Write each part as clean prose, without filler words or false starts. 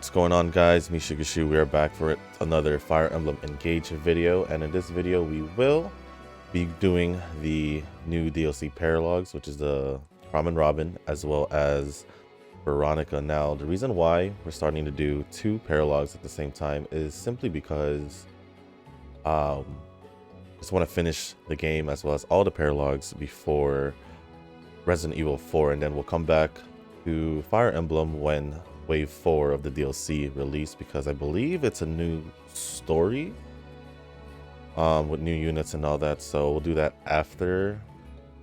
What's going on, guys? Mishigashu, we are back for another Fire Emblem Engage video, and in this video we will be doing the new DLC Paralogues, which is the Rom and Robin, as well as Veronica. Now, the reason why we're starting to do two Paralogues at the same time is simply because I just want to finish the game as well as all the Paralogues before Resident Evil 4, and then we'll come back to Fire Emblem when Wave 4 of the DLC release, because I believe it's a new story with new units and all that, so we'll do that after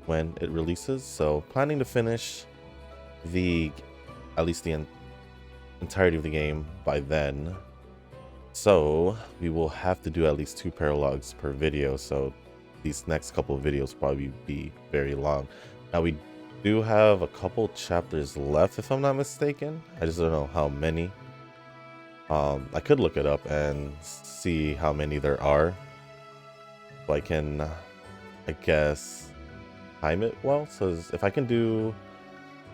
when it releases. So planning to finish at least the entirety of the game by then, so we will have to do at least two paralogues per video, so these next couple of videos probably be very long. Now we do have a couple chapters left, if I'm not mistaken. I just don't know how many. I could look it up and see how many there are, so I can, I guess, time it well. So if I can do,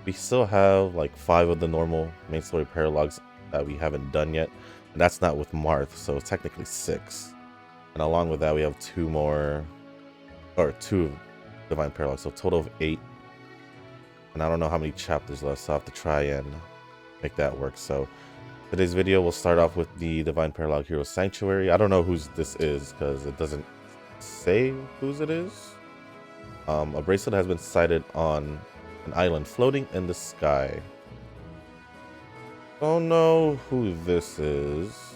we still have like 5 of the normal main story paralogues that we haven't done yet, and that's not with Marth, so it's technically 6. And along with that, we have 2 more, or 2 divine paralogues, so a total of 8. And I don't know how many chapters left, so I'll have to try and make that work. So today's video will start off with the Divine Paralogue Hero Sanctuary. I don't know whose this is because it doesn't say whose it is. A bracelet has been sighted on an island floating in the sky. Don't know who this is,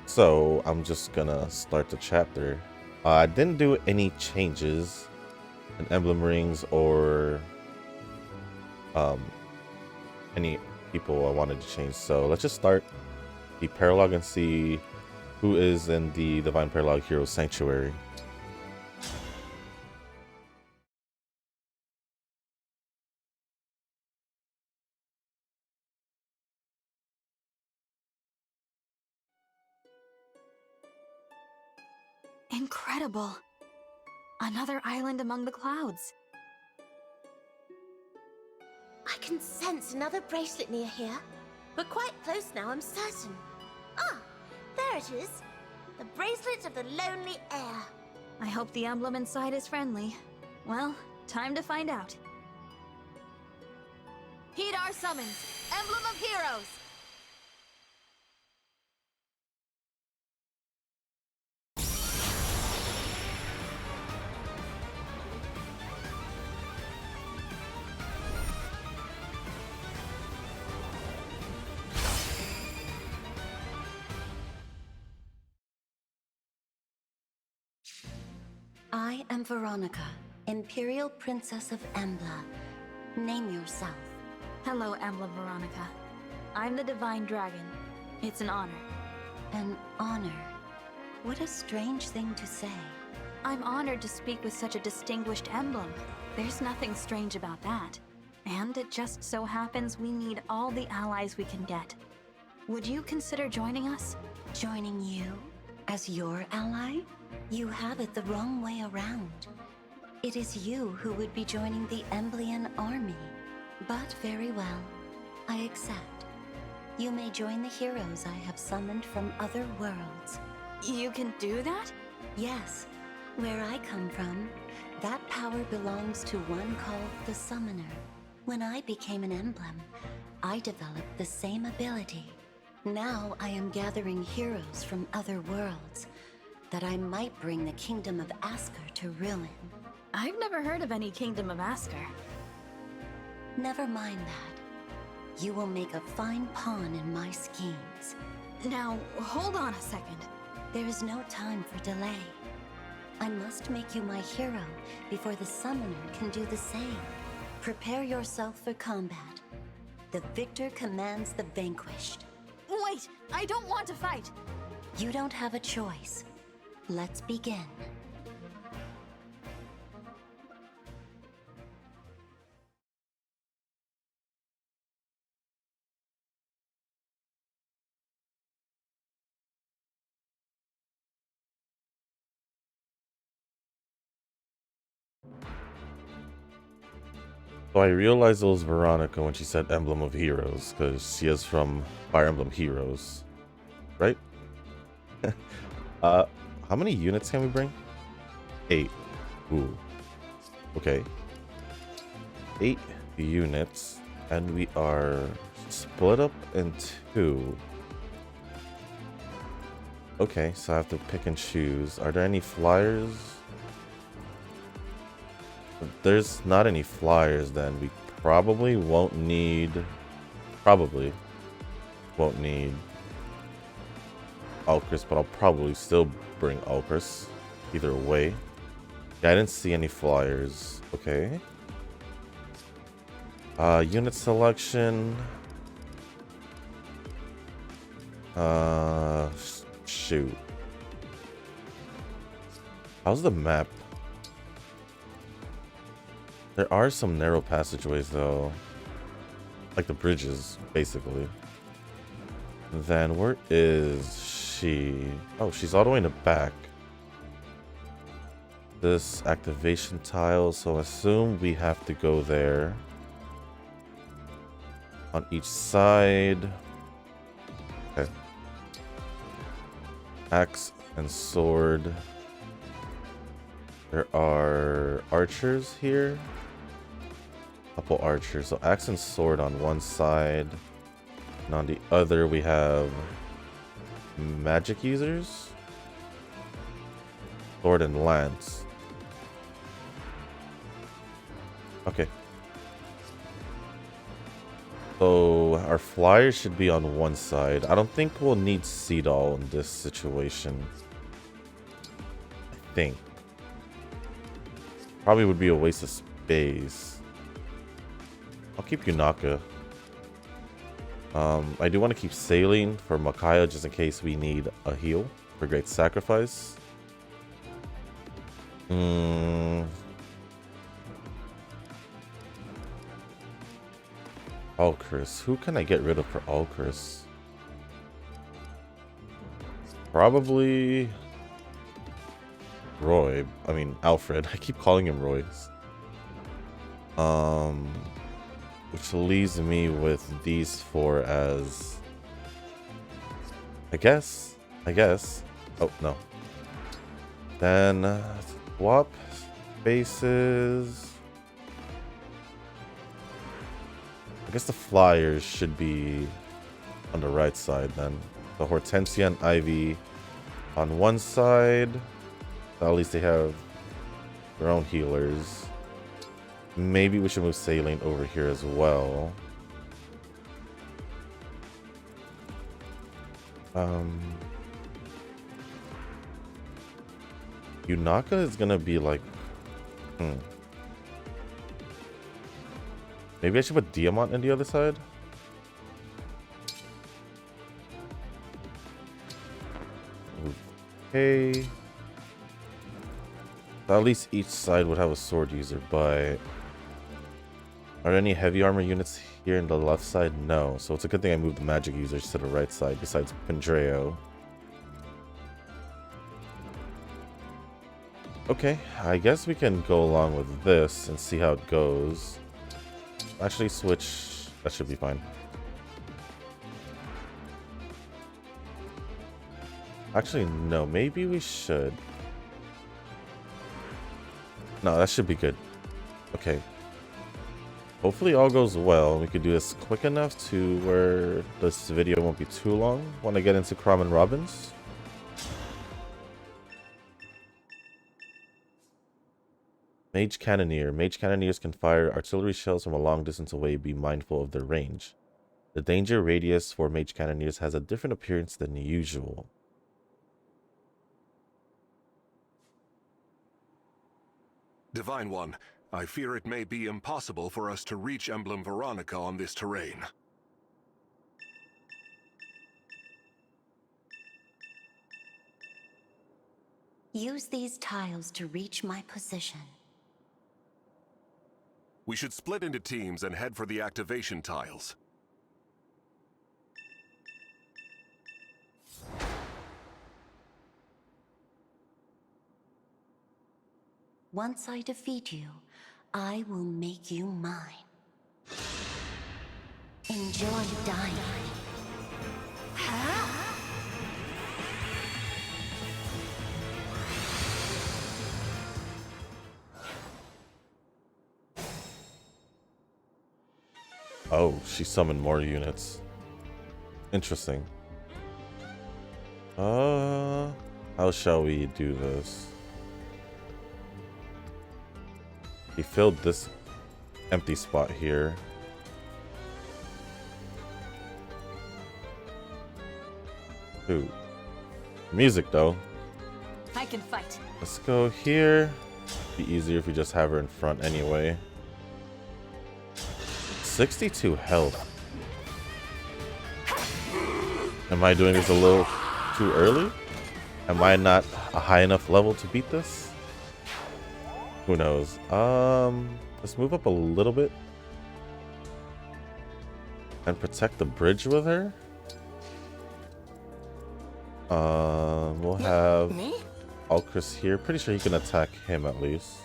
so I'm just gonna start the chapter. I didn't do any changes in emblem rings or any people I wanted to change, so let's just start the paralogue and see who is in the Divine Paralogue Hero Sanctuary. Incredible! Another island among the clouds. I can sense another bracelet near here. We're quite close now, I'm certain. Ah, there it is. The bracelet of the lonely heir. I hope the emblem inside is friendly. Well, time to find out. Heed our summons, Emblem of Heroes! I am Veronica, Imperial Princess of Emblem. Name yourself. Hello, Emblem Veronica. I'm the Divine Dragon. It's an honor. An honor? What a strange thing to say. I'm honored to speak with such a distinguished emblem. There's nothing strange about that. And it just so happens we need all the allies we can get. Would you consider joining us? Joining you? As your ally? You have it the wrong way around. It is you who would be joining the Emblean army. But very well, I accept. You may join the heroes I have summoned from other worlds. You can do that? Yes. Where I come from, that power belongs to one called the Summoner. When I became an emblem, I developed the same ability. Now I am gathering heroes from other worlds, that I might bring the kingdom of Asker to ruin. I've never heard of any Kingdom of Asker. Never mind that. You will make a fine pawn in my schemes. Now, hold on a second. There is no time for delay. I must make you my hero before the summoner can do the same. Prepare yourself for combat. The victor commands the vanquished. Wait! I don't want to fight! You don't have a choice. Let's begin. So I realized it was Veronica when she said Emblem of Heroes, because she is from Fire Emblem Heroes, right? How many units can we bring? 8. Ooh. Okay. 8 units, and we are split up in 2. Okay, so I have to pick and choose. Are there any flyers? If there's not any flyers, then we probably won't need Alcris, but I'll probably still bring Alcris either way. Yeah, I didn't see any flyers. Okay. Unit selection. Shoot. How's the map? There are some narrow passageways though. Like the bridges, basically. Then where is she? Oh, she's all the way in the back. This activation tile, so I assume we have to go there. On each side. Okay. Axe and sword. There are archers here. Couple archers. So axe and sword on one side. And on the other we have magic users. Sword and lance. Okay. So our flyers should be on one side. I don't think we'll need Seedall in this situation. I think. Probably would be a waste of space. I'll keep Yunaka. I do want to keep Saline for Makaya just in case we need a heal for Great Sacrifice. Alcris. Who can I get rid of for Alcris? Probably Roy. I mean Alfred. I keep calling him Royce. Which leaves me with these 4 as I guess. Oh no. Then swap spaces. I guess the flyers should be on the right side then. The Hortensia and Ivy on one side. At least they have their own healers. Maybe we should move Saline over here as well. Yunaka is gonna be like maybe I should put Diamant on the other side. Okay. At least each side would have a sword user, but are there any heavy armor units here in the left side? No. So it's a good thing I moved the magic users to the right side besides Pendreo. Okay, I guess we can go along with this and see how it goes. Actually switch. That should be fine. Actually, no. Maybe we should. No, that should be good. Okay. Hopefully all goes well. We could do this quick enough to where this video won't be too long when I get into Crom and Robins. Mage Cannoneer. Mage Cannoneers can fire artillery shells from a long distance away. Be mindful of their range. The danger radius for Mage Cannoneers has a different appearance than usual. Divine One, I fear it may be impossible for us to reach Emblem Veronica on this terrain. Use these tiles to reach my position. We should split into teams and head for the activation tiles. Once I defeat you, I will make you mine. Enjoy dying. Oh, she summoned more units. Interesting. How shall we do this? He filled this empty spot here. Ooh. Music though. I can fight. Let's go here. Be easier if we just have her in front anyway. 62 health. Am I doing this a little too early? Am I not a high enough level to beat this? Who knows? Let's move up a little bit and protect the bridge with her. We'll have Alcris here. Pretty sure he can attack him at least.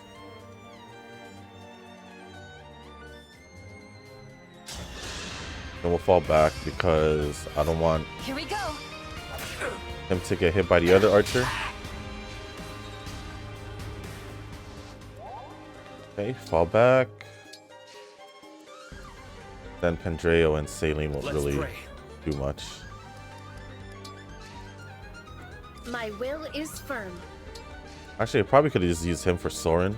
Then we'll fall back because I don't want Here we go. him to get hit by the other archer. Okay, fall back. Then Pendreo and Saline won't really do much. My will is firm. Actually, I probably could have just used him for Soren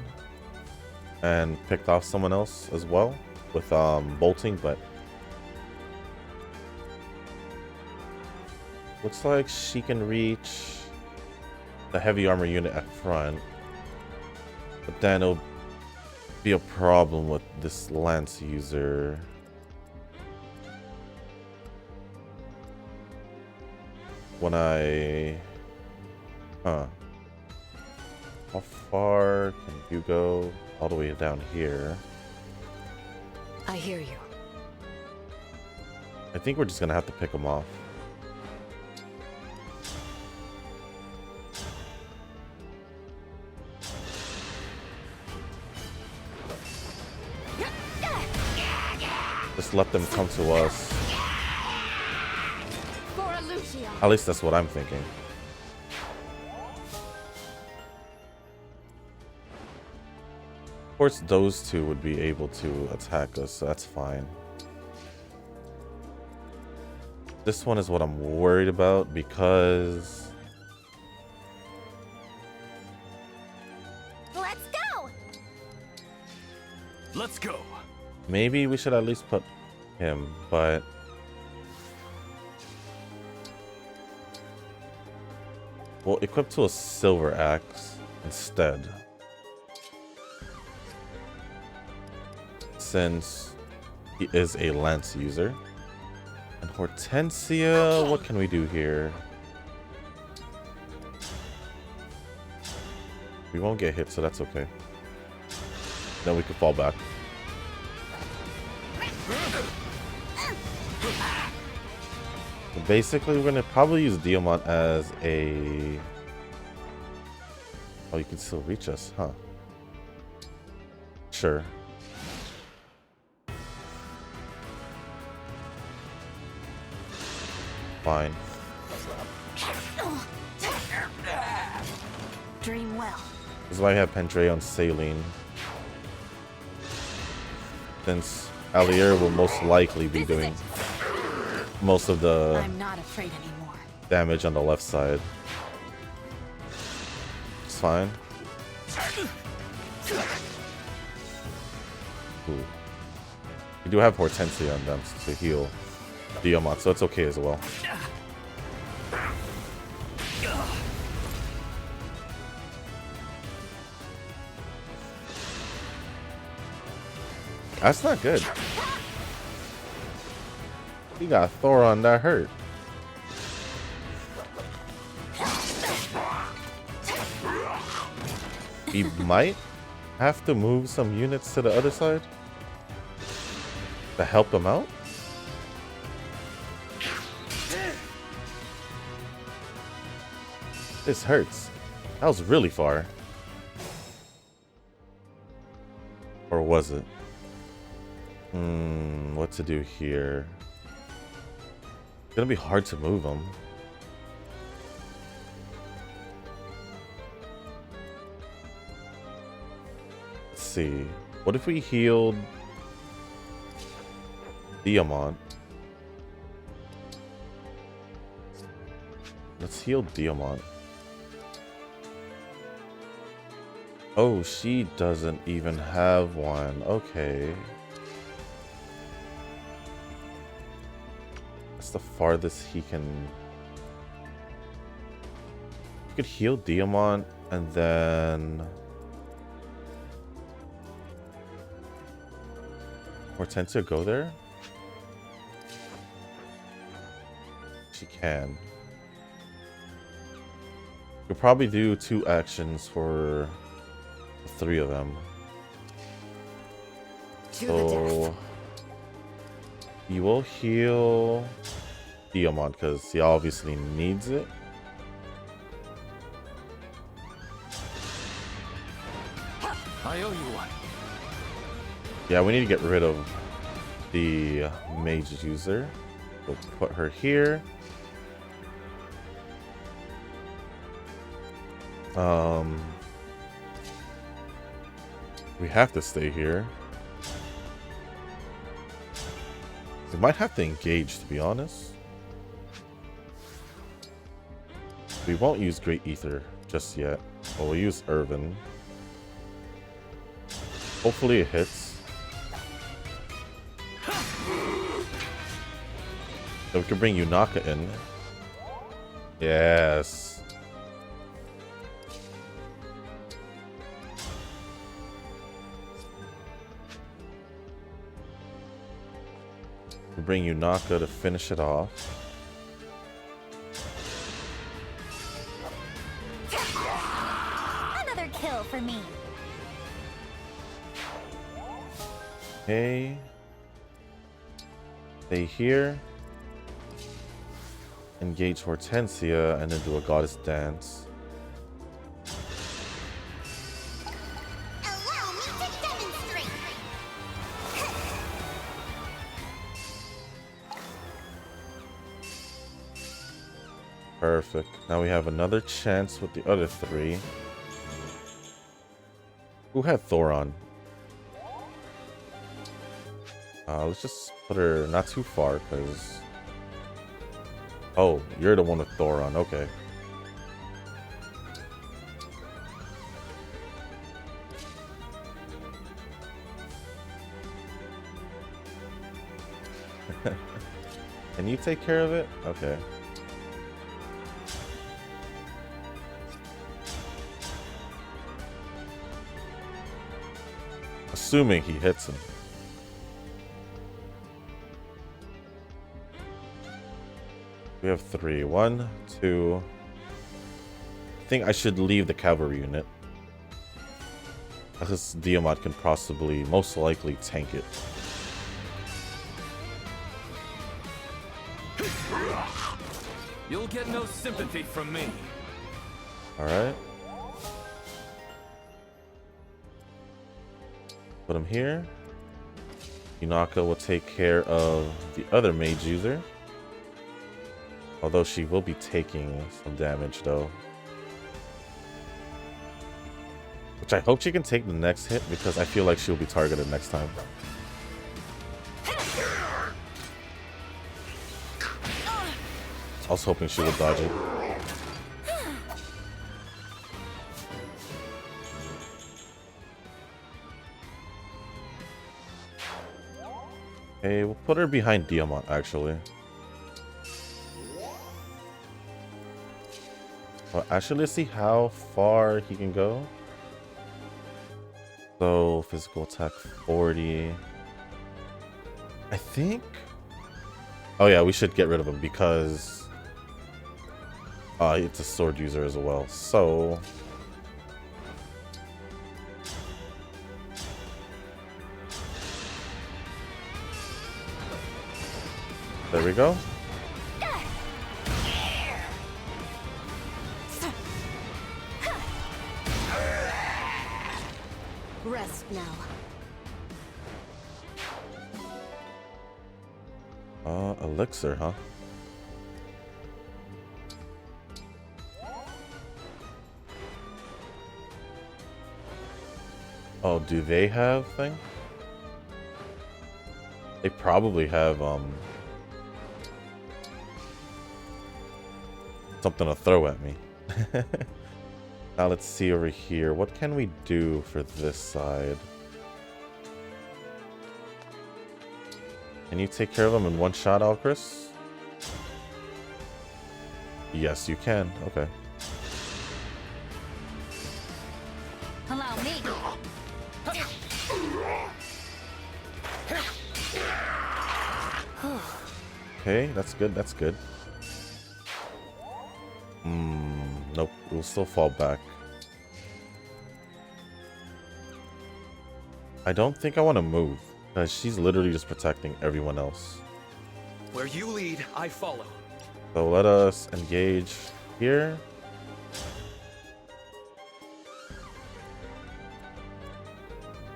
and picked off someone else as well with bolting, but looks like she can reach the heavy armor unit at front, but then it'll be a problem with this lance user. When how far can you go? All the way down here. I hear you. I think we're just gonna have to pick him off. Just let them come to us. At least that's what I'm thinking. Of course, those two would be able to attack us, so that's fine. This one is what I'm worried about because Let's go! Let's go. maybe we should at least put him, but we'll equip to a silver axe instead. Since he is a lance user. And Hortensia, what can we do here? We won't get hit, so that's okay. Then we can fall back. Basically, we're gonna probably use Diamant as a... Oh, you can still reach us, huh? Sure. Fine. Dream well. This is why I have Pendreo and Saline. Since Alier will most likely be doing most of the I'm not afraid anymore. damage on the left side. It's fine. Ooh. We do have Hortensia on them to heal Diamant, so it's okay as well. That's not good. He got Thoron that hurt. He might have to move some units to the other side to help him out. This hurts. That was really far. Or was it? What to do here? It's gonna be hard to move him. Let's see. What if we healed Diamant? Let's heal Diamant. Oh, she doesn't even have one. Okay. That's the farthest he can. You could heal Diamant and then Hortensia go there? She can. Could probably do 2 actions for the 3 of them. So he will heal Diamant because he obviously needs it. I owe you one. Yeah, we need to get rid of the mage user. We'll put her here. We have to stay here. We might have to engage, to be honest. We won't use Great Ether just yet. Well, we'll use Irvin. Hopefully it hits. Then we can bring Yunaka in. Yes. We bring Yunaka to finish it off. Another kill for me. Okay. Stay here. Engage Hortensia and then do a goddess dance. Allow me to demonstrate. Perfect. Now we have another chance with the other 3. Who had Thoron? Let's just put her not too far, because... Oh, you're the one with Thoron. Okay. Can you take care of it? Okay. Assuming he hits him. We have 3. 1, 2. I think I should leave the cavalry unit. Because Diamant can possibly, most likely, tank it. You'll get no sympathy from me. Alright. Put him here. Yunaka will take care of the other mage user. Although she will be taking some damage though. Which I hope she can take the next hit because I feel like she'll be targeted next time. I was hoping she would dodge it. Okay, we'll put her behind Diamant actually. Well, actually, let's see how far he can go. So, physical attack 40. I think... Oh yeah, we should get rid of him because... it's a sword user as well. So... There we go. Rest now. Elixir, huh? Oh, do they have thing? They probably have something to throw at me. Now let's see over here. What can we do for this side? Can you take care of them in one shot, Alcris? Yes, you can. Okay. Allow me. Okay, that's good. That's good. Nope. We'll still fall back. I don't think I want to move. Because she's literally just protecting everyone else. Where you lead, I follow. So let us engage here.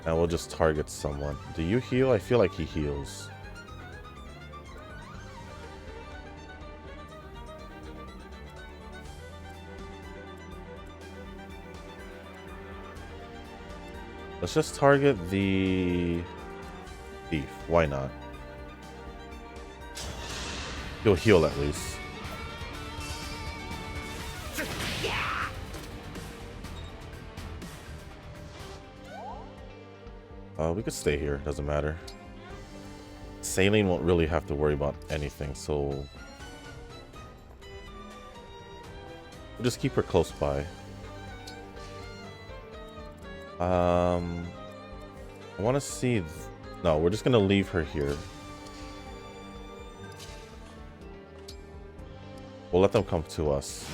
And we'll just target someone. Do you heal? I feel like he heals. Let's just target the thief. Why not? He'll heal at least. We could stay here. Doesn't matter. Saline won't really have to worry about anything, so we'll just keep her close by. I want to see. No, we're just gonna leave her here. We'll let them come to us.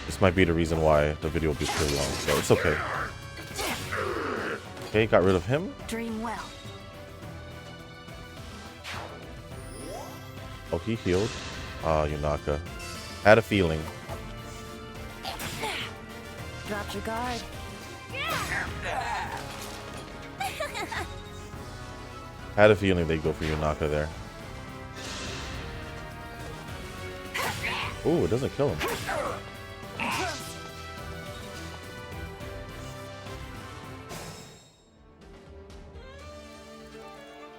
This might be the reason why the video will be pretty long, so it's okay. Okay, got rid of him. Dream well. Oh, he healed. Ah, Yunaka. Had a feeling. Dropped your guard. Had a feeling they'd go for Yunaka there. Ooh, it doesn't kill him.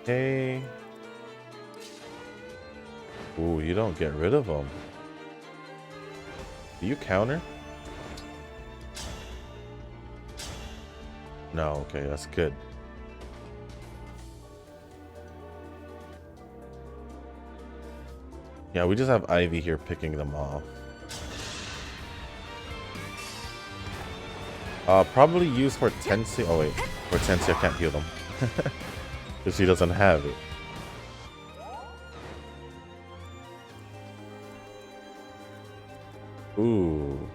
Okay. Ooh, you don't get rid of him. Do you counter? No, okay, that's good. Yeah, we just have Ivy here picking them off. Probably use Hortensia. Oh wait, Hortensia can't heal them. Because she doesn't have it. Ooh.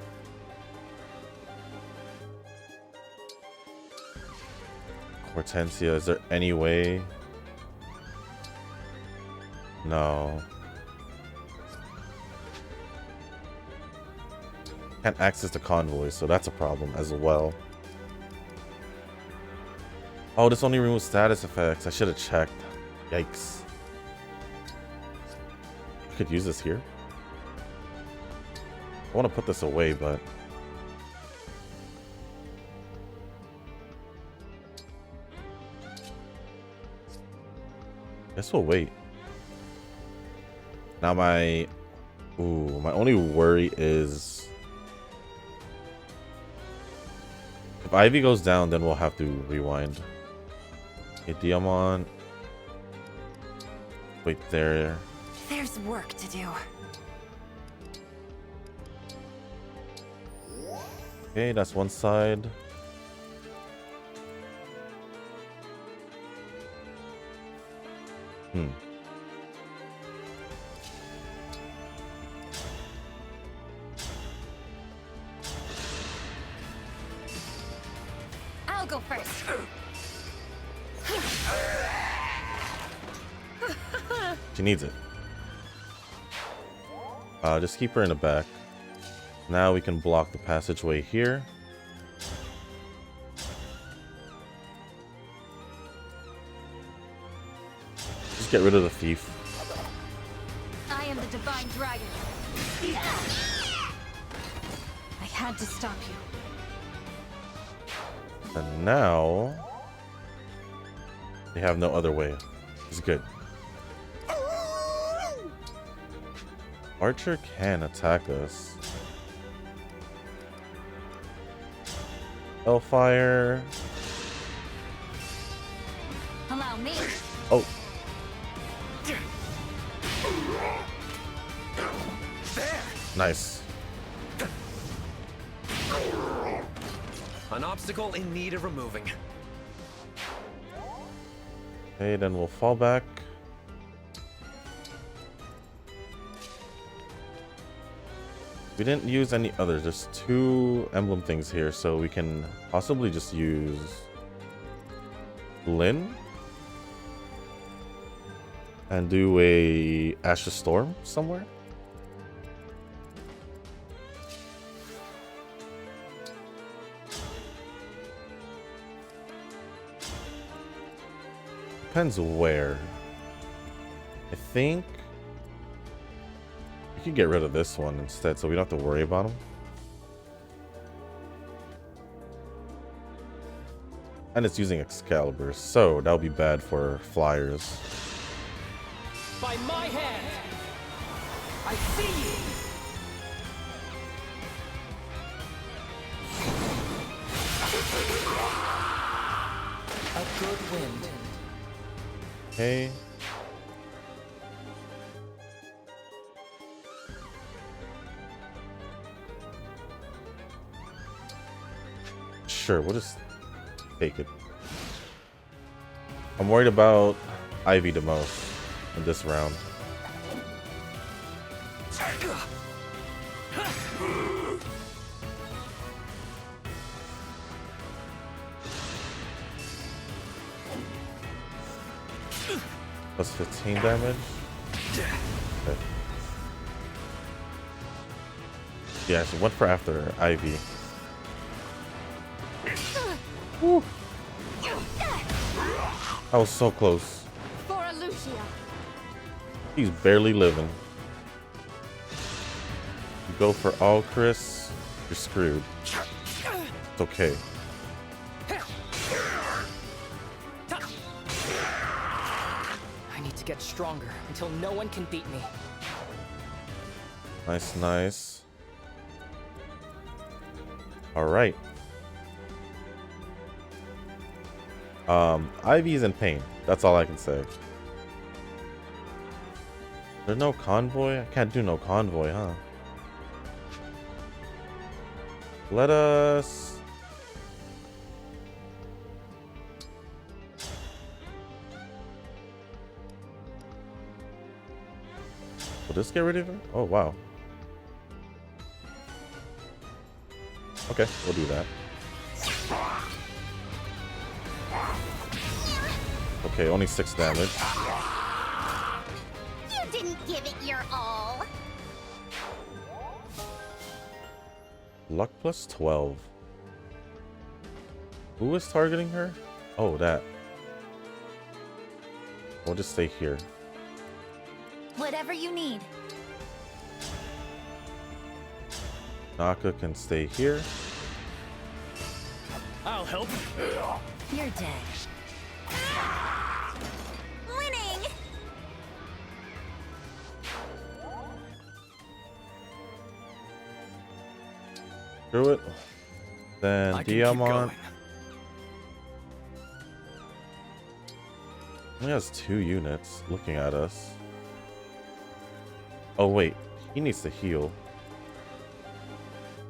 Hortensia, is there any way? No. Can't access the convoy, so that's a problem as well. Oh, this only removes status effects. I should have checked. Yikes. I could use this here. I want to put this away, but guess we'll wait. Now my only worry is if Ivy goes down, then we'll have to rewind. Okay, Diamond. Wait there. There's work to do. Okay, that's one side. I'll go first. She needs it. Just keep her in the back. Now we can block the passageway here. Just get rid of the thief. I am the divine dragon. I had to stop you. And now they have no other way. It's good. Archer can attack us. Hellfire. Allow me. Oh. Nice. An obstacle in need of removing. Okay, then we'll fall back. We didn't use any others. There's 2 emblem things here, so we can possibly just use Lynn and do a Ashes Storm somewhere. Depends where. I think we can get rid of this one instead, so we don't have to worry about them. And it's using Excalibur, so that'll be bad for flyers. By my hand, I see you. A good wind. Okay. Sure, we'll just take it. I'm worried about Ivy the most in this round. Plus 15 damage. Okay. Yeah, so went for after Ivy. Woo. I was so close. For Lucia. He's barely living. You go for all Chris, you're screwed. It's okay. I need to get stronger until no one can beat me. Nice, nice. All right. Ivy's in pain. That's all I can say. There's no convoy? I can't do no convoy, huh? Let us... Will this get rid of her? Oh, wow. Okay, we'll do that. Okay, only 6 damage. You didn't give it your all. Luck plus 12. Who is targeting her? Oh, that. We'll just stay here. Whatever you need. Naka can stay here. I'll help. You're dead. Winning! Screw it. Then I can keep Diamond going. only has 2 units looking at us. Oh wait, he needs to heal.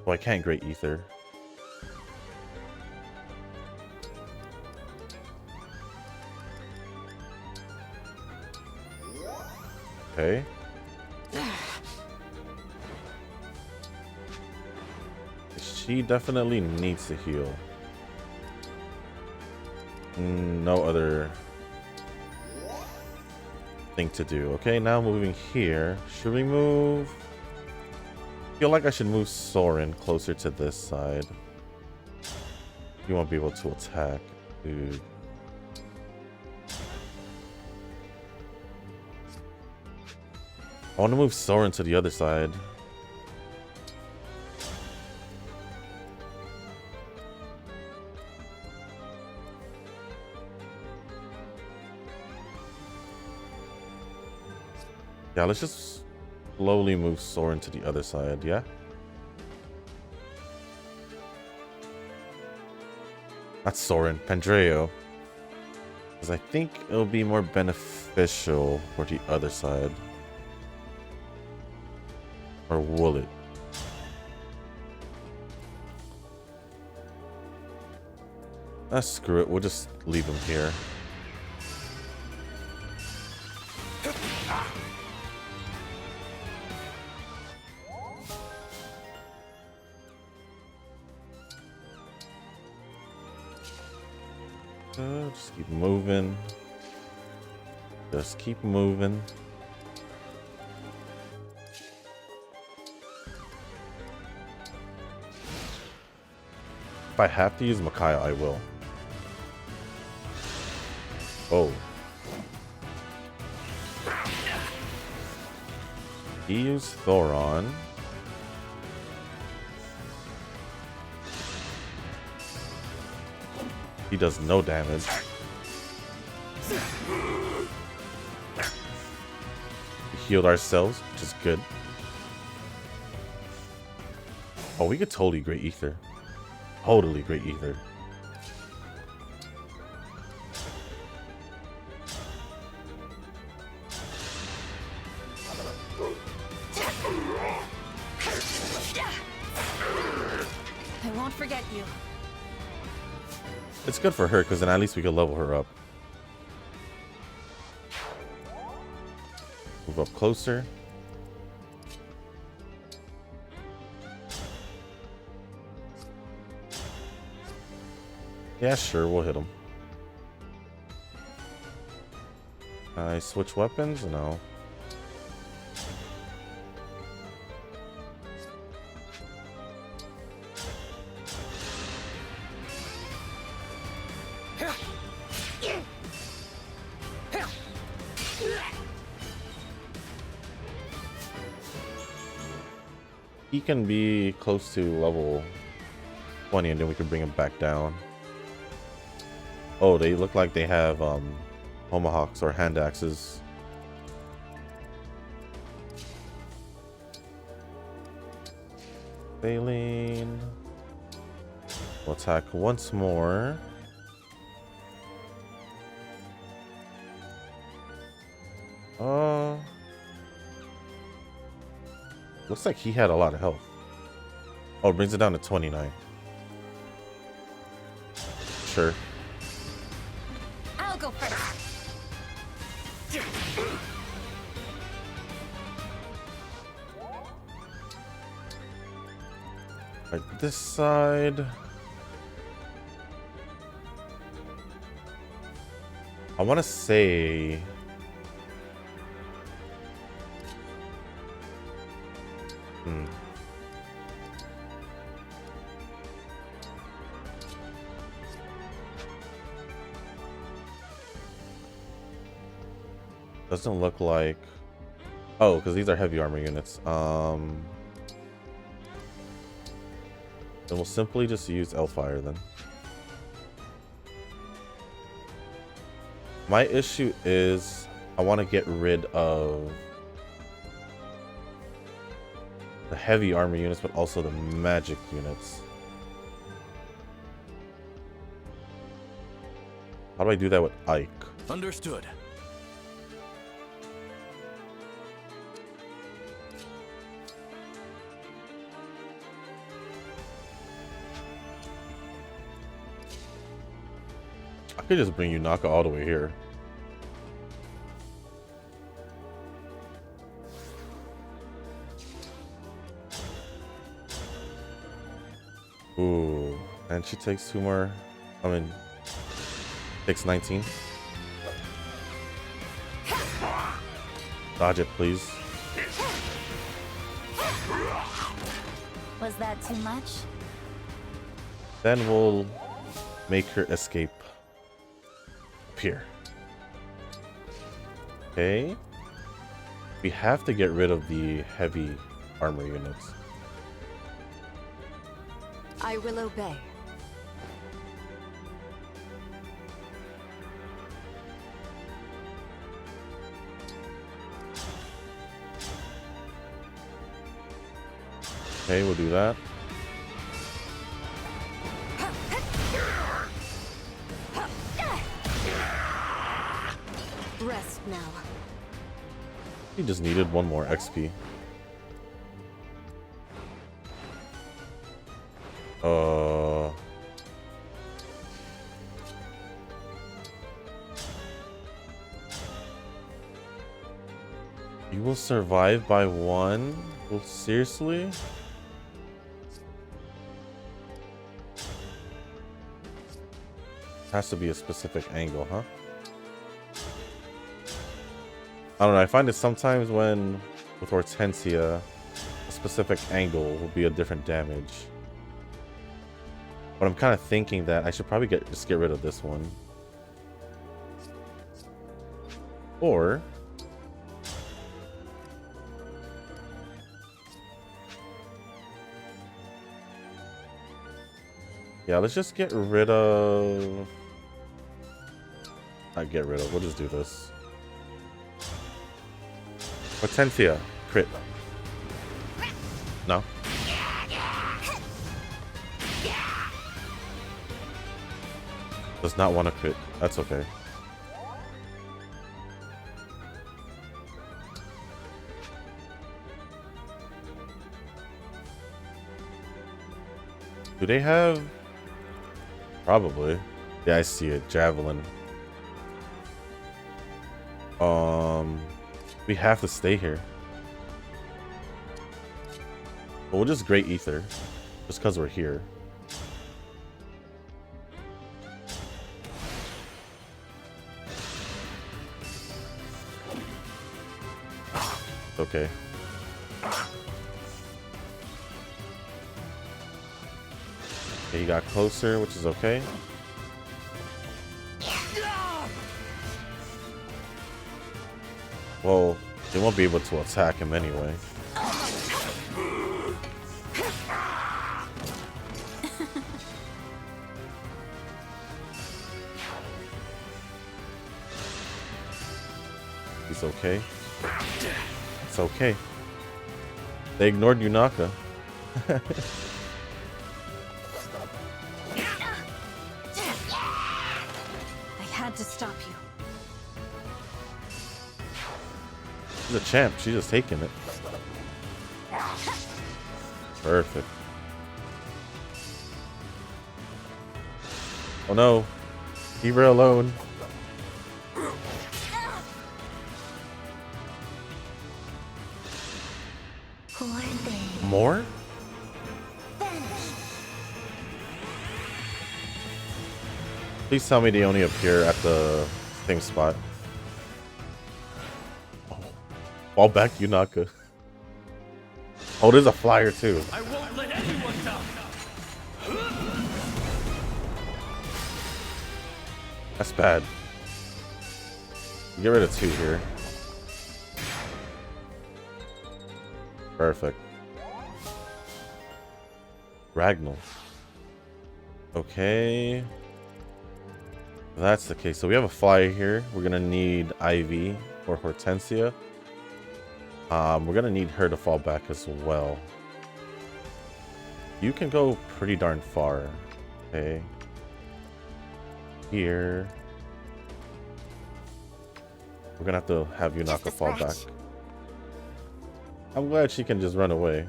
Oh, I can't Great Ether. Okay. She definitely needs to heal. No other thing to do. Okay, now moving here. Should we move? I feel like I should move Soren closer to this side. You won't be able to attack, dude. I want to move Soren to the other side. Yeah, let's just slowly move Soren to the other side, yeah? Not Soren, Pandreo. Because I think it'll be more beneficial for the other side. Or will it? Screw it, we'll just leave him here. Just keep moving. Just keep moving. If I have to use Micaiah, I will. Oh. He used Thoron. He does no damage. We healed ourselves, which is good. Oh, we could totally Great Ether. Totally Great Ether. I won't forget you. It's good for her because then at least we can level her up. Move up closer. Yeah, sure, we'll hit him. I switch weapons? No. He can be close to level 20 and then we can bring him back down. Oh, they look like they have tomahawks or hand axes. Failing. We'll attack once more. Looks like he had a lot of health. Oh, it brings it down to 29. Sure. I'll go first. Right, this side. I want to say. Doesn't look like. Oh, because these are heavy armor units. Then we'll simply just use Hellfire then. My issue is I want to get rid of the heavy armor units, but also the magic units. How do I do that with Ike? Understood. I could just bring Yunaka all the way here. Ooh, and she takes 2 more. I mean, takes 19. Dodge it, please. Was that too much? Then we'll make her escape up here. Okay. We have to get rid of the heavy armor units. I will obey. Okay, we'll do that. Rest now. He just needed one more XP. You will survive by one? Well, seriously? Has to be a specific angle, huh? I don't know, I find it sometimes when with Hortensia, a specific angle will be a different damage. But I'm kind of thinking that I should probably just get rid of this one. Or yeah, let's just get rid of... Not get rid of, we'll just do this. Hortensia, crit. No? Does not want to crit. That's okay. Do they have... Probably. Yeah, I see it. Javelin. We have to stay here. But we'll just Great Ether. Just because we're here. Okay. Okay, he got closer, which is okay. Well, they won't be able to attack him anyway. He's okay. It's okay. They ignored Yunaka. I had to stop you. She's a champ. She's just taking it. Perfect. Oh no. Leave her alone. More? Please tell me they only appear at the same spot. Oh. Fall back, Yunaka. Oh, there's a flyer too. I won't let anyone down. That's bad. Get rid of 2 here. Perfect. Ragnall. Okay. If that's the case. So we have a flyer here. We're gonna need Ivy or Hortensia. We're gonna need her to fall back as well. You can go pretty darn far. Okay. Here. We're gonna have to have Yunaka fall back. I'm glad she can just run away.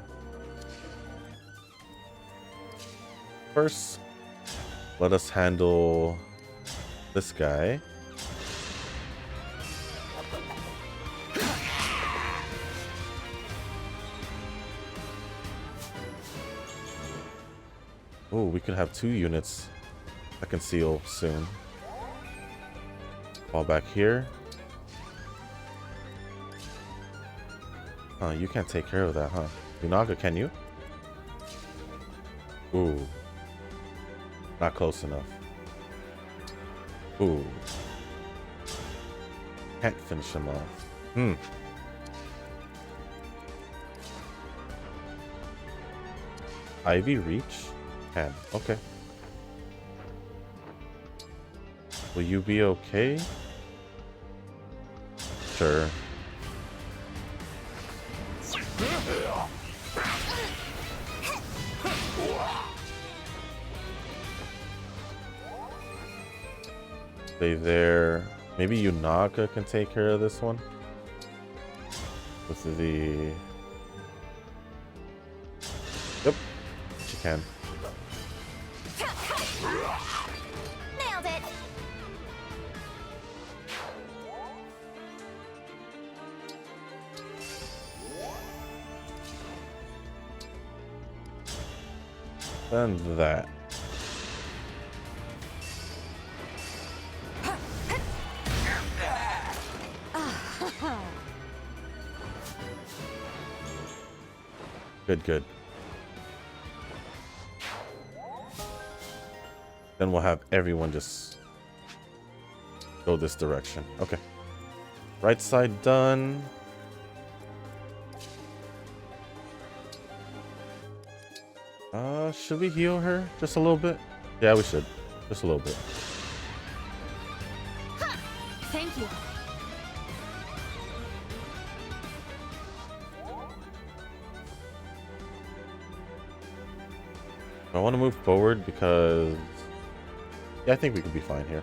First, let us handle this guy. Oh, we could have 2 units that can seal soon. Fall back here. You can't take care of that, huh? Yunaka, can you? Ooh. Not close enough. Ooh. Can't finish him off. Ivy reach? Can. Okay. Will you be okay? Sure. Stay there. Maybe Yunaka can take care of this one. With the... Yep. She can. Nailed it. And that. Good, good. Then we'll have everyone just go this direction. Okay. Right side done. Should we heal her just a little bit? Yeah, we should. Just a little bit. Thank you. I want to move forward because yeah, I think we could be fine here.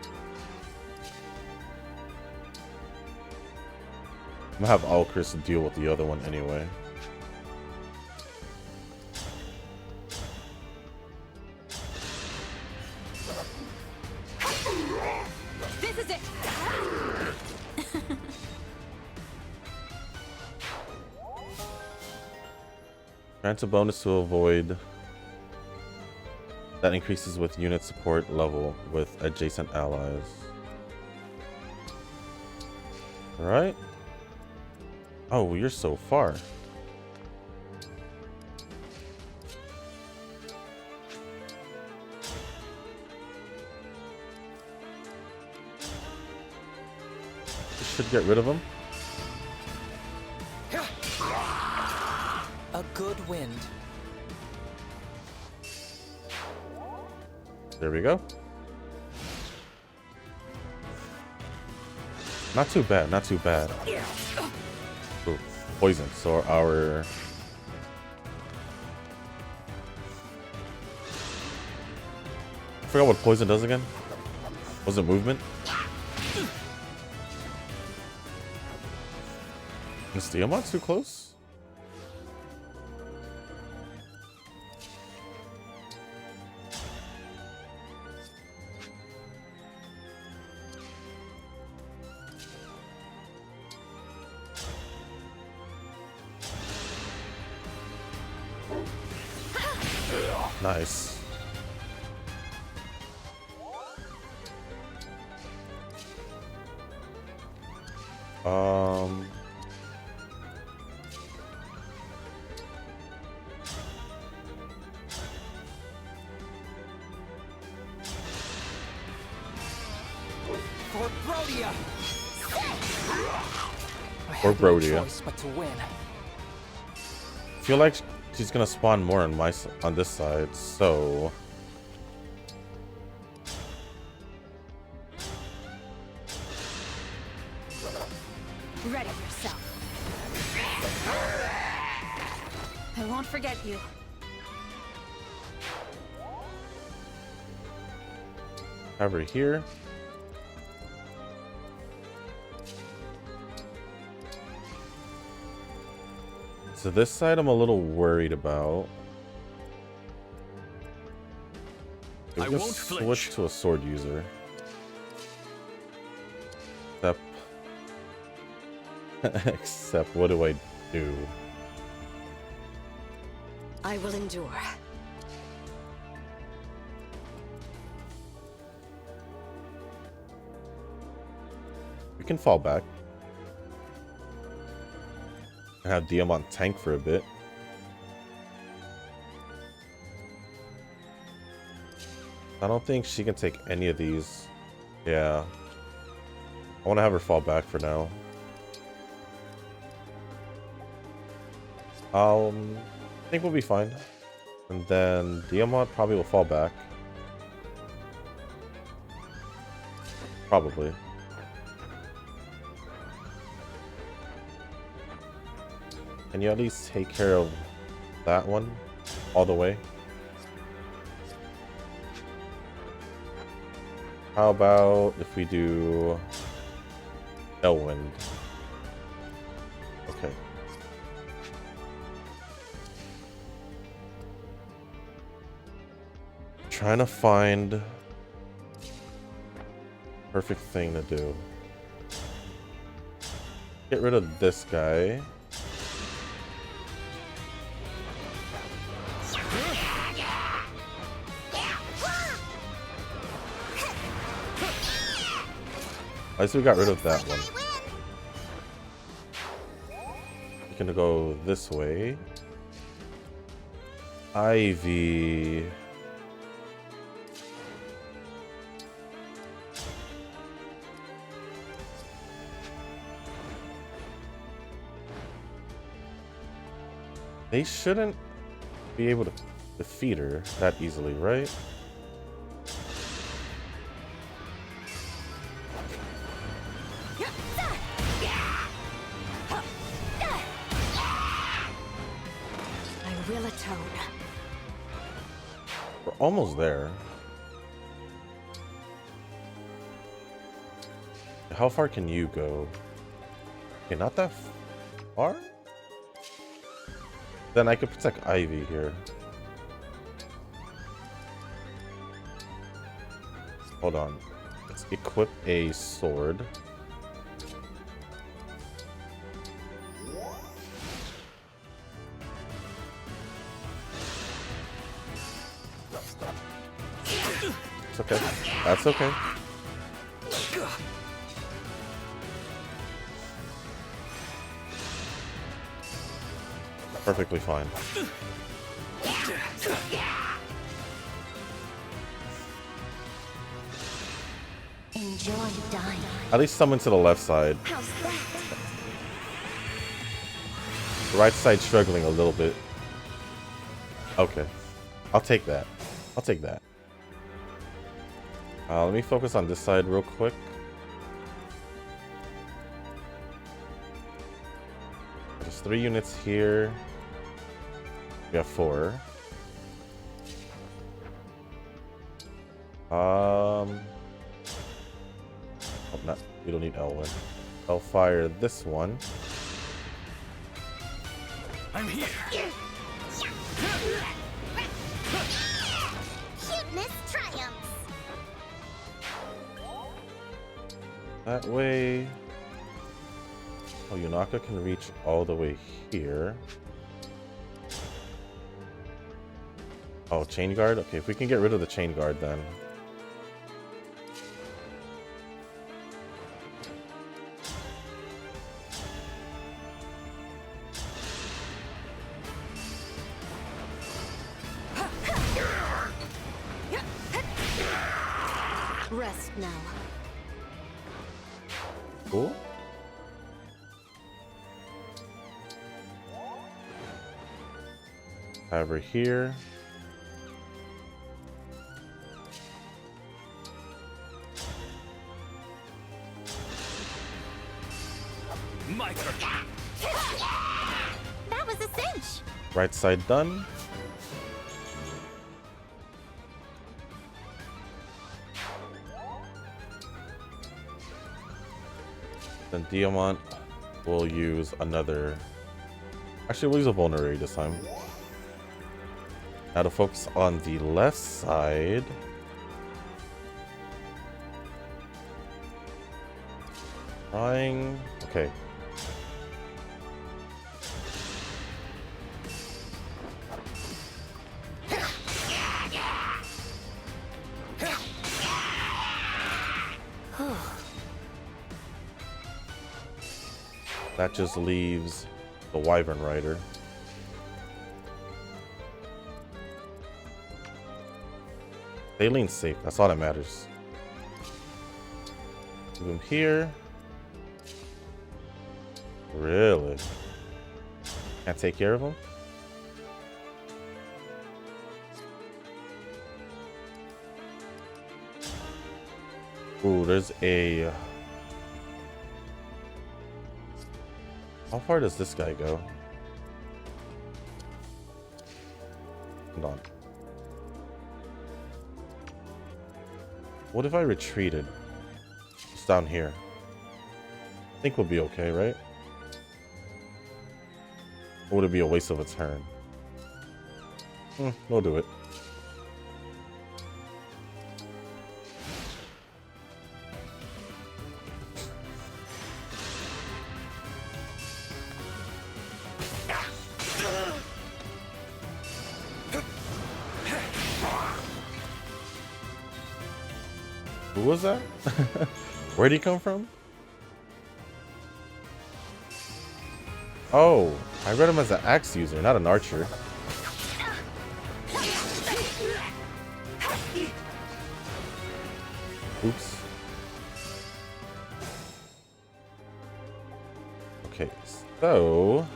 I'm gonna have all Chris deal with the other one anyway. This is it. Grants a bonus to avoid that increases with unit support level with adjacent allies. Alright. Oh, you're so far. This should get rid of him. A good wind. There we go. Not too bad, not too bad. Ooh, poison. So our... I forgot what poison does again. Was it movement? Is Tiamat too close? Nice. For Brodia. Or Brodia. No choice but to win. I feel like she's gonna spawn more on on this side, so Ready yourself. I won't forget you. have her here. So this side I'm a little worried about. I We'll won't just flinch. switch to a sword user. Except what do I do? I will endure. We can fall back. And have Diamant tank for a bit. I don't think she can take any of these. Yeah. I want to have her fall back for now. I think we'll be fine. And then Diamond probably will fall back. Probably. Can you at least take care of that one all the way? How about if we do Elwind? Okay. Trying to find perfect thing to do. Get rid of this guy. At least we got rid of that one. We're gonna go this way. Ivy. They shouldn't be able to defeat her that easily, right? I will atone. We're almost there. How far can you go? Okay, not that far? Then I could protect Ivy here. Hold on. Let's equip a sword. It's okay. That's okay. Perfectly fine. Enjoy dying. At least someone to the left side. How's that? The right side struggling a little bit. Okay. I'll take that. I'll take that. Let me focus on this side real quick. There's 3 units here. We have 4. Oh, no, we don't need Elwyn. I'll fire this one. I'm here. Cuteness triumphs. That way. Oh, Yunaka can reach all the way here. Oh, chain guard? Okay, if we can get rid of the chain guard then. Rest now. Cool. Over here. My turn. That was a cinch. Right side done. Then Diamond will use another. Actually, we'll use a vulnerary this time. Now to focus on the left side. Trying. Okay. That just leaves the Wyvern Rider. Baylene's safe. That's all that matters. Move him here. Really? Can't take care of him? Ooh, there's a... How far does this guy go? Hold on. What if I retreated? It's down here. I think we'll be okay, right? Or would it be a waste of a turn? We'll do it. Who was that? Where'd he come from? Oh, I read him as an axe user, not an archer. Oops. Okay, so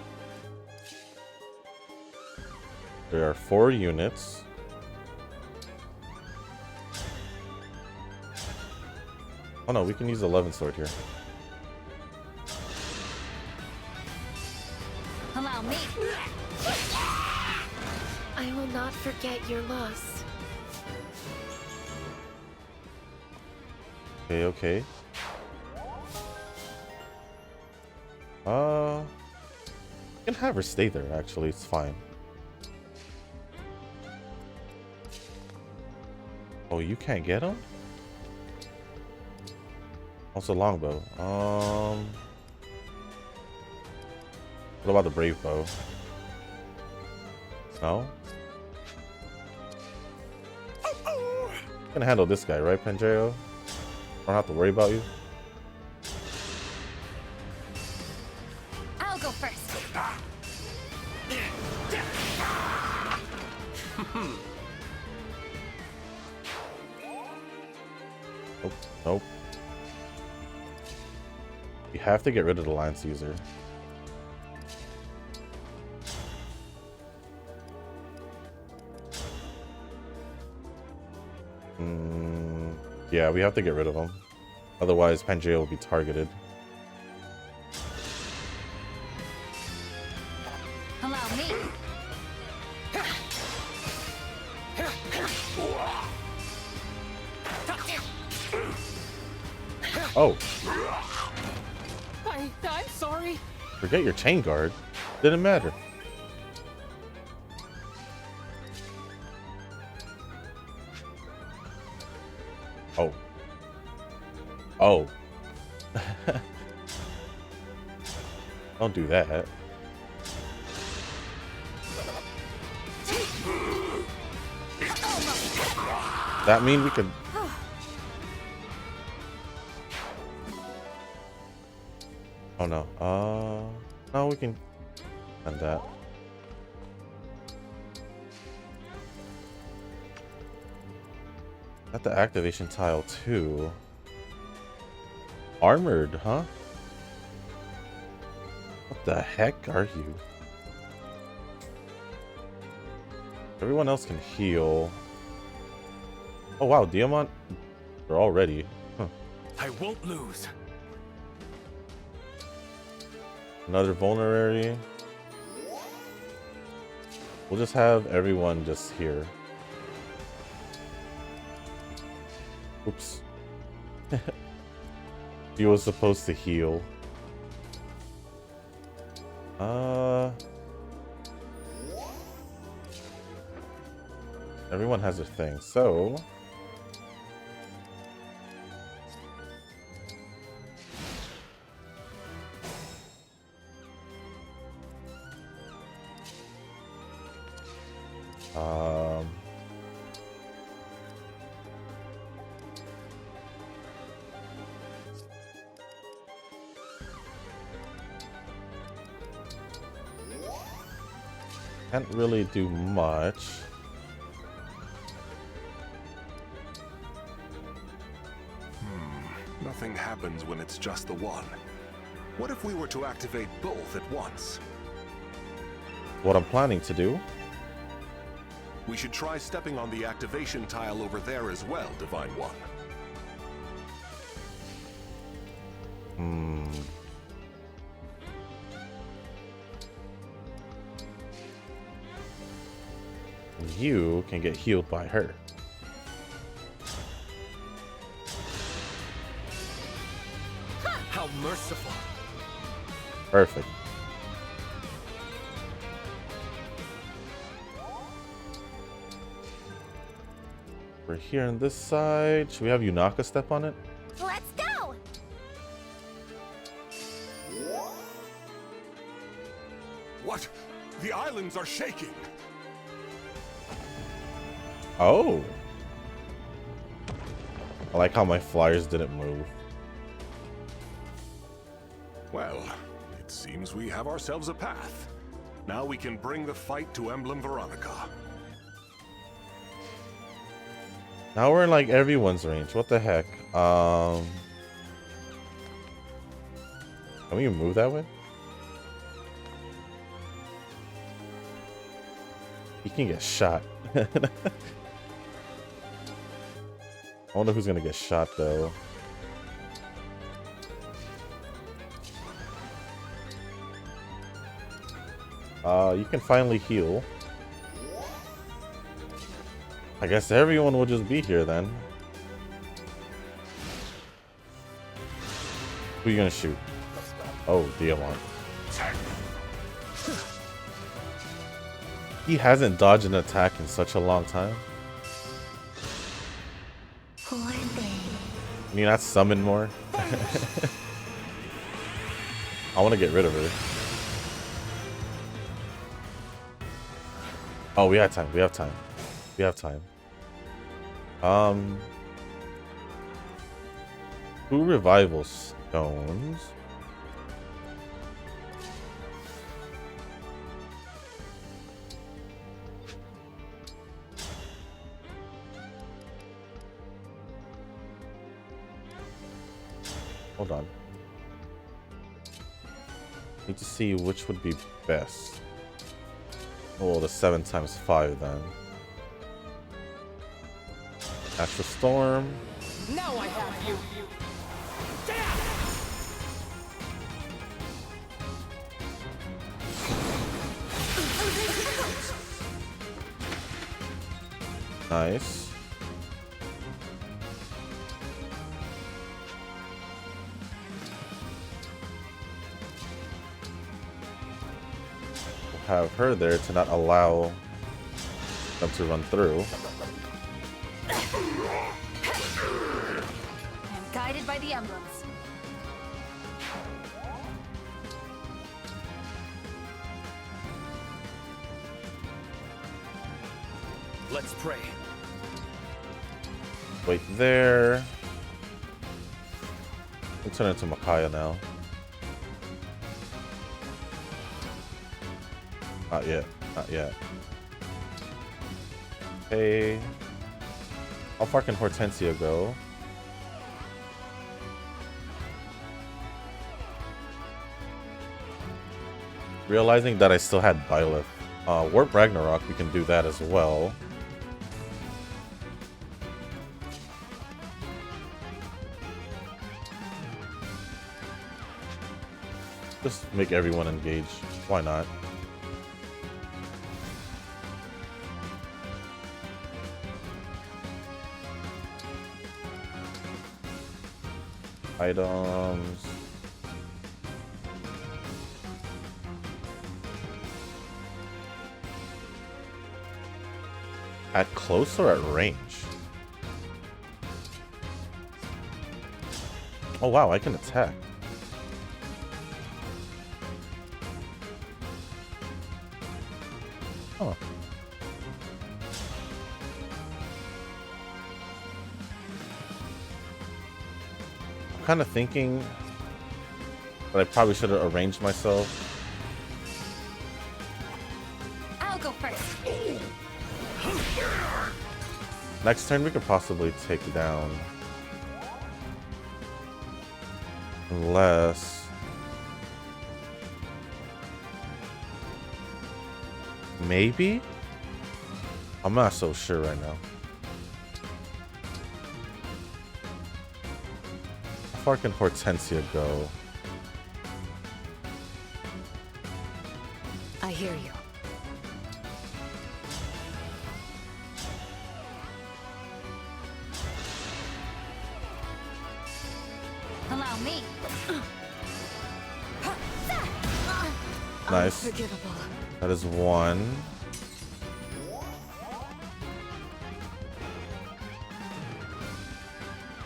there are 4 units. Oh no, we can use 11 sword here. Allow me. I will not forget your loss. Okay, okay. You can have her stay there, actually, it's fine. Oh, you can't get him? Also longbow. What about the brave bow? No? You can handle this guy, right, Panjeo? Don't have to worry about you. I'll go first. Nope, nope. You have to get rid of the lance user. Yeah, we have to get rid of him. Otherwise, Pangaea will be targeted. Allow me. Oh, I'm sorry. forget your chain guard. Didn't matter. Oh. Oh. Don't do that. That mean we could... Oh no. No, we can end that. Got the activation tile too. Armored, huh? What the heck are you? Everyone else can heal. Oh wow, Diamond, they're all ready. Huh. I won't lose. Another vulnerary. We'll just have everyone just here. Oops. He was supposed to heal. Everyone has their thing, so... Can't really do much. Nothing happens when it's just the one. What if we were to activate both at once? What I'm planning to do. We should try stepping on the activation tile over there as well, Divine One. Hmm. You can get healed by her. How merciful. Perfect. We're here on this side. Should we have Yunaka step on it? Let's go! What? The islands are shaking! Oh. I like how my flyers didn't move. Well, it seems we have ourselves a path. Now we can bring the fight to Emblem Veronica. Now we're in like everyone's range. What the heck? Can we move that way? He can get shot. I wonder who's gonna get shot though. You can finally heal. I guess everyone will just be here then. Who are you gonna shoot? Oh, Diamond. He hasn't dodged an attack in such a long time. Poor thing. Can you not summon more? I want to get rid of her. Oh, we have time. We have time. We have time. 2 revival stones. Hold on. Need to see which would be best. Oh, the 7 times 5 then. That's the storm. Now I have you. Nice. We'll have her there to not allow them to run through. I'm guided by the emblems. Let's pray. Wait there. We'll turn into Micaiah now. Not yet. Not yet. Okay. How far can Hortensia go? Realizing that I still had Byleth. Warp Ragnarok, we can do that as well. Just make everyone engage. Why not? Items. At close or at range? Oh wow, I can attack. Huh. I'm kind of thinking that I probably should have arranged myself. I'll go first. Next turn we could possibly take down. Unless... maybe? I'm not so sure right now. How far can Hortensia go? I hear you. Allow me. Nice. Unforgivable. That is one.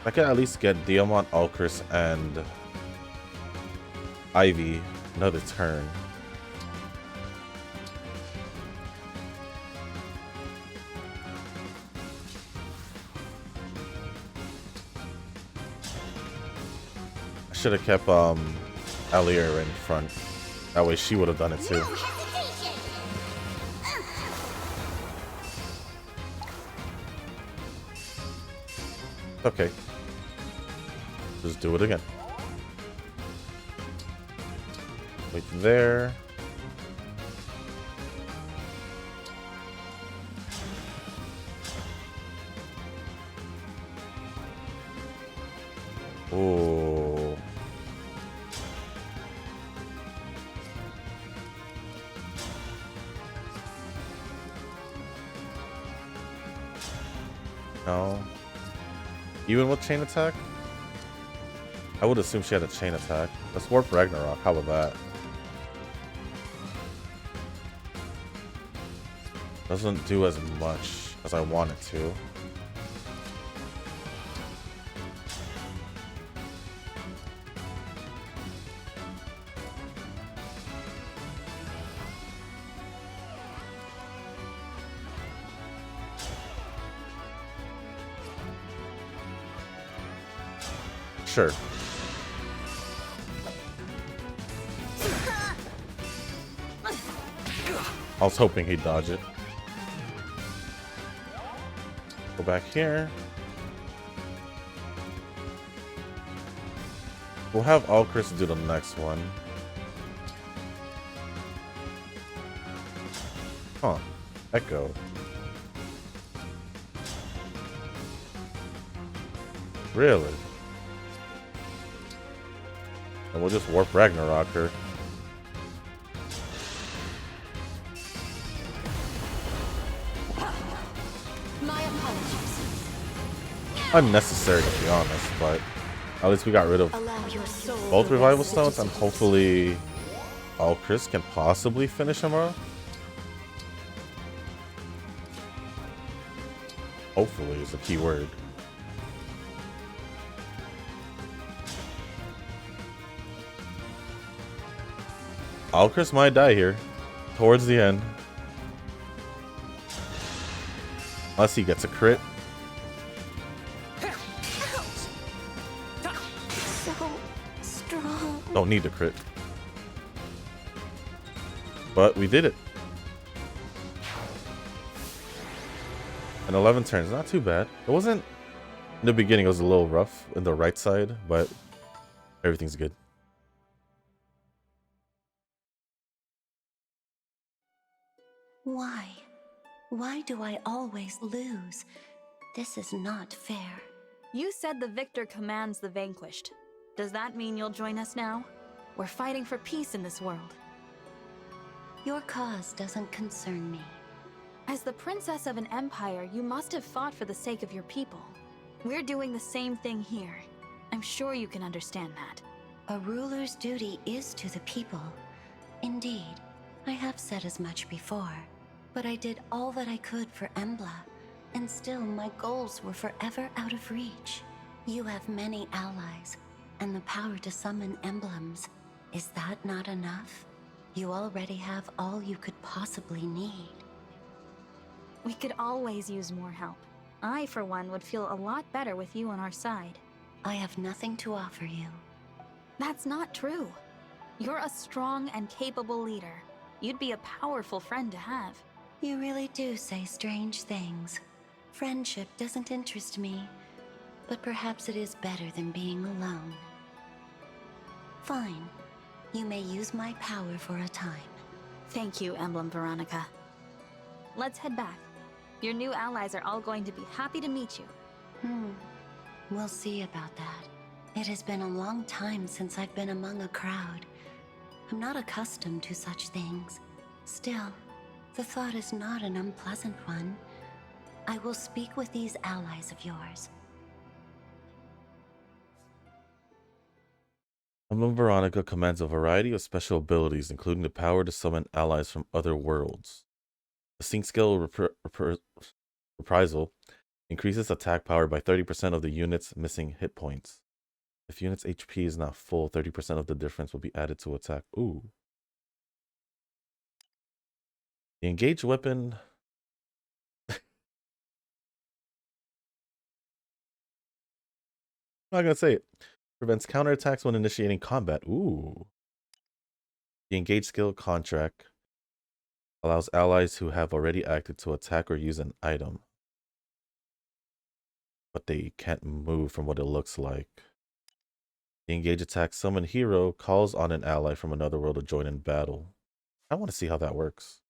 I can at least get Diamond, Alcris, and Ivy another turn. I should have kept Alier in front. That way she would have done it too. Okay. Just do it again. Wait there. Oh. No. Even with chain attack? I would assume she had a chain attack. Let's warp Ragnarok. How about that? Doesn't do as much as I want it to. Sure. I was hoping he'd dodge it. Go back here. We'll have Alcris do the next one. Huh. Echo. Really? And we'll just warp Ragnarok her. My apologies. Unnecessary to be honest, but at least we got rid of Allow your soul both to revival rest stones, and its hopefully Alcris can possibly finish him off. Hopefully is the key word. Alcris might die here towards the end. Unless he gets a crit. So strong. Don't need a crit. But we did it. And 11 turns, not too bad. It wasn't, in the beginning it was a little rough in the right side, but everything's good. Why? Why do I always lose? This is not fair. You said the victor commands the vanquished. Does that mean you'll join us now? We're fighting for peace in this world. Your cause doesn't concern me. As the princess of an empire, you must have fought for the sake of your people. We're doing the same thing here. I'm sure you can understand that. A ruler's duty is to the people. Indeed, I have said as much before. But I did all that I could for Emblem, and still my goals were forever out of reach. You have many allies, and the power to summon emblems. Is that not enough? You already have all you could possibly need. We could always use more help. I, for one, would feel a lot better with you on our side. I have nothing to offer you. That's not true. You're a strong and capable leader. You'd be a powerful friend to have. You really do say strange things. Friendship doesn't interest me, but perhaps it is better than being alone. Fine. You may use my power for a time. Thank you, Emblem Veronica. Let's head back. Your new allies are all going to be happy to meet you. We'll see about that. It has been a long time since I've been among a crowd. I'm not accustomed to such things. Still, the thought is not an unpleasant one. I will speak with these allies of yours. Emblem Veronica commands a variety of special abilities, including the power to summon allies from other worlds. The sync skill reprisal increases attack power by 30% of the unit's missing hit points. If unit's HP is not full, 30% of the difference will be added to attack. Ooh. The engaged weapon. I'm not gonna say it. Prevents counterattacks when initiating combat. Ooh. The engaged skill contract allows allies who have already acted to attack or use an item, but they can't move from what it looks like. The engage attack summon hero calls on an ally from another world to join in battle. I want to see how that works.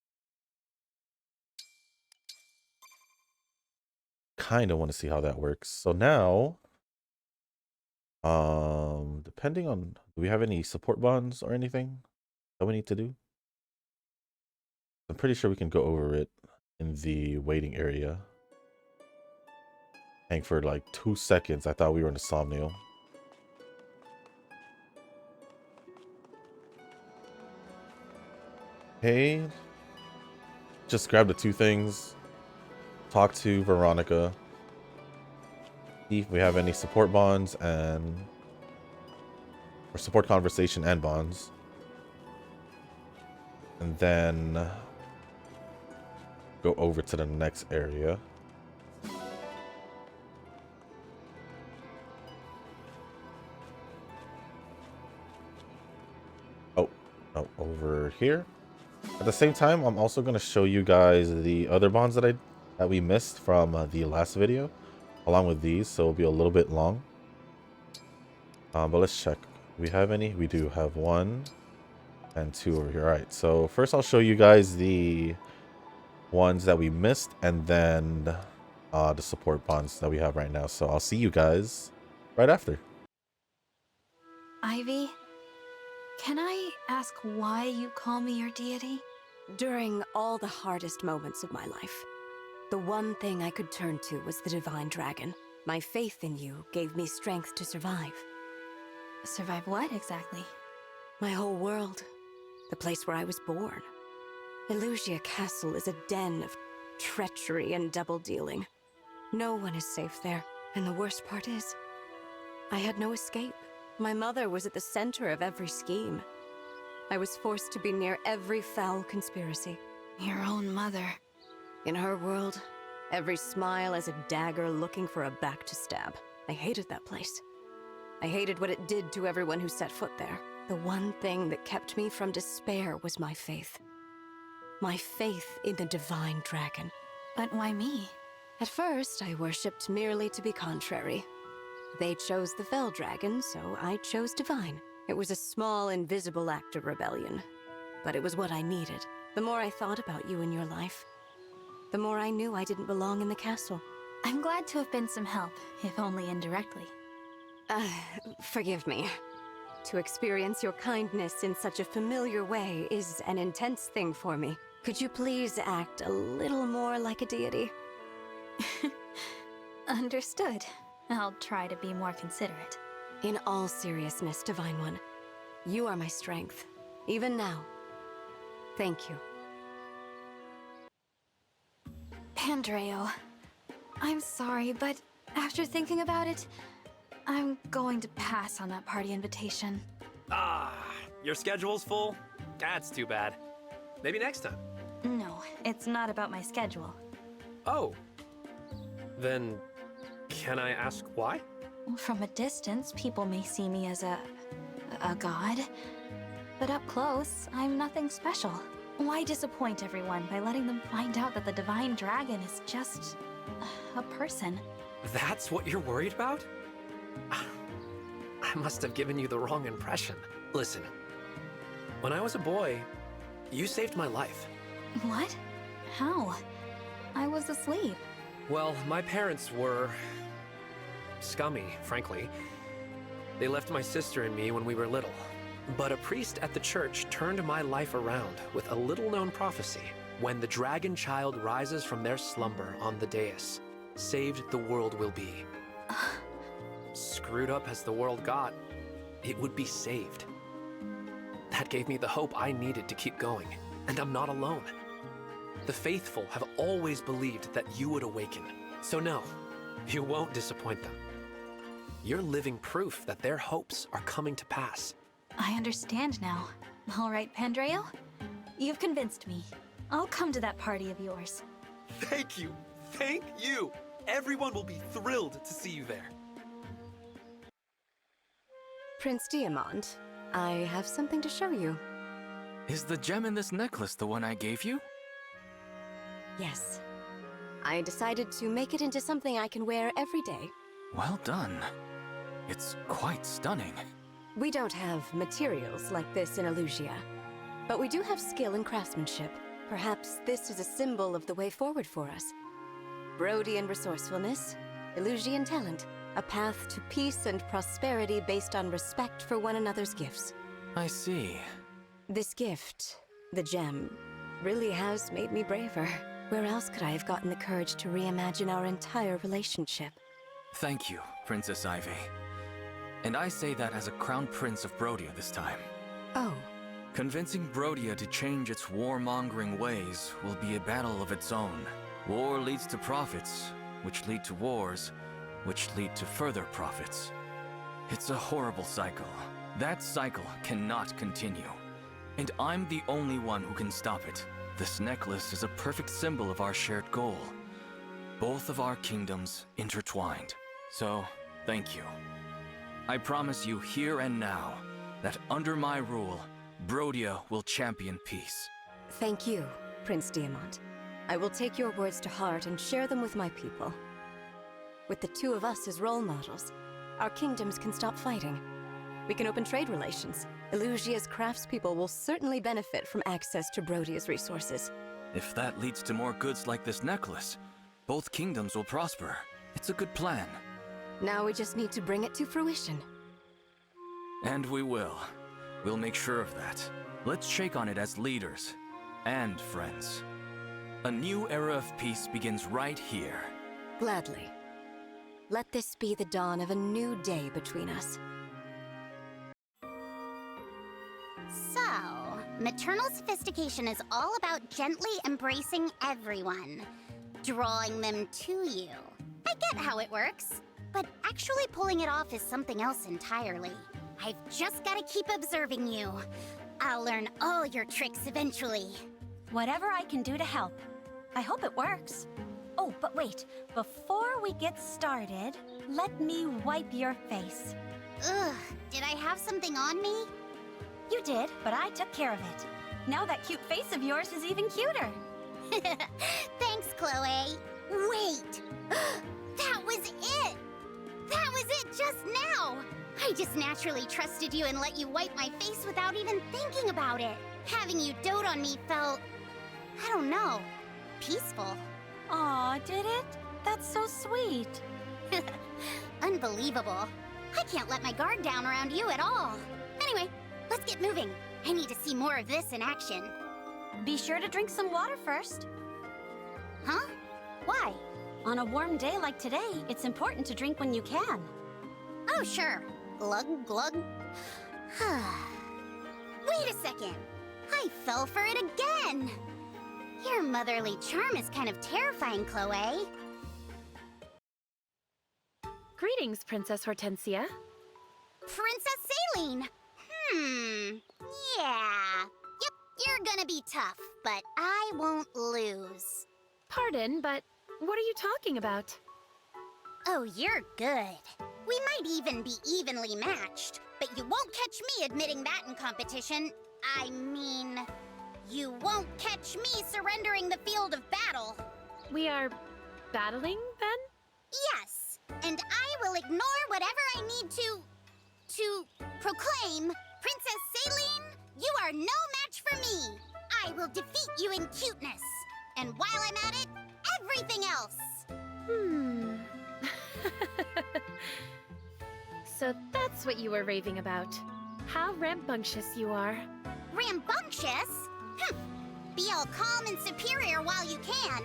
Kind of want to see how that works. So now, depending on, do we have any support bonds or anything that we need to do? I'm pretty sure we can go over it in the waiting area. Hang for like 2 seconds. I thought we were in a somnial. Hey, just grab the 2 things. Talk to Veronica. See if we have any support bonds or support conversation and bonds. And then go over to the next area. Oh, no, over here. At the same time, I'm also going to show you guys the other bonds that we missed from the last video, along with these, so it'll be a little bit long. But let's check. We have any? We do have 1 and 2 over here. All right, so first I'll show you guys the ones that we missed, and then the support bonds that we have right now. So I'll see you guys right after. Ivy, can I ask why you call me your deity? During all the hardest moments of my life, the one thing I could turn to was the Divine Dragon. My faith in you gave me strength to survive. Survive what exactly? My whole world. The place where I was born. Elusia Castle is a den of treachery and double-dealing. No one is safe there, and the worst part is, I had no escape. My mother was at the center of every scheme. I was forced to be near every foul conspiracy. Your own mother. In her world, every smile is a dagger looking for a back to stab. I hated that place. I hated what it did to everyone who set foot there. The one thing that kept me from despair was my faith. My faith in the Divine Dragon. But why me? At first, I worshipped merely to be contrary. They chose the Fell Dragon, so I chose Divine. It was a small, invisible act of rebellion, but it was what I needed. The more I thought about you and your life, the more I knew I didn't belong in the castle. I'm glad to have been some help, if only indirectly. Forgive me. To experience your kindness in such a familiar way is an intense thing for me. Could you please act a little more like a deity? Understood. I'll try to be more considerate. In all seriousness, Divine One, you are my strength, even now. Thank you. Pandreo, I'm sorry, but after thinking about it, I'm going to pass on that party invitation. Ah, your schedule's full? That's too bad. Maybe next time. No, it's not about my schedule. Oh. Then, can I ask why? From a distance, people may see me as a god. But up close, I'm nothing special. Why disappoint everyone by letting them find out that the Divine Dragon is just a person? That's what you're worried about? I must have given you the wrong impression. Listen, when I was a boy, you saved my life. What? How? I was asleep. Well, my parents were scummy, frankly. They left my sister and me when we were little. But a priest at the church turned my life around with a little-known prophecy. When the dragon child rises from their slumber on the dais, saved the world will be. Screwed up as the world got, it would be saved. That gave me the hope I needed to keep going, and I'm not alone. The faithful have always believed that you would awaken, so no, you won't disappoint them. You're living proof that their hopes are coming to pass. I understand now. All right, Pandreo. You've convinced me. I'll come to that party of yours. Thank you! Thank you! Everyone will be thrilled to see you there. Prince Diamond, I have something to show you. Is the gem in this necklace the one I gave you? Yes. I decided to make it into something I can wear every day. Well done. It's quite stunning. We don't have materials like this in Elusia, but we do have skill in craftsmanship. Perhaps this is a symbol of the way forward for us. Brodian resourcefulness, Elusian talent, a path to peace and prosperity based on respect for one another's gifts. I see. This gift, the gem, really has made me braver. Where else could I have gotten the courage to reimagine our entire relationship? Thank you, Princess Ivy. And I say that as a crown prince of Brodia this time. Oh. Convincing Brodia to change its warmongering ways will be a battle of its own. War leads to profits, which lead to wars, which lead to further profits. It's a horrible cycle. That cycle cannot continue. And I'm the only one who can stop it. This necklace is a perfect symbol of our shared goal. Both of our kingdoms intertwined. So, thank you. I promise you here and now that under my rule, Brodia will champion peace. Thank you, Prince Diamond. I will take your words to heart and share them with my people. With the two of us as role models, our kingdoms can stop fighting. We can open trade relations. Elusia's craftspeople will certainly benefit from access to Brodia's resources. If that leads to more goods like this necklace, both kingdoms will prosper. It's a good plan. Now we just need to bring it to fruition. And we will. We'll make sure of that. Let's shake on it as leaders and friends. A new era of peace begins right here. Gladly. Let this be the dawn of a new day between us. So, maternal sophistication is all about gently embracing everyone, drawing them to you. I get how it works, but actually pulling it off is something else entirely. I've just got to keep observing you. I'll learn all your tricks eventually. Whatever I can do to help. I hope it works. Oh, but wait. Before we get started, let me wipe your face. Ugh, did I have something on me? You did, but I took care of it. Now that cute face of yours is even cuter. Thanks, Chloe. Wait! That was it! That was it just now! I just naturally trusted you and let you wipe my face without even thinking about it. Having you dote on me felt, I don't know, peaceful. Aw, did it? That's so sweet. Unbelievable. I can't let my guard down around you at all. Anyway, let's get moving. I need to see more of this in action. Be sure to drink some water first. Huh? Why? On a warm day like today, it's important to drink when you can. Oh, sure. Glug, glug. Wait a second. I fell for it again. Your motherly charm is kind of terrifying, Chloe. Greetings, Princess Hortensia. Princess Saline! Yeah. Yep, you're gonna be tough, but I won't lose. Pardon, but what are you talking about? Oh, you're good. We might even be evenly matched, but you won't catch me admitting that in competition. I mean, you won't catch me surrendering the field of battle. We are battling, then? Yes, and I will ignore whatever I need to proclaim, Princess Saline, you are no match for me. I will defeat you in cuteness, and while I'm at it, everything else. So that's what you were raving about. How rambunctious you are. Rambunctious? Hm. Be all calm and superior while you can.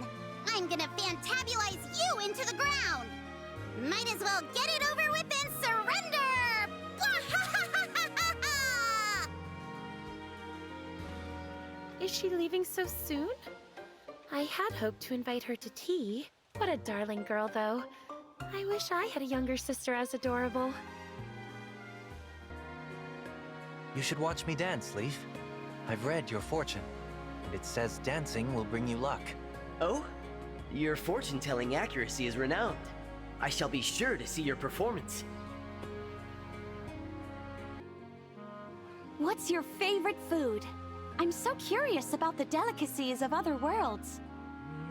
I'm gonna fantabulize you into the ground. Might as well get it over with and surrender! Is she leaving so soon? I had hoped to invite her to tea. What a darling girl, though. I wish I had a younger sister as adorable. You should watch me dance, Leaf. I've read your fortune. It says dancing will bring you luck. Oh? Your fortune-telling accuracy is renowned. I shall be sure to see your performance. What's your favorite food? I'm so curious about the delicacies of other worlds.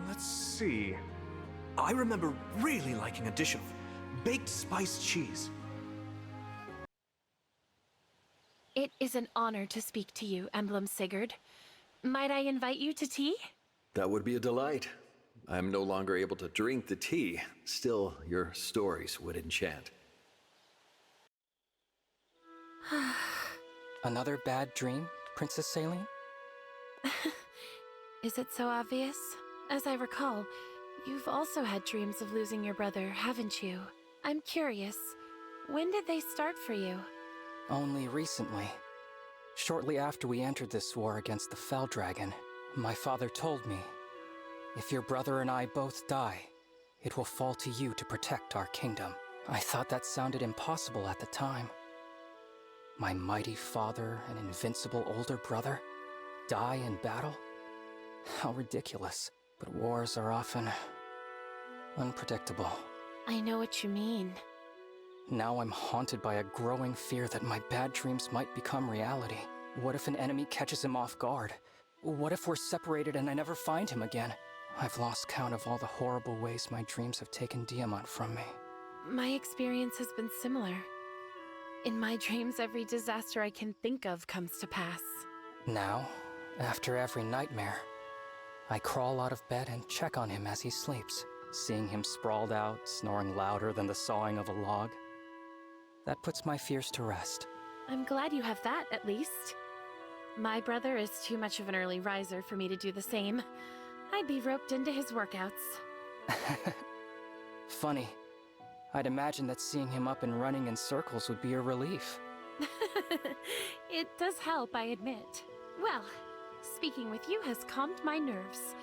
Let's see. I remember really liking a dish of baked spiced cheese. It is an honor to speak to you, Emblem Sigurd. Might I invite you to tea? That would be a delight. I am no longer able to drink the tea. Still, your stories would enchant. Another bad dream, Princess Saline? Is it so obvious? As I recall, you've also had dreams of losing your brother, haven't you? I'm curious, when did they start for you? Only recently. Shortly after we entered this war against the Fell Dragon, my father told me, if your brother and I both die, it will fall to you to protect our kingdom. I thought that sounded impossible at the time. My mighty father and invincible older brother die in battle? How ridiculous. But wars are often unpredictable. I know what you mean. Now I'm haunted by a growing fear that my bad dreams might become reality. What if an enemy catches him off guard? What if we're separated and I never find him again? I've lost count of all the horrible ways my dreams have taken Diamant from me. My experience has been similar. In my dreams, every disaster I can think of comes to pass. Now, after every nightmare, I crawl out of bed and check on him as he sleeps, seeing him sprawled out, snoring louder than the sawing of a log. That puts my fears to rest. I'm glad you have that, at least. My brother is too much of an early riser for me to do the same. I'd be roped into his workouts. Funny. I'd imagine that seeing him up and running in circles would be a relief. It does help, I admit. Well, speaking with you has calmed my nerves.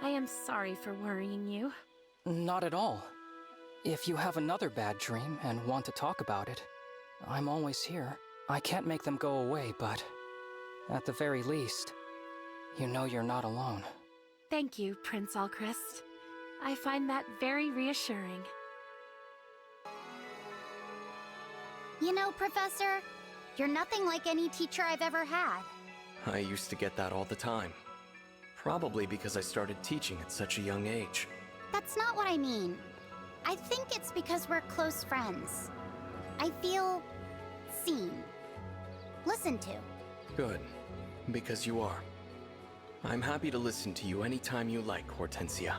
I am sorry for worrying you. Not at all. If you have another bad dream and want to talk about it, I'm always here. I can't make them go away, but at the very least, you know you're not alone. Thank you, Prince Alcrest. I find that very reassuring. You know, Professor, you're nothing like any teacher I've ever had. I used to get that all the time. Probably because I started teaching at such a young age. That's not what I mean. I think it's because we're close friends. I feel seen. Listened to. Good. Because you are. I'm happy to listen to you anytime you like, Hortensia.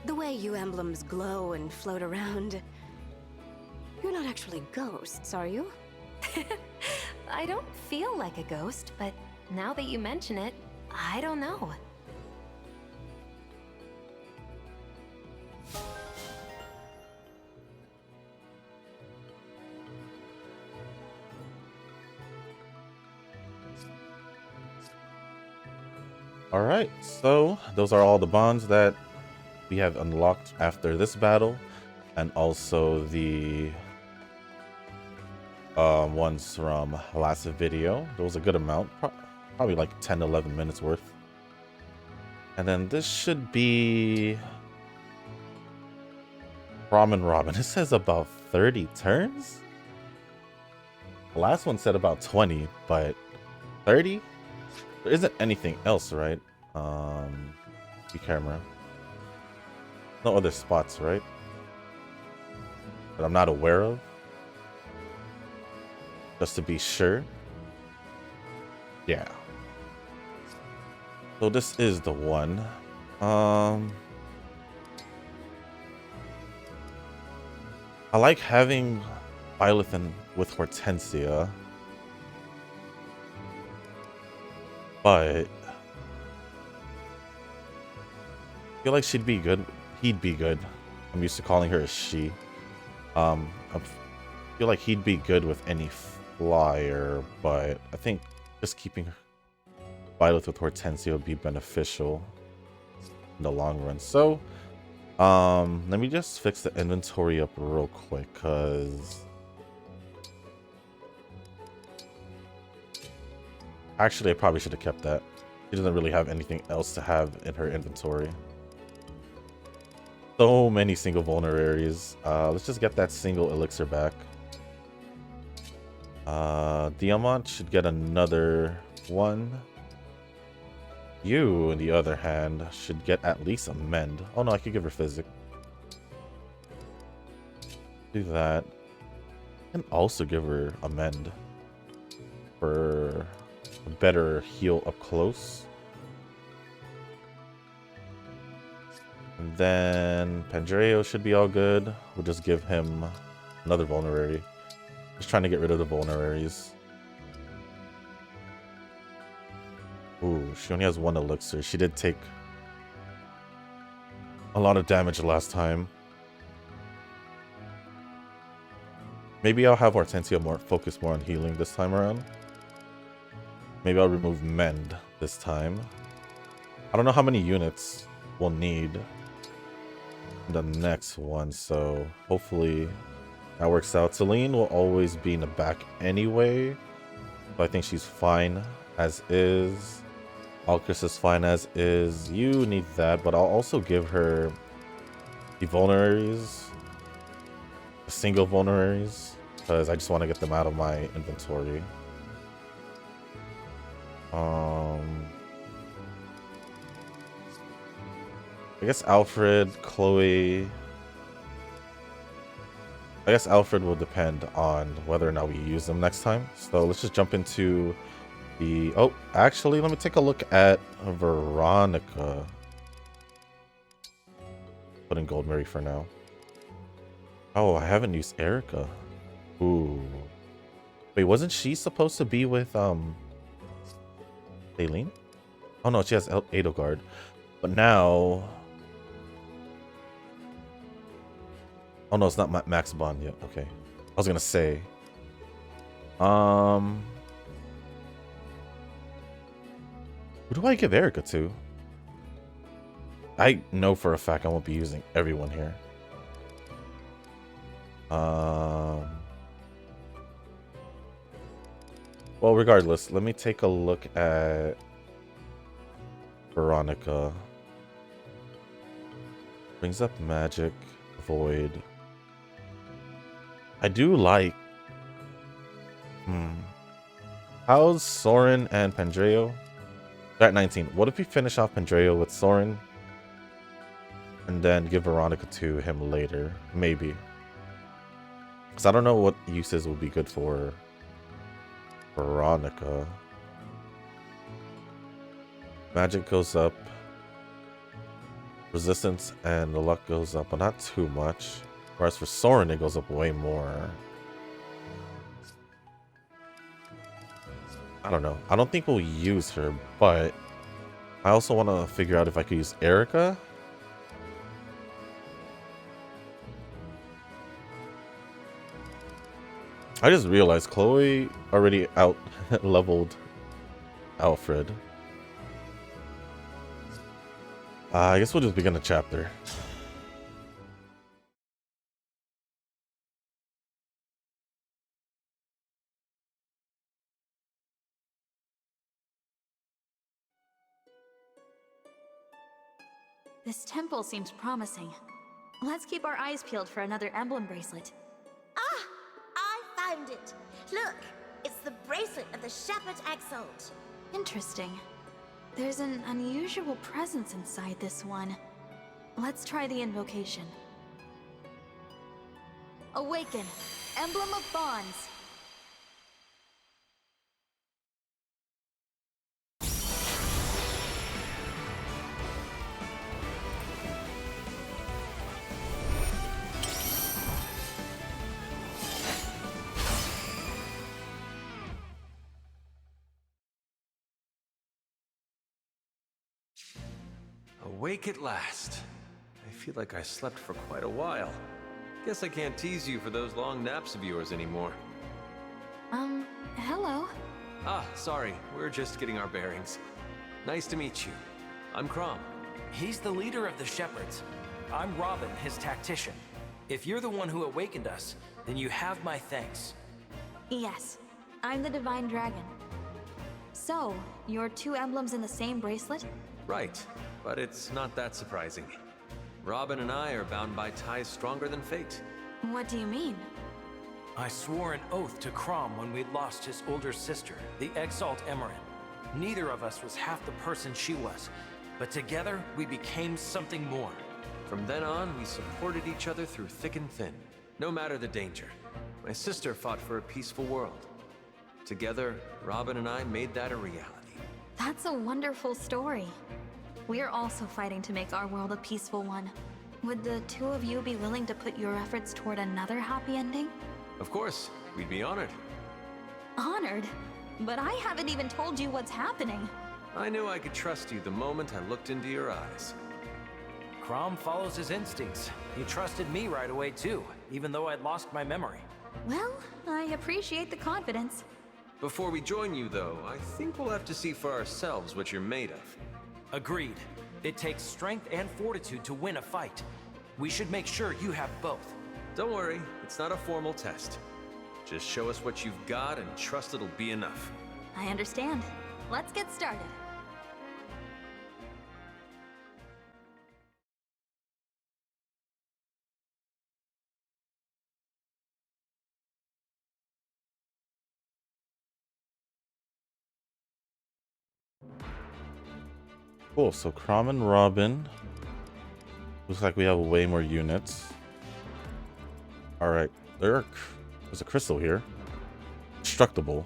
The way you emblems glow and float around. You're not actually ghosts, are you? I don't feel like a ghost, but now that you mention it, I don't know. All right, so those are all the bonds that we have unlocked after this battle, and also the ones from last video. There was a good amount, probably like 10-11 minutes worth. And then this should be Ramen Robin. It says about 30 turns. The last one said about 20, but 30? There isn't anything else, right? The camera. No other spots, right? That I'm not aware of. Just to be sure. Yeah. So this is the one. I like having Violet with Hortensia, but I feel like she'd be good. He'd be good. I'm used to calling her a she. I feel like he'd be good with any flyer, but I think just keeping Violet with Hortensia would be beneficial in the long run. So, let me just fix the inventory up real quick, because actually I probably should have kept that. She doesn't really have anything else to have in her inventory. So many single vulnerarities. Let's just get that single elixir back. Diamant should get another one. You, on the other hand, should get at least a mend. Oh no, I could give her physic. Do that. And also give her a mend for a better heal up close. And then Pandreo should be all good. We'll just give him another vulnerary. Just trying to get rid of the vulneraries. Ooh, she only has one elixir. She did take a lot of damage last time. Maybe I'll have Hortensia focus more on healing this time around. Maybe I'll remove Mend this time. I don't know how many units we'll need in the next one, so hopefully that works out. Celine will always be in the back anyway, but I think she's fine as is. Alcris is fine as is. You need that, but I'll also give her the vulneraries, the single vulneraries, because I just want to get them out of my inventory. I guess Alfred, Chloe. I guess Alfred will depend on whether or not we use them next time. So let's just jump into the... Oh, actually, let me take a look at Veronica. Put in Goldberry for now. Oh, I haven't used Erica. Ooh. Wait, wasn't she supposed to be with Aileen? Oh no, she has Edelgard. But now... Oh no, it's not Max Bond yet. Okay. I was gonna say. Who do I give Erica to? I know for a fact I won't be using everyone here. Well, regardless, let me take a look at Veronica. Brings up magic, void. I do like... How's Soren and Pandreo? They're at 19. What if we finish off Pandreo with Soren? And then give Veronica to him later? Maybe. Because I don't know what uses will be good for Veronica. Magic goes up. Resistance and the luck goes up, but not too much. Whereas for Soren, it goes up way more. I don't know. I don't think we'll use her, but I also want to figure out if I could use Erica. I just realized Chloe already out leveled Alfred. I guess we'll just begin the chapter. This temple seems promising. Let's keep our eyes peeled for another emblem bracelet. Ah! I found it! Look! It's the bracelet of the Shephard Exalt. Interesting. There's an unusual presence inside this one. Let's try the invocation. Awaken, Emblem of Bonds. Awake at last. I feel like I slept for quite a while. Guess I can't tease you for those long naps of yours anymore. Hello. Ah, sorry. We're just getting our bearings. Nice to meet you. I'm Crom. He's the leader of the Shepherds. I'm Robin, his tactician. If you're the one who awakened us, then you have my thanks. Yes, I'm the Divine Dragon. So, you're two emblems in the same bracelet? Right, but it's not that surprising. Robin and I are bound by ties stronger than fate. What do you mean? I swore an oath to Crom when we'd lost his older sister, the Exalt Emerin. Neither of us was half the person she was, but together we became something more. From then on, we supported each other through thick and thin, no matter the danger. My sister fought for a peaceful world. Together, Robin and I made that a reality. That's a wonderful story. We're also fighting to make our world a peaceful one. Would the two of you be willing to put your efforts toward another happy ending? Of course, we'd be honored. Honored? But I haven't even told you what's happening. I knew I could trust you the moment I looked into your eyes. Crom follows his instincts. He trusted me right away too, even though I'd lost my memory. Well, I appreciate the confidence. Before we join you, though, I think we'll have to see for ourselves what you're made of. Agreed. It takes strength and fortitude to win a fight. We should make sure you have both. Don't worry, it's not a formal test. Just show us what you've got and trust it'll be enough. I understand. Let's get started. Cool, so Crom and Robin. Looks like we have way more units. Alright, there's a crystal here. Destructible.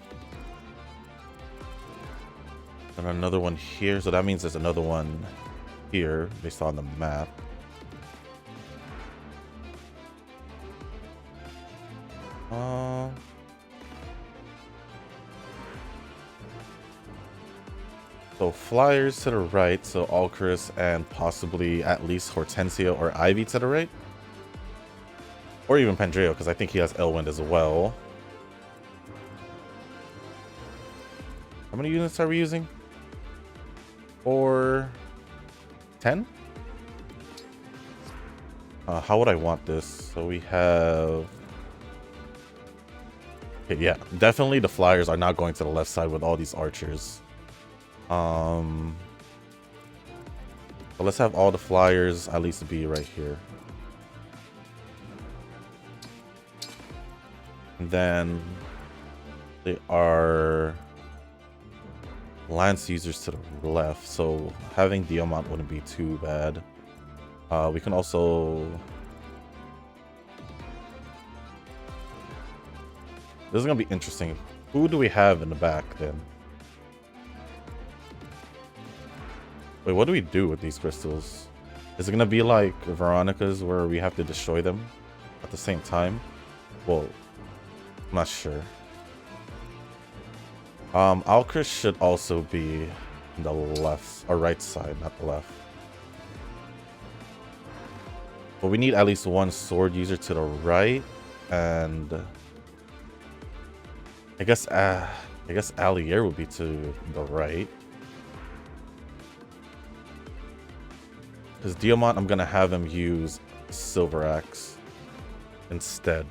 And another one here, so that means there's another one here based on the map. So flyers to the right, so Alcaris and possibly at least Hortensia or Ivy to the right. Or even Pandreo, because I think he has Elwind as well. How many units are we using? 4, 10? How would I want this? So we have... Okay, yeah, definitely the flyers are not going to the left side with all these archers. But let's have all the flyers at least be right here. And then they are lance users to the left, so having Diamant wouldn't be too bad. We can also... This is gonna be interesting. Who do we have in the back then? Wait, what do we do with these crystals? Is it gonna be like Veronica's where we have to destroy them at the same time? Well, I'm not sure. Alcaris should also be in the left or right side, not the left. But we need at least one sword user to the right, and I guess Allier would be to the right. Because Diamant, I'm gonna have him use Silver Axe instead.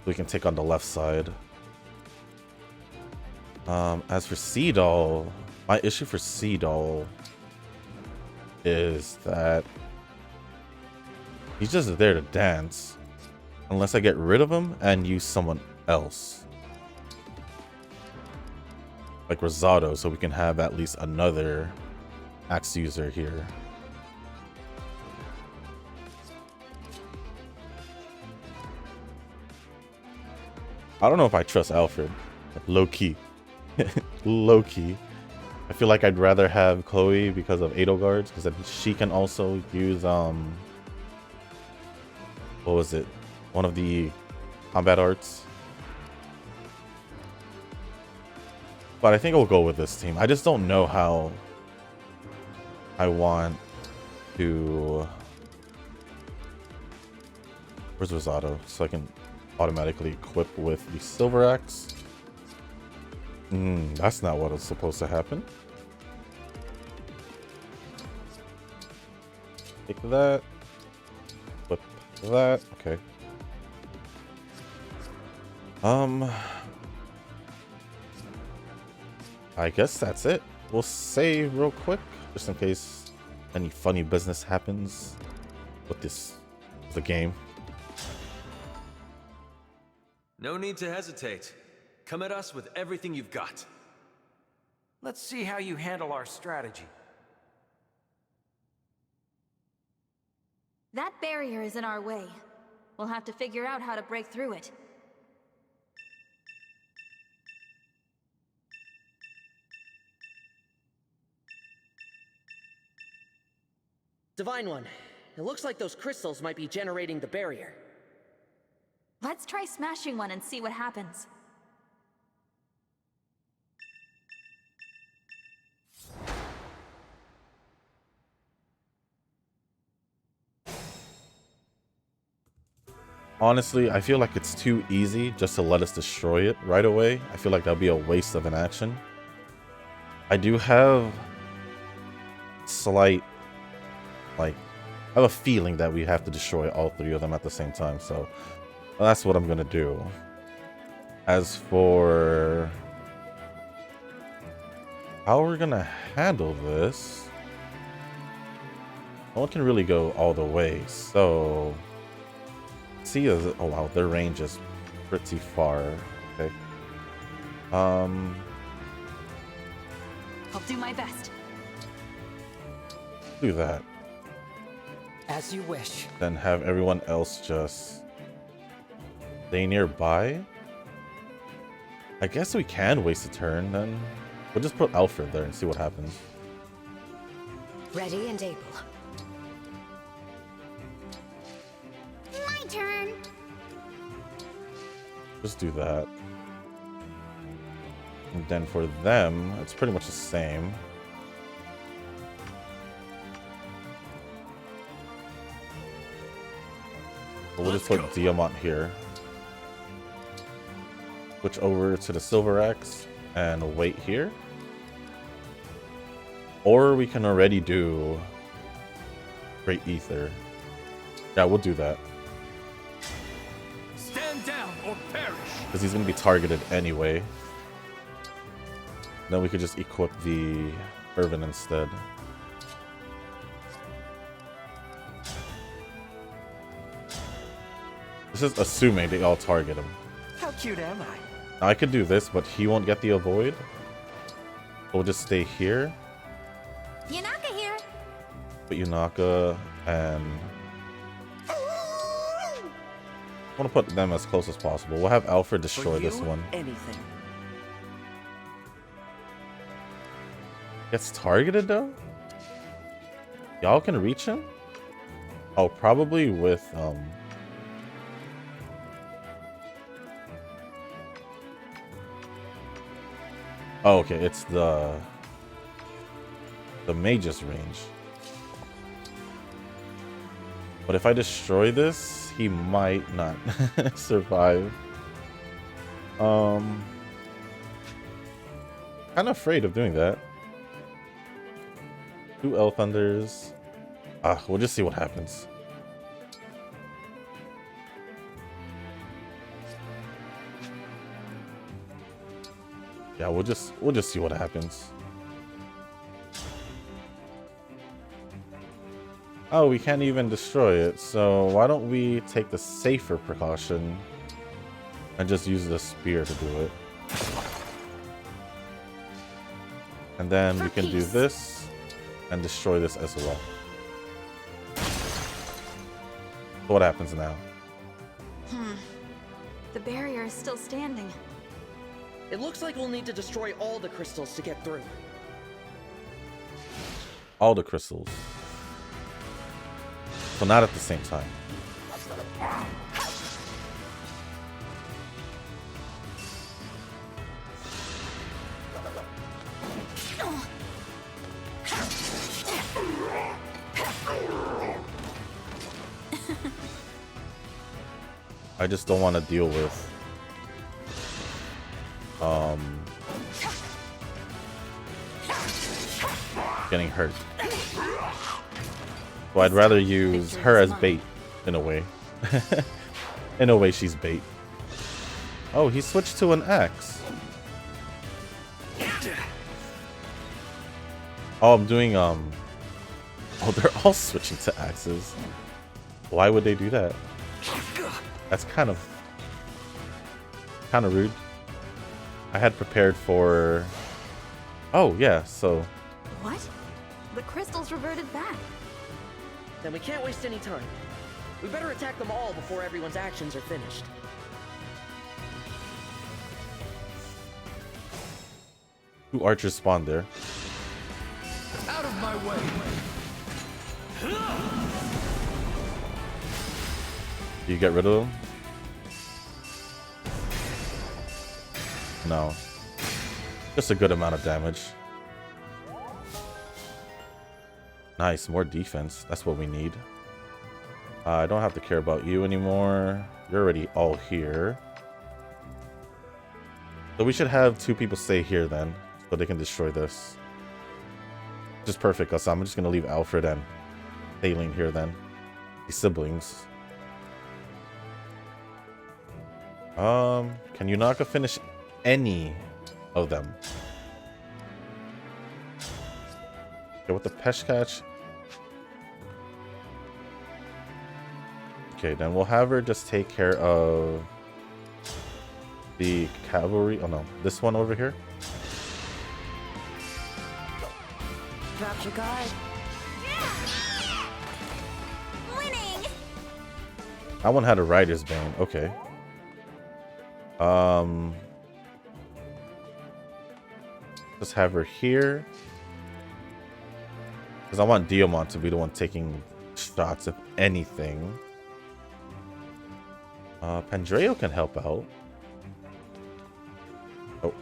We can take on the left side. As for Seadoll, my issue for Seadoll is that he's just there to dance. Unless I get rid of him and use someone else. Like Rosado, so we can have at least another axe user here. I don't know if I trust Alfred. Low-key. Low-key. I feel like I'd rather have Chloe because of Edelgard's, because she can also use, what was it? One of the combat arts. But I think I'll go with this team. I just don't know how I want to... Where's Rosado? So I can automatically equip with the silver axe. That's not what was supposed to happen. Take that. Flip that. Okay. I guess that's it. We'll save real quick, just in case any funny business happens with the game. No need to hesitate. Come at us with everything you've got. Let's see how you handle our strategy. That barrier is in our way. We'll have to figure out how to break through it. Divine One, it looks like those crystals might be generating the barrier. Let's try smashing one and see what happens. Honestly, I feel like it's too easy just to let us destroy it right away. I feel like that'd be a waste of an action. I do have slight, I have a feeling that we have to destroy all three of them at the same time, so that's what I'm gonna do. As for how we're gonna handle this, no one can really go all the way, so see, oh wow, their range is pretty far. Okay. I'll do my best. Do that. As you wish. Then have everyone else just stay nearby. I guess we can waste a turn, then we'll just put Alfred there and see what happens. Ready and able. My turn. Just do that. And then for them, it's pretty much the same. But we'll just put Diamant here. Switch over to the Silver Axe and wait here. Or we can already do Great Ether. Yeah, we'll do that. Stand down or perish. Because he's going to be targeted anyway. Then we could just equip the Irvin instead. This is assuming they all target him. How cute am I? Now I could do this, but he won't get the avoid. We'll just stay here. Yanaka here. Put Yunaka and... I want to put them as close as possible. We'll have Alfred destroy this one. Anything. Gets targeted though? Y'all can reach him? Oh, probably with oh, okay, it's the mage's range. But if I destroy this, he might not survive. Kind of afraid of doing that. 2 L Thunders. We'll just see what happens. Yeah, we'll just see what happens. Oh, we can't even destroy it, so why don't we take the safer precaution and just use the spear to do it. And then we can do this and destroy this as well. So what happens now? The barrier is still standing. It looks like we'll need to destroy all the crystals to get through. All the crystals. So not at the same time. I just don't want to deal with getting hurt. So I'd rather use her as bait in a way. In a way, she's bait. Oh, he switched to an axe. Oh, I'm doing oh, they're all switching to axes. Why would they do that? That's kind of rude. I had prepared for... Oh, yeah, so... What? The crystals reverted back. Then we can't waste any time. We better attack them all before everyone's actions are finished. Two archers spawned there. Out of my way! Do you get rid of them? No. Just a good amount of damage. Nice, more defense. That's what we need. I don't have to care about you anymore. You're already all here. So we should have two people stay here then, so they can destroy this. Just perfect, so I'm just going to leave Alfred and Aileen here then. These siblings. Can Yunaka finish any of them? Okay, with the Peshkach. Okay, then we'll have her just take care of the cavalry. Oh no, this one over here. Drop your guard. Winning! That one had a Rider's Bane. Okay. Just have her here. Because I want Diamond to be the one taking shots, if anything. Pandreo can help out. Oh.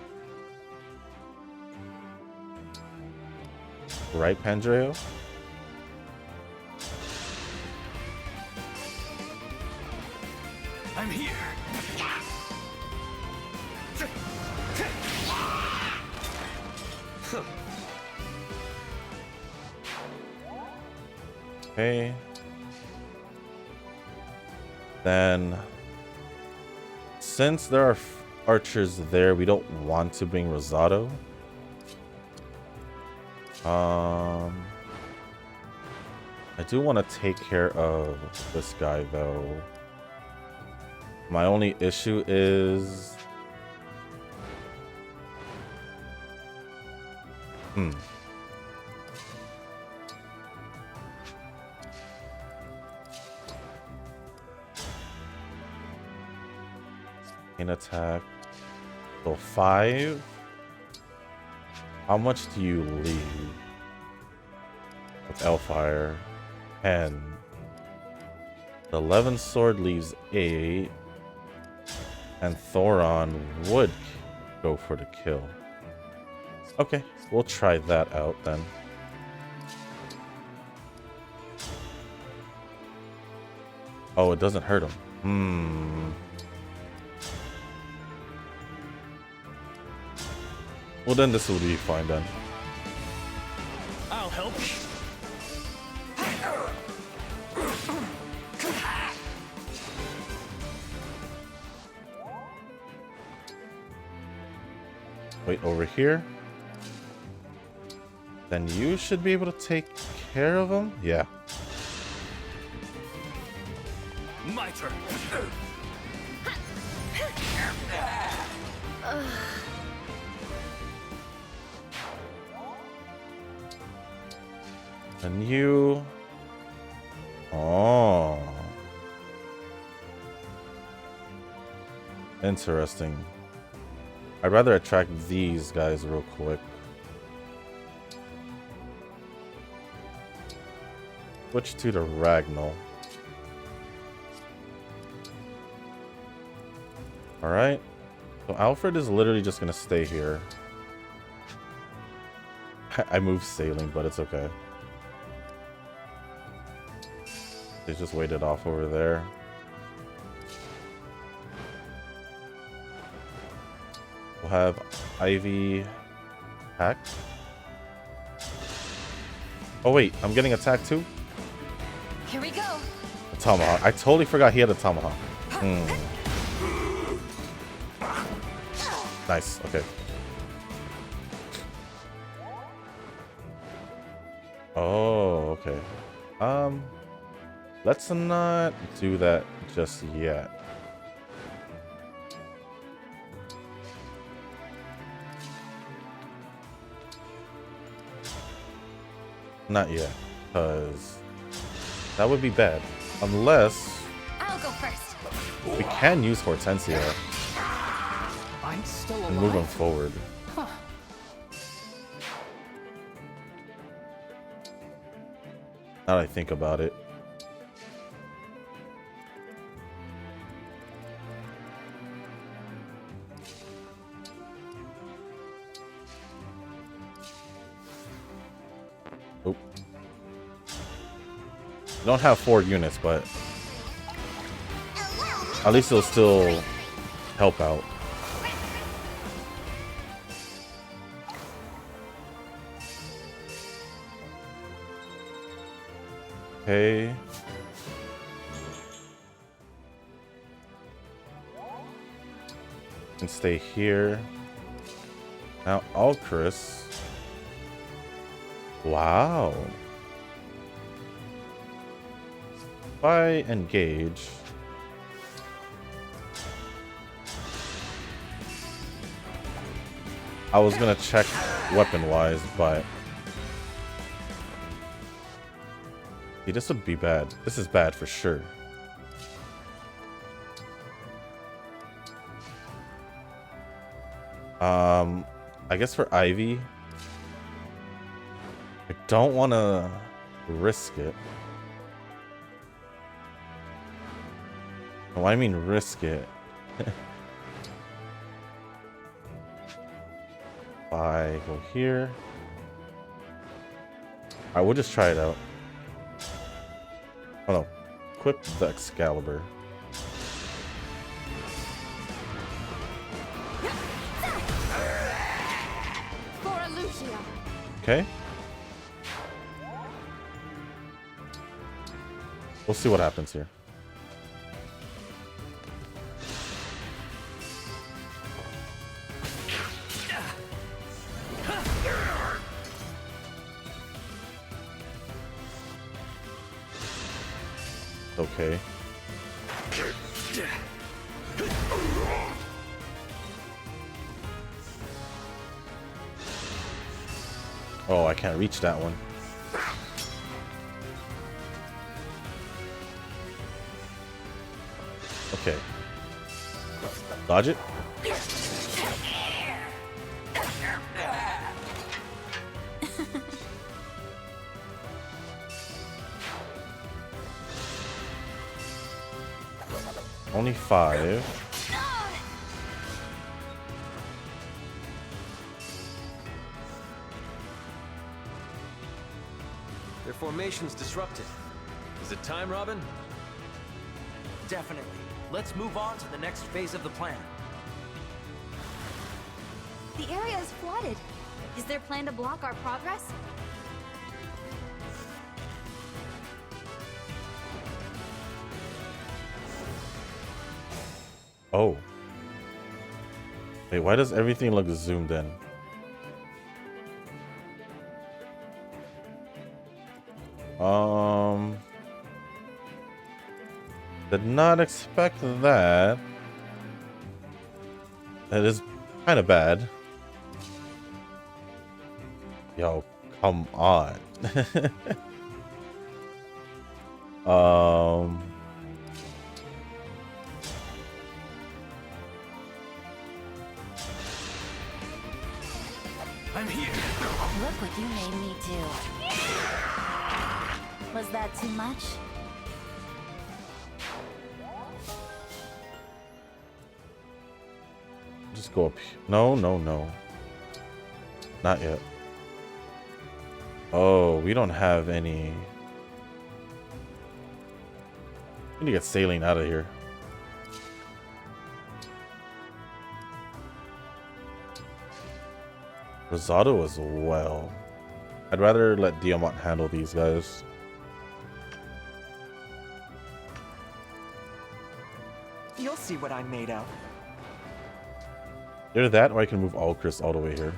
Right, Pandreo? I'm here. Okay. Then, since there are archers there, we don't want to bring Rosado. I do want to take care of this guy though. My only issue is... In attack. So 5. How much do you leave? With Hellfire. 10. The 11 sword leaves 8. And Thoron would go for the kill. Okay, we'll try that out then. Oh, it doesn't hurt him. Well, then this will be fine then. I'll help. Wait, over here. Then you should be able to take care of him? Yeah. My turn. And you... Oh. Interesting. I'd rather attract these guys real quick. Switch to the Ragnall. Alright. So Alfred is literally just gonna stay here. I moved sailing, but it's okay. They just waited off over there. We'll have Ivy attack. Oh wait, I'm getting attacked too? Here we go. A tomahawk. I totally forgot he had a tomahawk. Nice, okay. Oh, okay. Let's not do that just yet. Not yet, because that would be bad. Unless I'll go first. we can use Hortensia I'm still alive. and move him forward. Huh. Now that I think about it. Oh. We don't have 4 units, but at least it'll still help out. Okay. Can stay here. Now Alcris. Wow. If I engage. I was gonna check weapon wise, but see, this would be bad. This is bad for sure. I guess for Ivy, I don't want to risk it. Oh, I mean risk it. I go here. I will just try it out. Oh no, equip the Excalibur. Okay. We'll see what happens here. Okay. Oh, I can't reach that one. Okay. Dodge it. Only 5. Their formation's disrupted. Is it time, Robin? Definitely. Let's move on to the next phase of the plan. The area is flooded. Is their plan to block our progress? Oh. Wait, why does everything look zoomed in? Did not expect that. That is kind of bad. Yo, come on. I'm here. Look what you made me do. Was that too much? Just go up. No, no, no. Not yet. Oh, we don't have any. We need to get saline out of here. Rosado as well. I'd rather let Diamant handle these guys. You'll see what I'm made of. Either that, or I can move Alcris all the way here.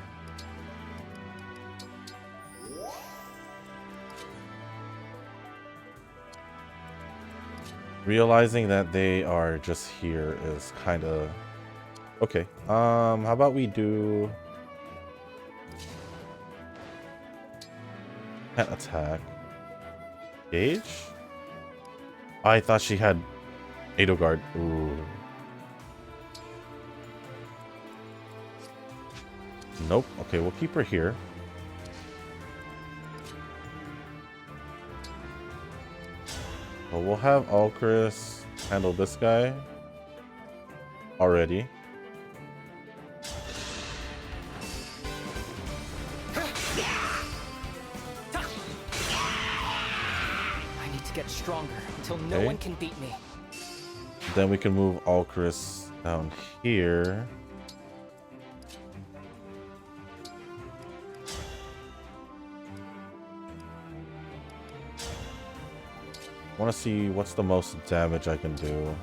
Realizing that they are just here is kind of okay. How about we do? Can't attack. Gauge? I thought she had Edelgard. Ooh. Nope. Okay, we'll keep her here. Well, we'll have Alcris handle this guy already. I need to get stronger until no Okay. one can beat me. Then we can move Alcris down here. I want to see what's the most damage I can do.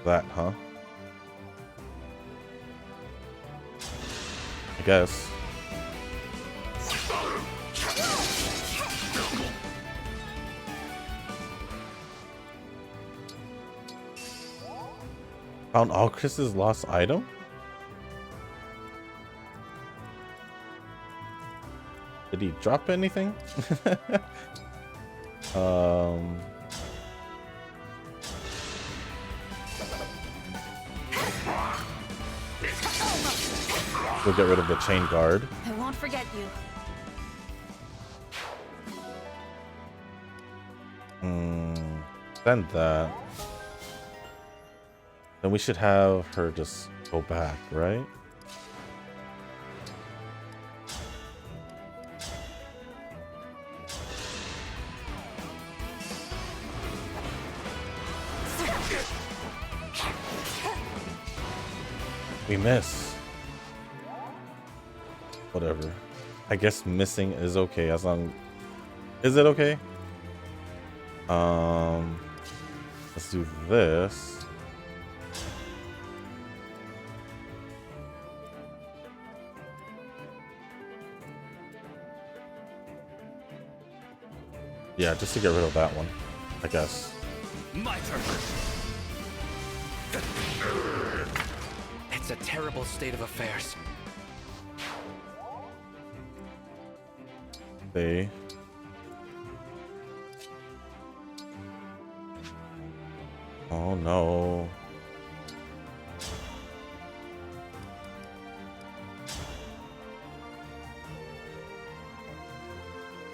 That, huh? I guess. Found Alcris's lost item? Did he drop anything? We'll get rid of the chain guard. I won't forget you. Send that. Then we should have her just go back, right? We miss. Whatever. I guess missing is okay as long. Is it okay? Let's do this. Yeah, just to get rid of that one, I guess. My turn. It's a terrible state of affairs. They. Oh no.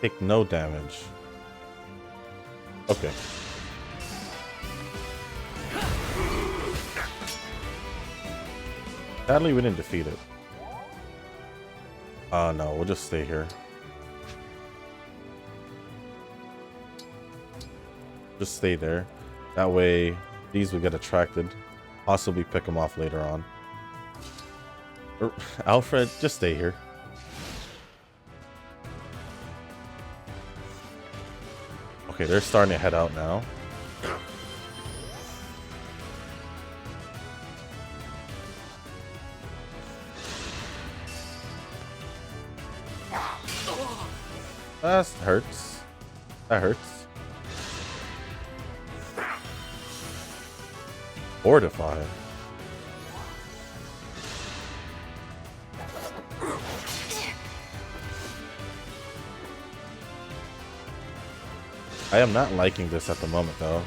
Take no damage. Okay. Sadly, we didn't defeat it. No, we'll just stay here. Just stay there. That way, these will get attracted. Possibly pick them off later on. Alfred, just stay here. Okay, they're starting to head out now. That hurts. That hurts. Fortify. I am not liking this at the moment, though.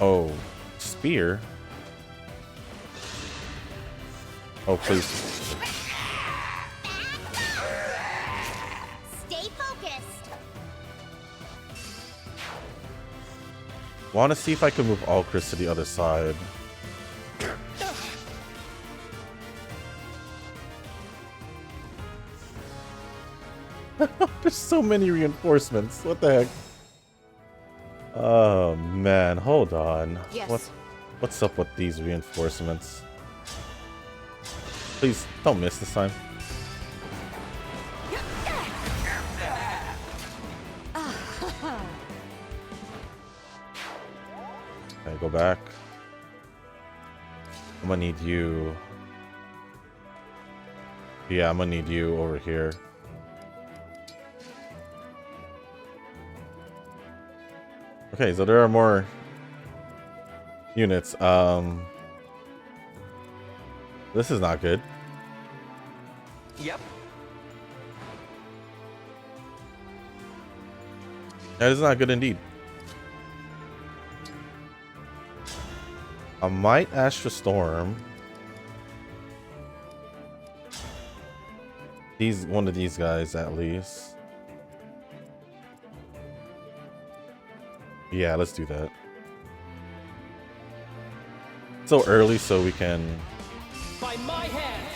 Oh, spear. Oh, please. Stay focused. Want to see if I can move Alcris to the other side. There's so many reinforcements. What the heck? Oh man, hold on. Yes. What's up with these reinforcements? Please don't miss this time. Okay, go back. I'm gonna need you. Yeah, I'm gonna need you over here. Okay, so there are more units. This is not good. Yep. That is not good indeed. I might Astral Storm. One of these guys at least. Yeah, let's do that. So early so we can. By my hand.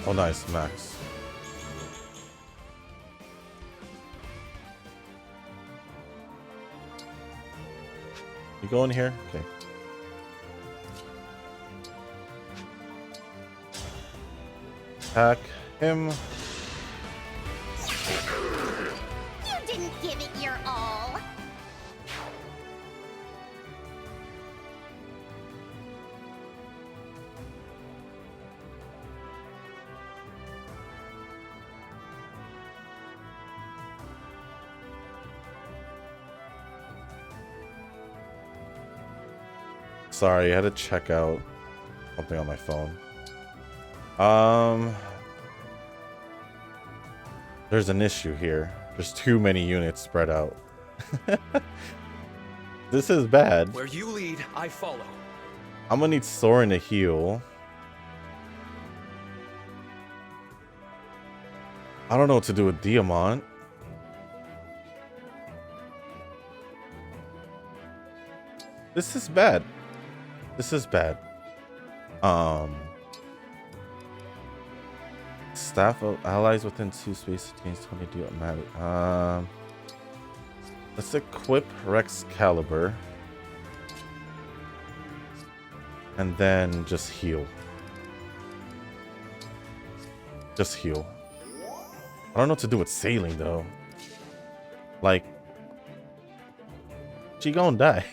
Oh, nice, Max. You go in here? Okay. Attack him. You didn't give it your all. Sorry, I had to check out something on my phone. There's an issue here. There's too many units spread out. This is bad. Where you lead, I follow. I'm gonna need Soren to heal. I don't know what to do with Diamant. This is bad. This is bad. Staff of allies within 2 spaces gains 20 deal magic. Let's equip Rex Caliber. And then just heal. Just heal. I don't know what to do with sailing though. Like, she gonna die.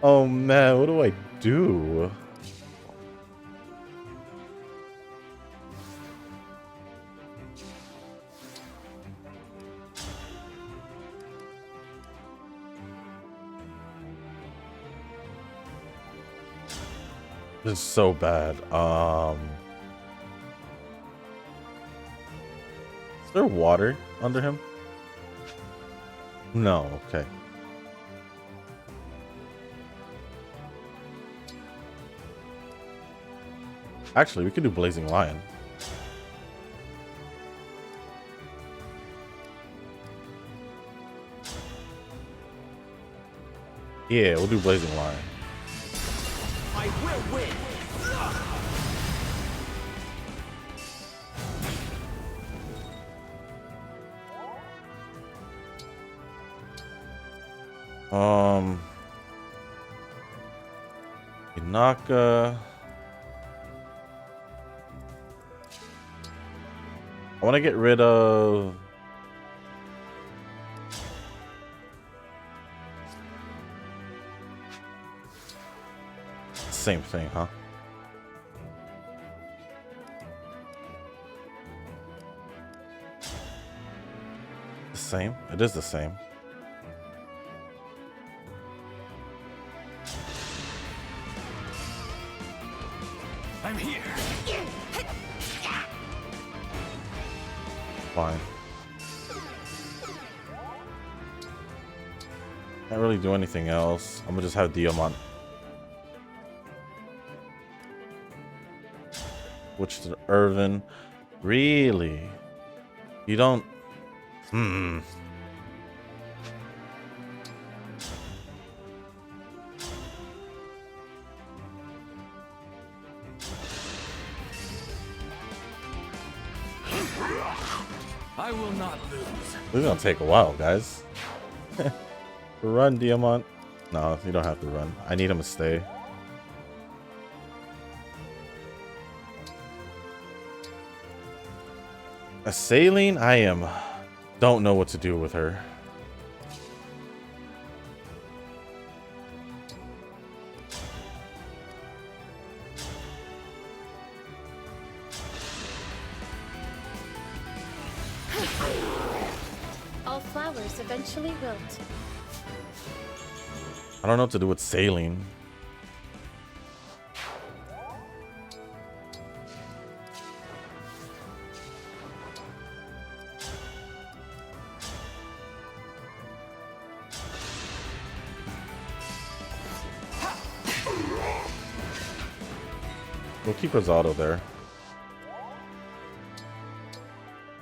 Oh man, what do I do? This is so bad. Is there water under him? No, okay. Actually, we could do Blazing Lion. Yeah, we'll do Blazing Lion. I will win. Inaka. I want to get rid of same thing, huh? The same? It is the same. I'm here. Fine. Can't really do anything else. I'm gonna just have Diamant. Which to Irvin. Really? You don't. I will not lose. This is gonna take a while, guys. Run, Diamant. No, you don't have to run. I need him to stay. A Saline, don't know what to do with her. All flowers eventually wilt. I don't know what to do with Saline. We'll keep Risotto there.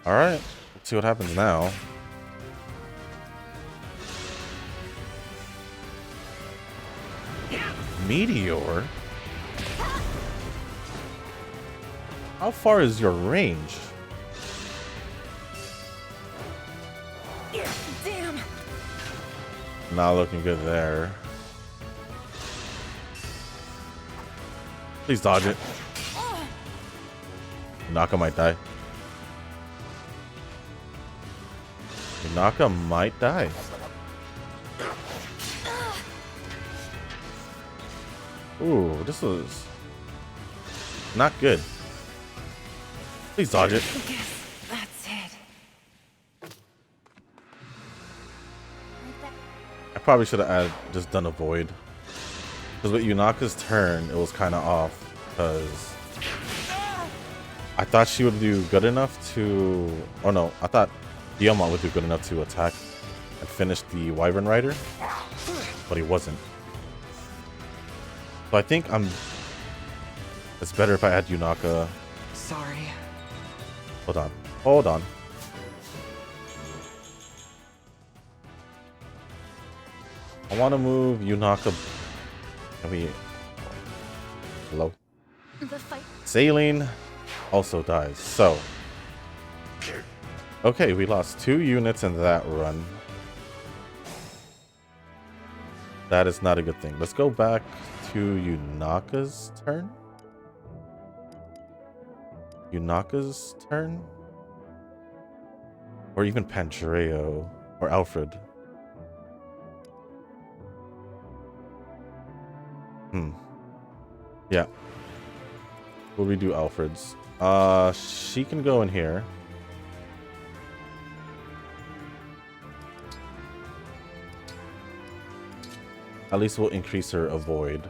Alright, let's see what happens now. Meteor? How far is your range? Damn. Not looking good there. Please dodge it. Naka might die. Naka might die. Ooh, this is not good. Please dodge it. That's it. I probably should have just done a void. Because with Yunaka's turn, it was kind of off. Because I thought she would do good enough to... Oh no, I thought Diamant would do good enough to attack and finish the Wyvern Rider. But he wasn't. So I think it's better if I add Yunaka. Sorry. Hold on. Hold on. I want to move Yunaka. Can we... Hello? The fight. Saline also dies. So. Okay, we lost 2 units in that run. That is not a good thing. Let's go back to Yunaka's turn. Yunaka's turn? Or even Panchireo or Alfred. Yeah. We'll redo Alfred's. She can go in here. At least we'll increase her avoid.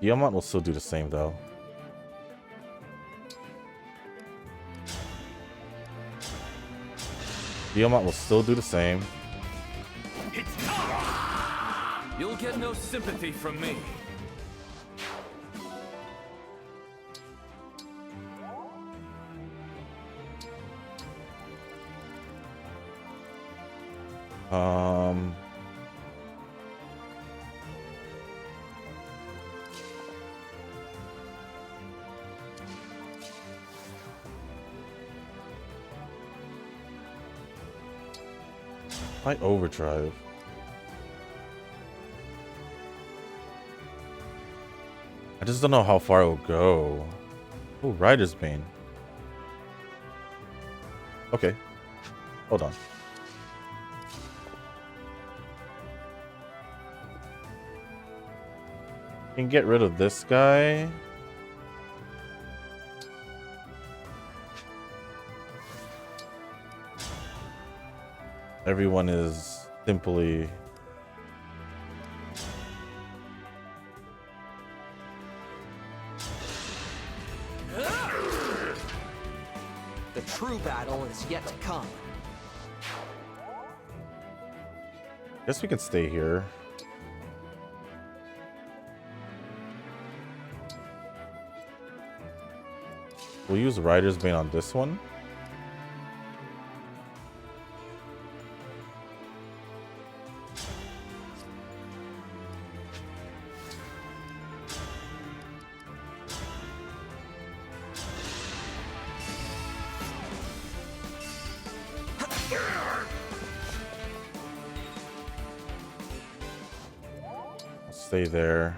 Diamant will still do the same though. Diamant will still do the same. You'll get no sympathy from me. By overdrive. I just don't know how far it will go. Oh, Rider's Bane. Okay. Hold on. Can get rid of this guy. Everyone is simply... The true battle is yet to come. Guess we can stay here. We'll use Rider's Bane on this one. Stay there.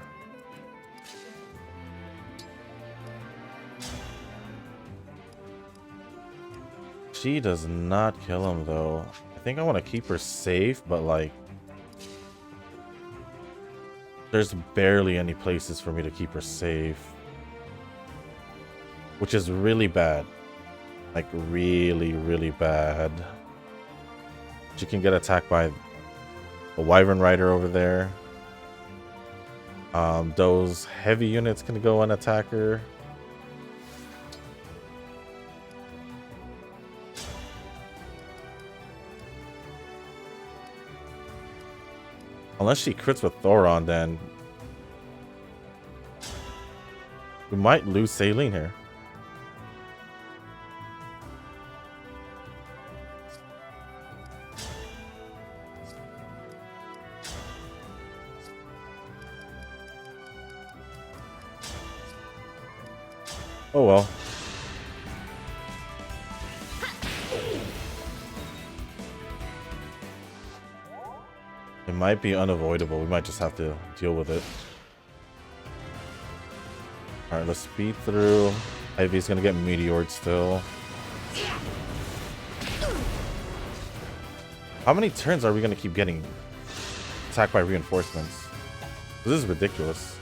She does not kill him though. I think I want to keep her safe, but like there's barely any places for me to keep her safe, which is really bad. Like really, really bad. She can get attacked by a Wyvern Rider over there. Those heavy units can go and attack her. Unless she crits with Thoron, then we might lose Saline here. Oh well. It might be unavoidable. We might just have to deal with it. Alright, let's speed through. Ivy's gonna get meteored still. How many turns are we gonna keep getting attacked by reinforcements? This is ridiculous.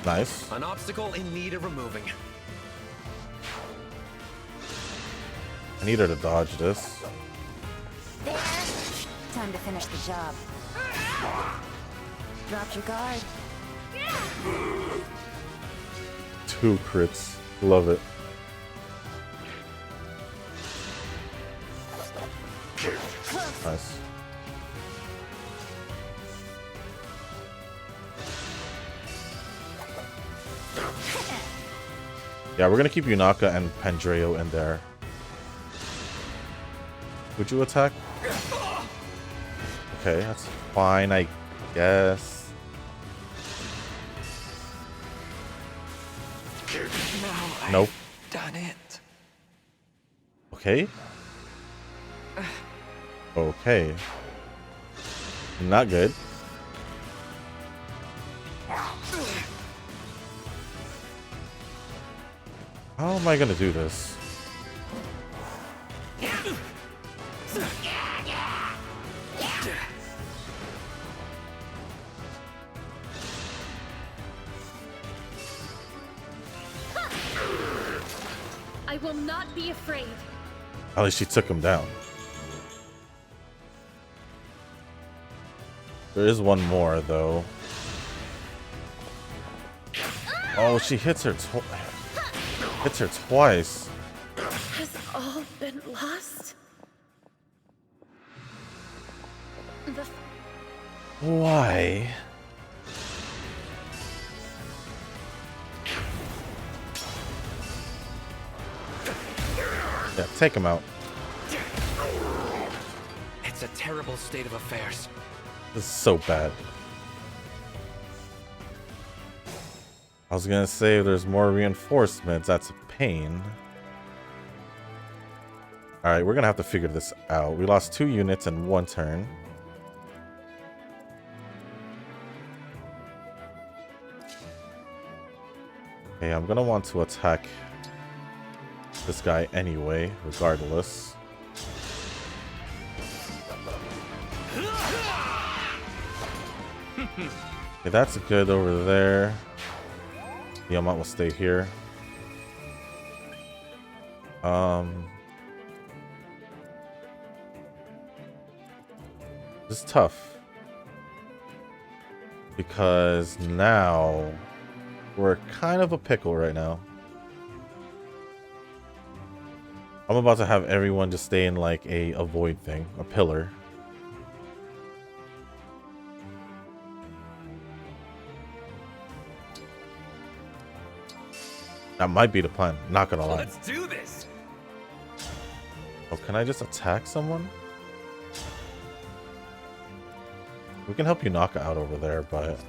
Nice. An obstacle in need of removing. I need her to dodge this. There. Time to finish the job. Dropped your guard. 2 crits. Love it. Nice. Yeah, we're gonna keep Yunaka and Pandreo in there. Would you attack? Okay, that's fine, I guess. Nope. Done it. Okay. Okay. Not good. How am I gonna do this? I will not be afraid. At least she took him down. There is one more though. Oh, she hits her twice. Has all been lost? Why? Yeah, take him out. It's a terrible state of affairs. This is so bad. I was gonna say if there's more reinforcements, that's a pain. Alright, we're gonna have to figure this out. We lost 2 units in 1 turn. Okay, I'm gonna want to attack this guy anyway, regardless. Okay, that's good over there. Yamat will stay here. This is tough because now we're kind of a pickle right now. I'm about to have everyone just stay in like a void thing, a pillar. That might be the plan, not gonna lie. Let's do this. Oh, can I just attack someone? We can help Yunaka out over there, but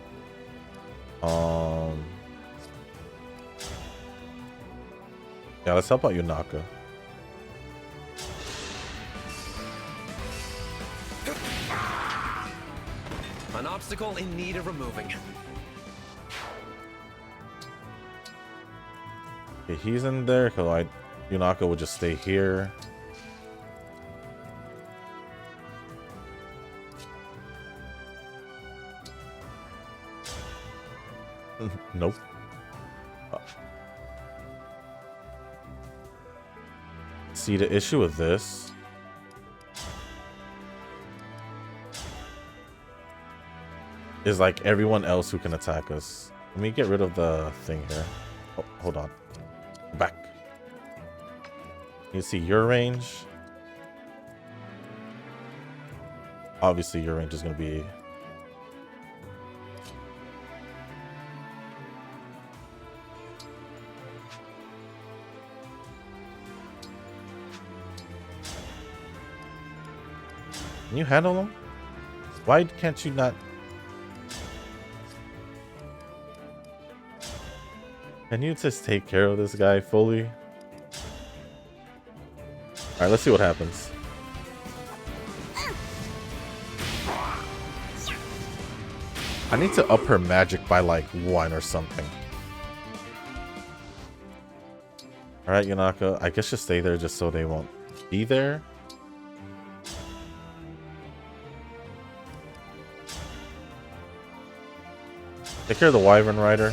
yeah, let's help out Yunaka. obstacle in need of removing. Okay, he's in there. Yunaka will just stay here. Nope. See, the issue with this is like everyone else who can attack us. Let me get rid of the thing here. Oh, hold on. Back. You see your range. Obviously, your range is going to be Can you handle them? Why can't you not? Can you just take care of this guy fully? Alright, let's see what happens. I need to up her magic by like 1 or something. Alright, Yunaka. I guess just stay there just so they won't be there. Take care of the Wyvern Rider.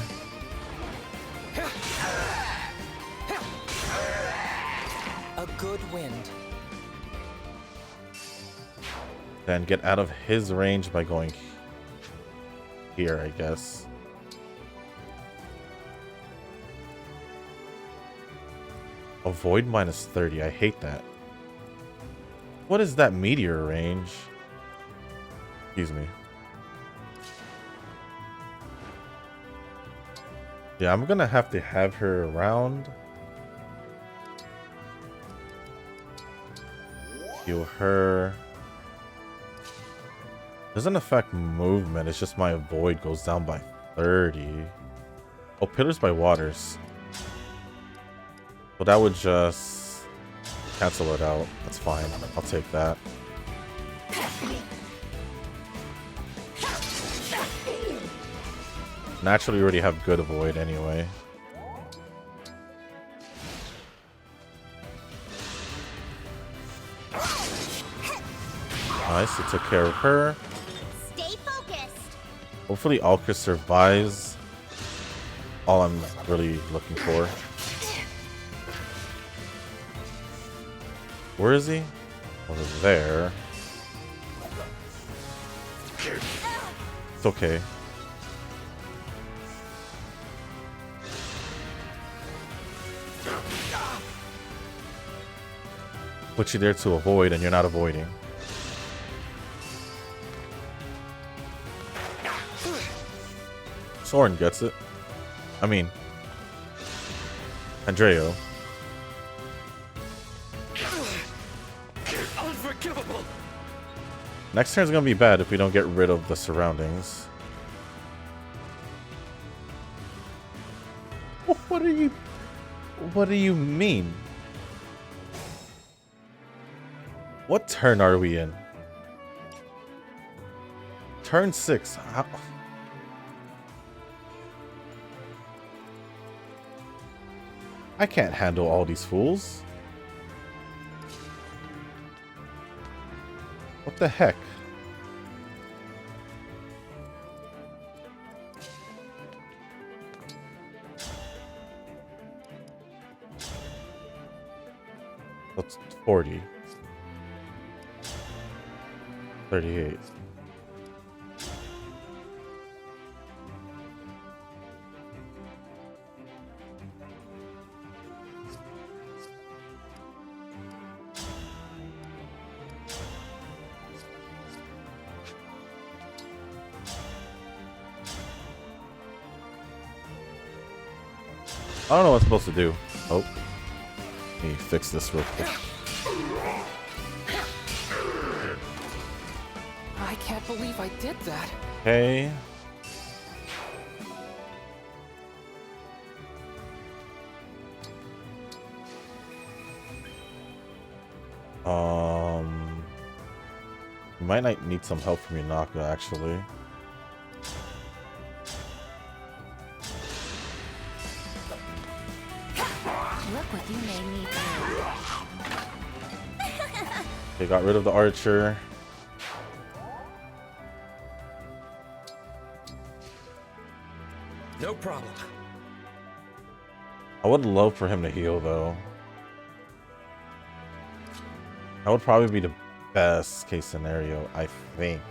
A good wind. Then get out of his range by going here, I guess. Avoid -30. I hate that. What is that meteor range? Excuse me. Yeah, I'm gonna have to have her around. Heal her. Doesn't affect movement, it's just my avoid goes down by 30. Oh, pillars by waters. Well, that would just cancel it out. That's fine. I'll take that. Naturally, we already have good avoid anyway. Nice, we took care of her. Stay focused. Hopefully Alcus survives. All I'm really looking for. Where is he? Over there. It's okay. Put you there to avoid, and you're not avoiding. Soren gets it. I mean, Andreo. Unforgivable. Next turn's gonna be bad if we don't get rid of the surroundings. What do you mean? What turn are we in? Turn 6. How? I can't handle all these fools. What the heck? That's 40. 38. I don't know what I'm supposed to do. Oh. Let me fix this real quick. I can't believe I did that. Okay. You might not need some help from Yunaka, actually. Look what you made me do. They got rid of the archer. No problem. I would love for him to heal though. That would probably be the best case scenario, I think.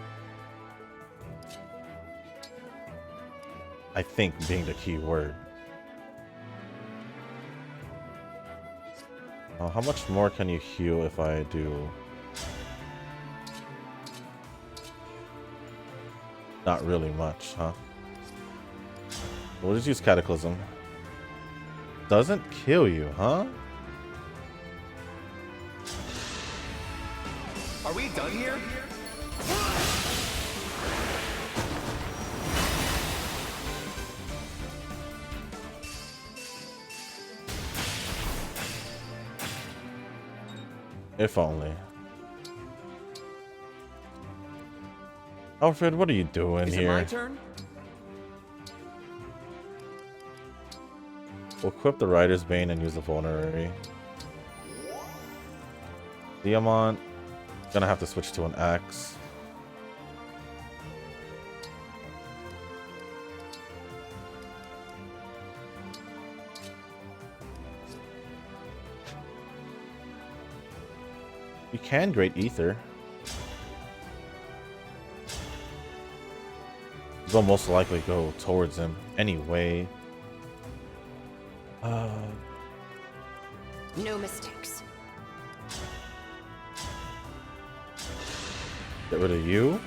I think being the key word. How much more can you heal if I do? Not really much, huh? We'll just use Cataclysm. Doesn't kill you, huh? Are we done here? If only. Alfred, what are you doing Is here? it my turn? We'll equip the Rider's Bane and use the Vulnerary. Diamant. Gonna have to switch to an axe. You can Great Ether. They'll most likely go towards him anyway. No mistakes. Get rid of you.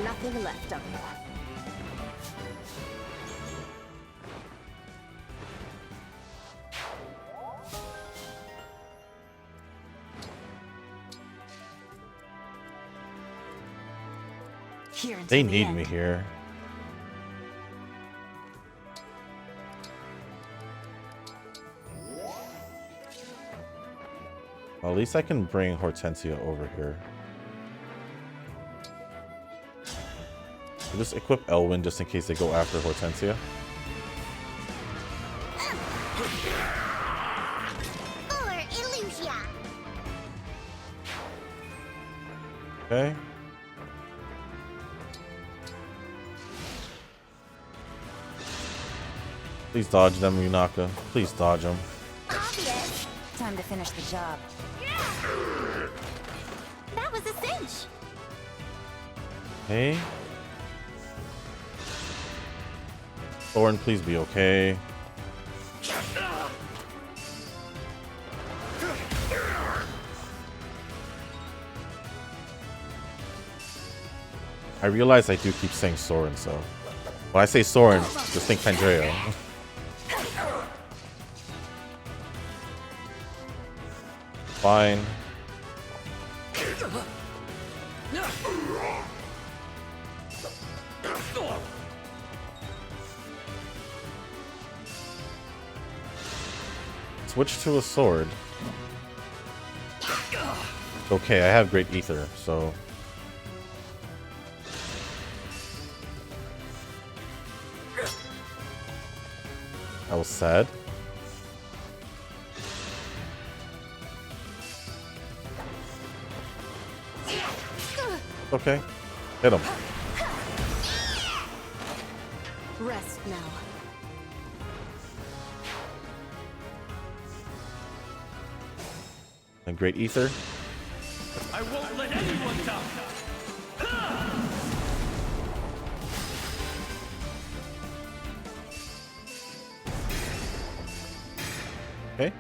Nothing left of you. They need me here. Well, at least I can bring Hortensia over here. I'll just equip Elwyn just in case they go after Hortensia. Or Illusia. Okay. Please dodge them, Yunaka. Please dodge them. Obvious. Time to finish the job. That was a cinch. Okay. Thorn, please be okay. I realize I do keep saying Soren, so when I say Soren, just think Pandreo. Fine. Switch to a sword. Okay, I have Great Ether, so that was sad. Okay, hit him. Rest now. And Great Ether. I won't let anyone down. Okay.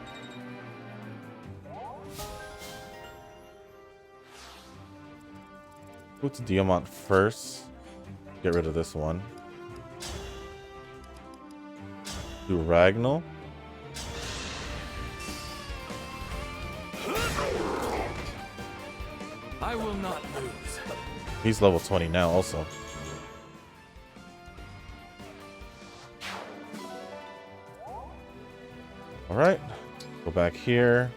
Go to Diamant first. Get rid of this one. Do Ragnall. I will not lose. He's level 20 now also. Alright. Go back here.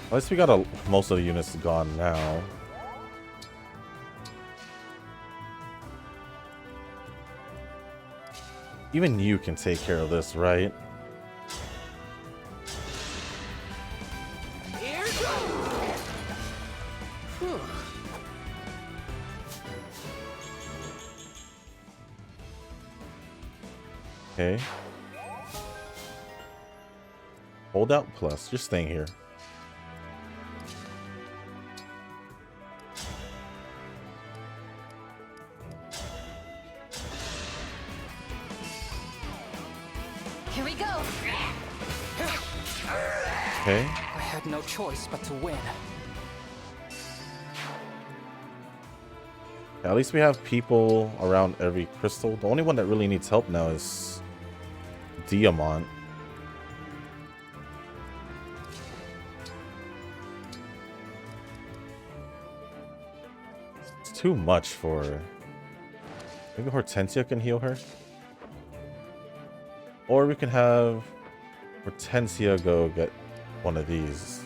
At least we got most of the units gone now. Even you can take care of this, right? Okay. Hold out plus. You're staying here. Here we go. Okay. I had no choice but to win. At least we have people around every crystal. The only one that really needs help now is Diamant. It's too much for... Maybe Hortensia can heal her? Or we can have Hortensia go get one of these. Is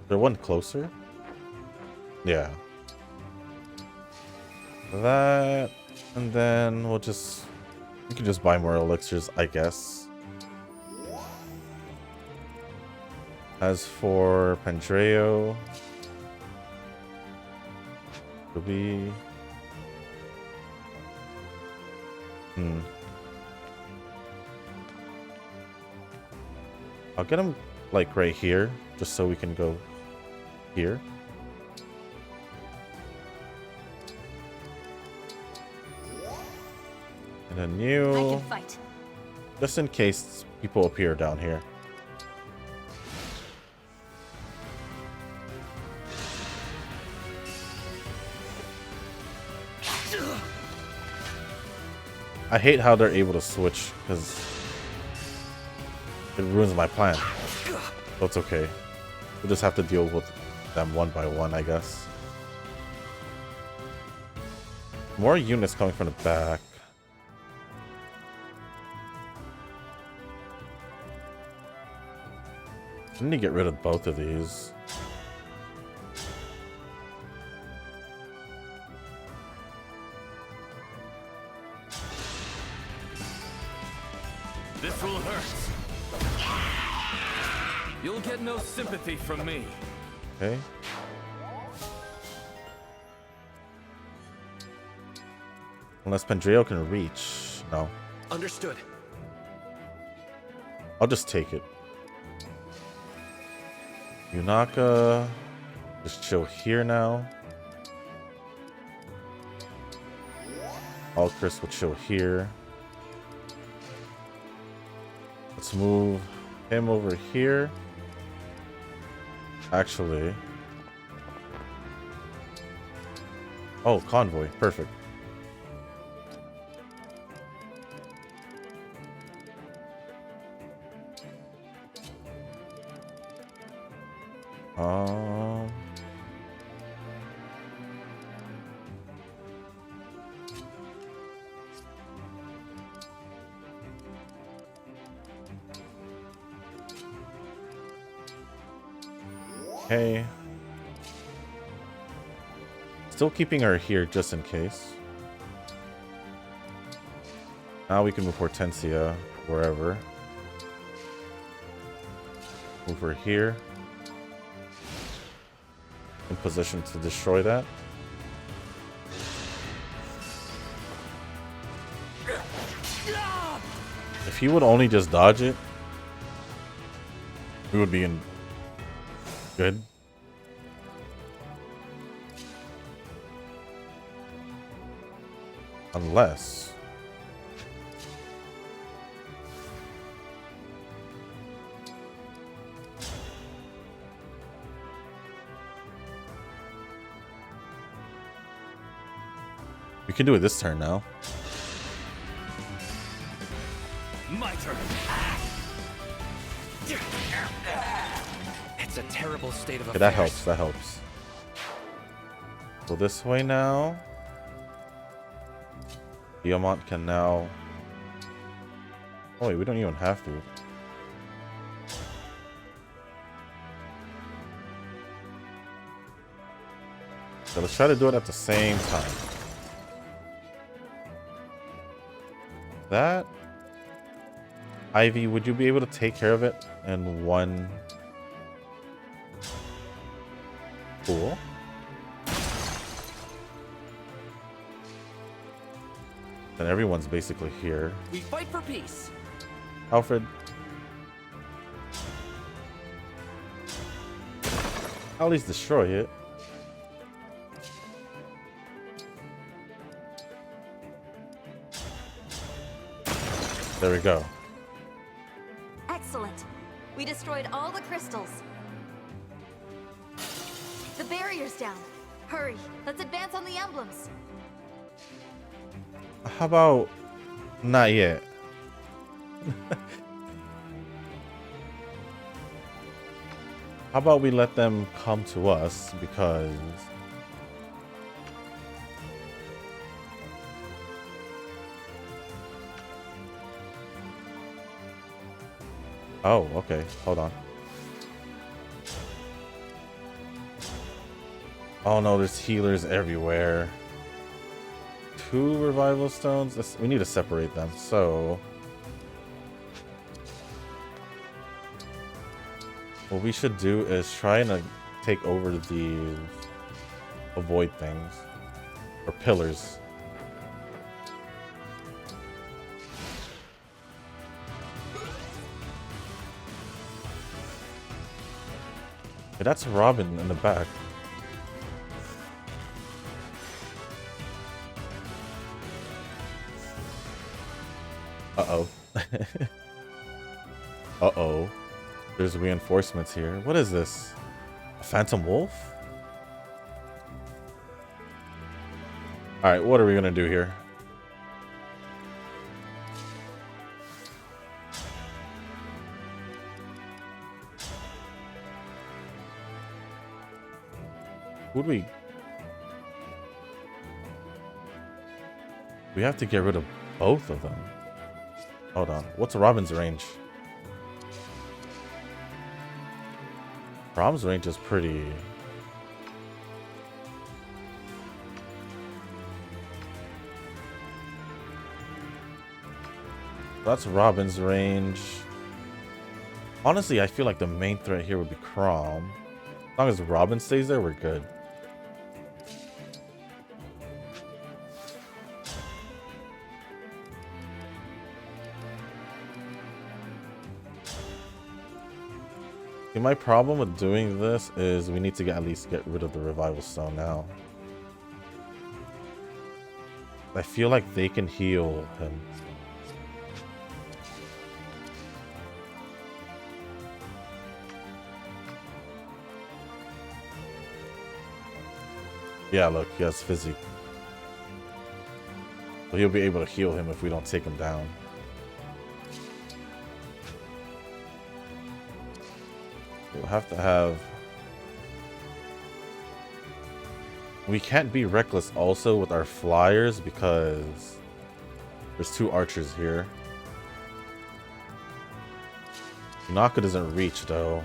there one closer? Yeah. That, and then we can just buy more elixirs, I guess. As for Pandreo, do we... I'll get him like right here, just so we can go here. And then you, I can fight. just in case people appear down here. I hate how they're able to switch because it ruins my plan. So it's okay. We'll just have to deal with them one by one, I guess. More units coming from the back. I need to get rid of both of these. This will hurt. You'll get no sympathy from me. Okay. Unless Pandreo can reach. No. Understood. I'll just take it. Yunaka, just chill here now. Alchris will chill here. Let's move him over here. Actually. Oh, convoy. Perfect. Okay. Still keeping her here just in case. Now we can move Hortensia wherever. Move her here. In position to destroy that. If he would only just dodge it, we would be in good. Unless we can do it this turn now. My turn. It's a terrible state of Okay, affairs. that helps. That helps. So this way now. Diamant can now... Oh wait, we don't even have to. So let's try to do it at the same time. That... Ivy, would you be able to take care of it in one... Cool. Then everyone's basically here. We fight for peace. Alfred. I'll at least destroy it. There we go. Excellent. We destroyed all the crystals. The barrier's down. Hurry, let's advance on the emblems. How about not yet? How about we let them come to us, because oh, okay, hold on. Oh no, there's healers everywhere. 2 revival stones. We need to separate them. So what we should do is try and take over these avoid things or pillars. Hey, that's Robin in the back. Uh-oh. Uh-oh. There's reinforcements here. What is this? A phantom wolf? Alright, what are we gonna do here? Who do we have to get rid of both of them. Hold on. What's Robin's range? Robin's range is pretty... That's Robin's range. Honestly, I feel like the main threat here would be Crom. As long as Robin stays there, we're good. See, my problem with doing this is we need to at least get rid of the revival stone now. I feel like they can heal him. Yeah, look, he has physique. So he'll be able to heal him if we don't take him down. We'll have to have... We can't be reckless also with our flyers because there's 2 archers here. Naka doesn't reach though.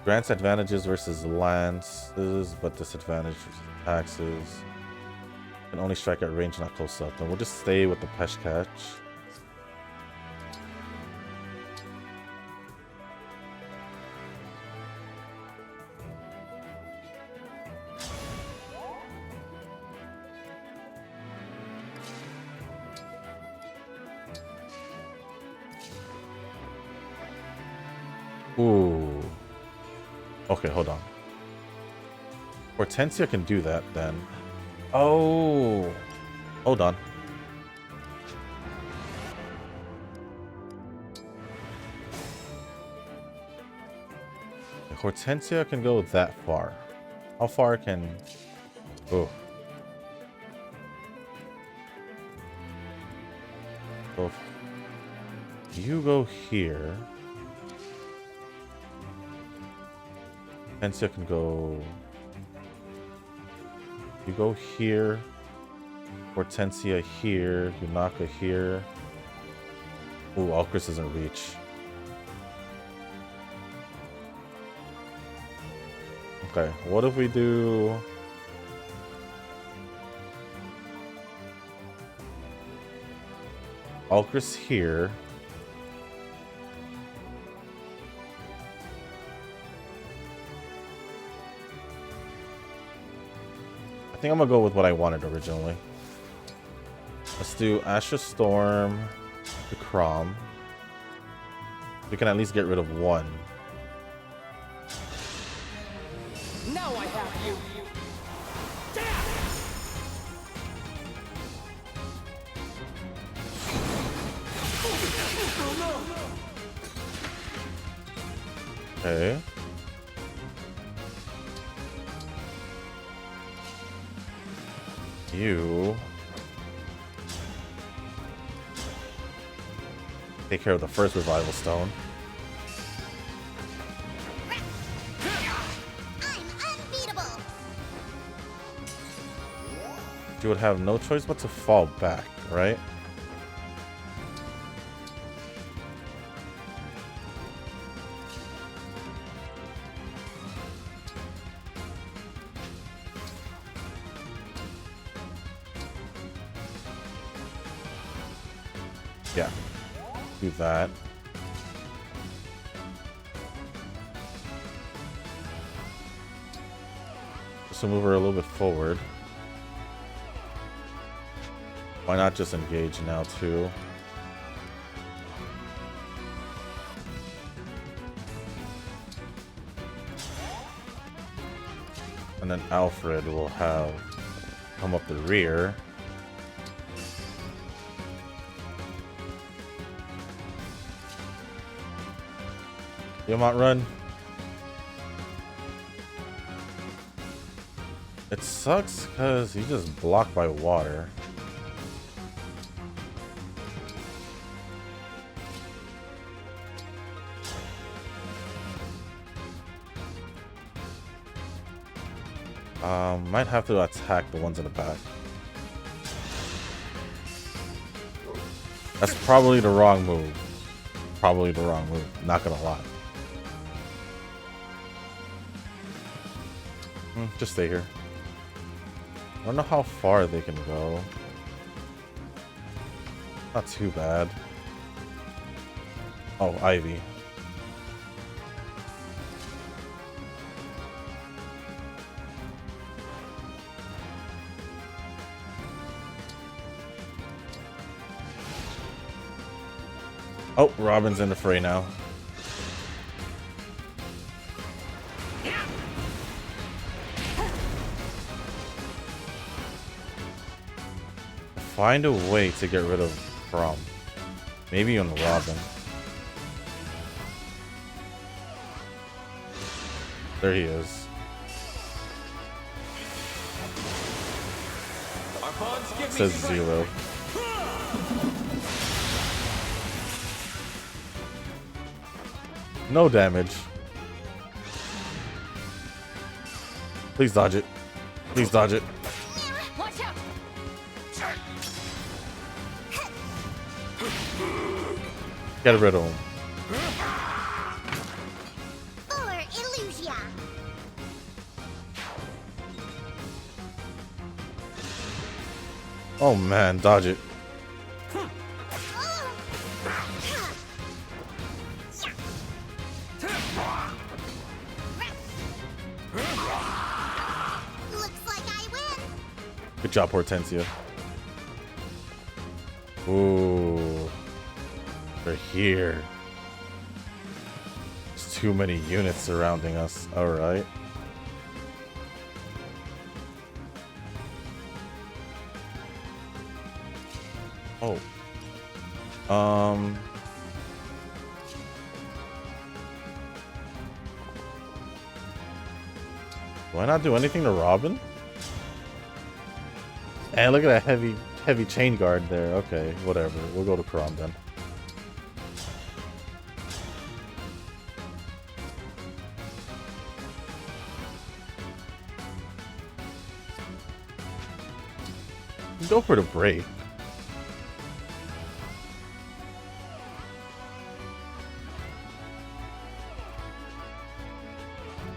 Grants advantages versus lances, but disadvantage versus axes. Can only strike at range, not close up. Then we'll just stay with the Peshkach. Ooh. Okay, hold on. Hortensia can do that then. Oh. Hold on. Hortensia can go that far. How far can... Oh. So if you go here... Hortensia can go... You go here. Hortensia here, Yunaka here. Ooh, Alcris isn't reach. Okay, what if we do... Alcris here. I think I'm gonna go with what I wanted originally. Let's do Asher Storm to Crom. We can at least get rid of one. Now I have you. Okay. You take care of the first revival stone. I'm unbeatable. You would have no choice but to fall back, right? Yeah, do that. So move her a little bit forward. Why not just engage now too? And then Alfred will have come up the rear. Yamot, run. It sucks because he's just blocked by water. Might have to attack the ones in the back. That's probably the wrong move. Probably the wrong move, not gonna lie. Just stay here. I don't know how far they can go. Not too bad. Oh, Ivy. Oh, Robin's in the fray now. Find a way to get rid of Crom. Maybe on Robin. There he is. It says 0. No damage. Please dodge it. Please dodge it. Watch out! Get rid of him. For Illusia. Oh man, dodge it. Good job, Hortensia. Ooh. They're here. There's too many units surrounding us. Alright. Oh. Do I not do anything to Robin? And look at that heavy chain guard there. Okay, whatever. We'll go to Crom then. Go for the break.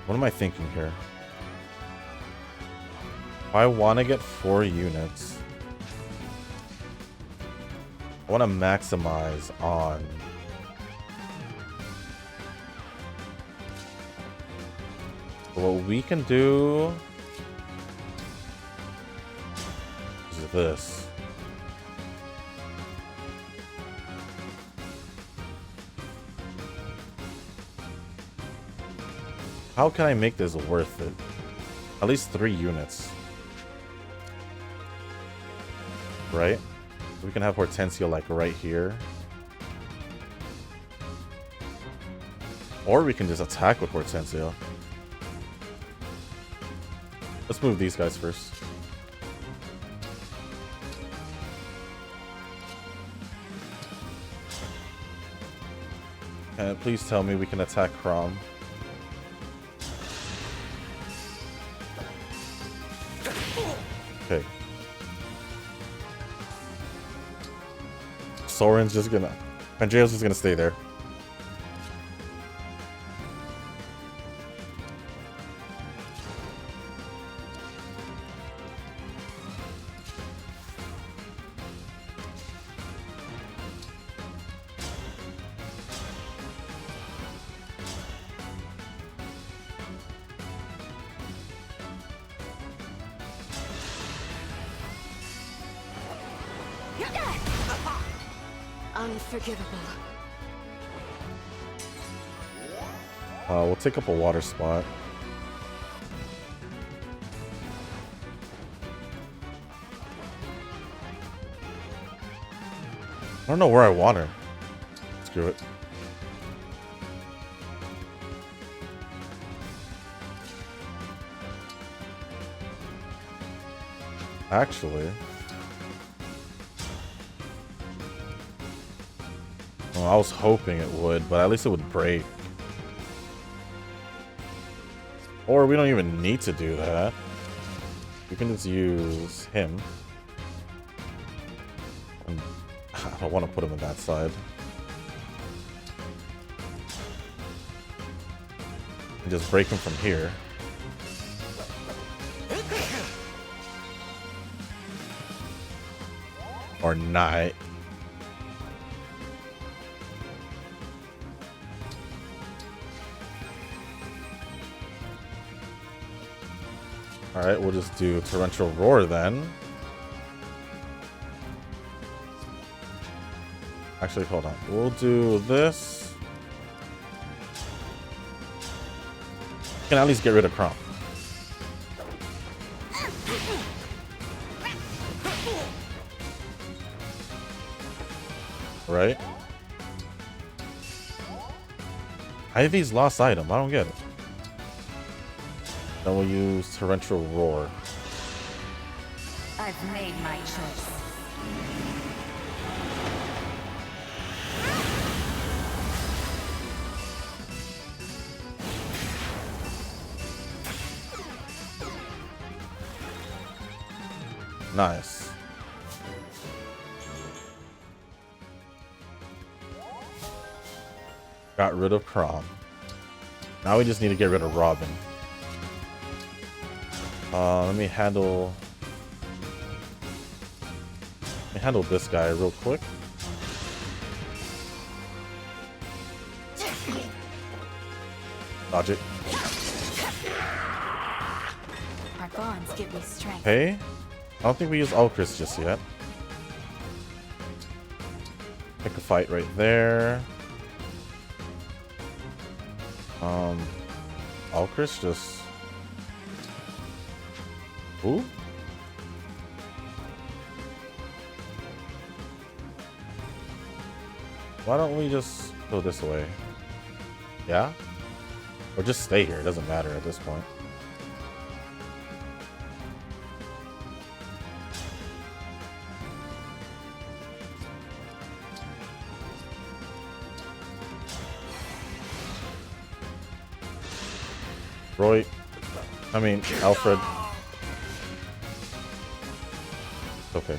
What am I thinking here? If I want to get 4 units, I want to maximize on what we can do is this. How can I make this worth it? At least 3 units. Right? We can have Hortensia like right here. Or we can just attack with Hortensia. Let's move these guys first. Please tell me we can attack Crom. Okay. Soren's just gonna... Andrea's just gonna stay there. Unforgivable. We'll take up a water spot. I don't know where I want her. Screw it. Actually... well, I was hoping it would, but at least it would break. Or we don't even need to do that. We can just use him. And I don't want to put him on that side. And just break him from here. Or not. Alright, we'll just do Torrential Roar then. Actually, hold on. We'll do this. We can at least get rid of Crom. Right? Ivy's lost item. I don't get it. Then we'll use Torrential Roar. I've made my choice. Nice. Got rid of Crom. Now we just need to get rid of Robin. Let me handle this guy real quick. Dodge it. Our bonds give me strength. Hey, I don't think we use Ulcris just yet. Pick a fight right there. Ulcris just... Ooh. Why don't we just go this way? Yeah? Or just stay here, it doesn't matter at this point. Alfred. Okay.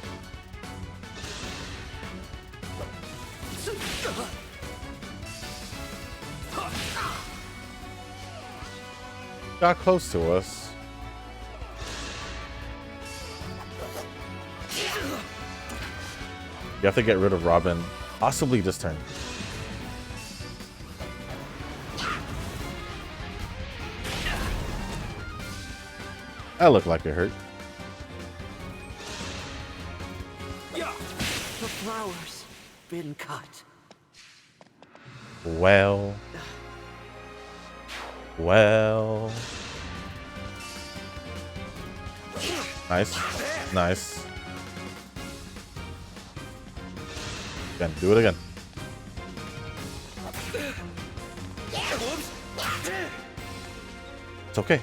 Got close to us. You have to get rid of Robin, possibly this turn. That looked like it hurt. The flowers been cut. Well. Nice. Nice. Again, do it again. It's okay.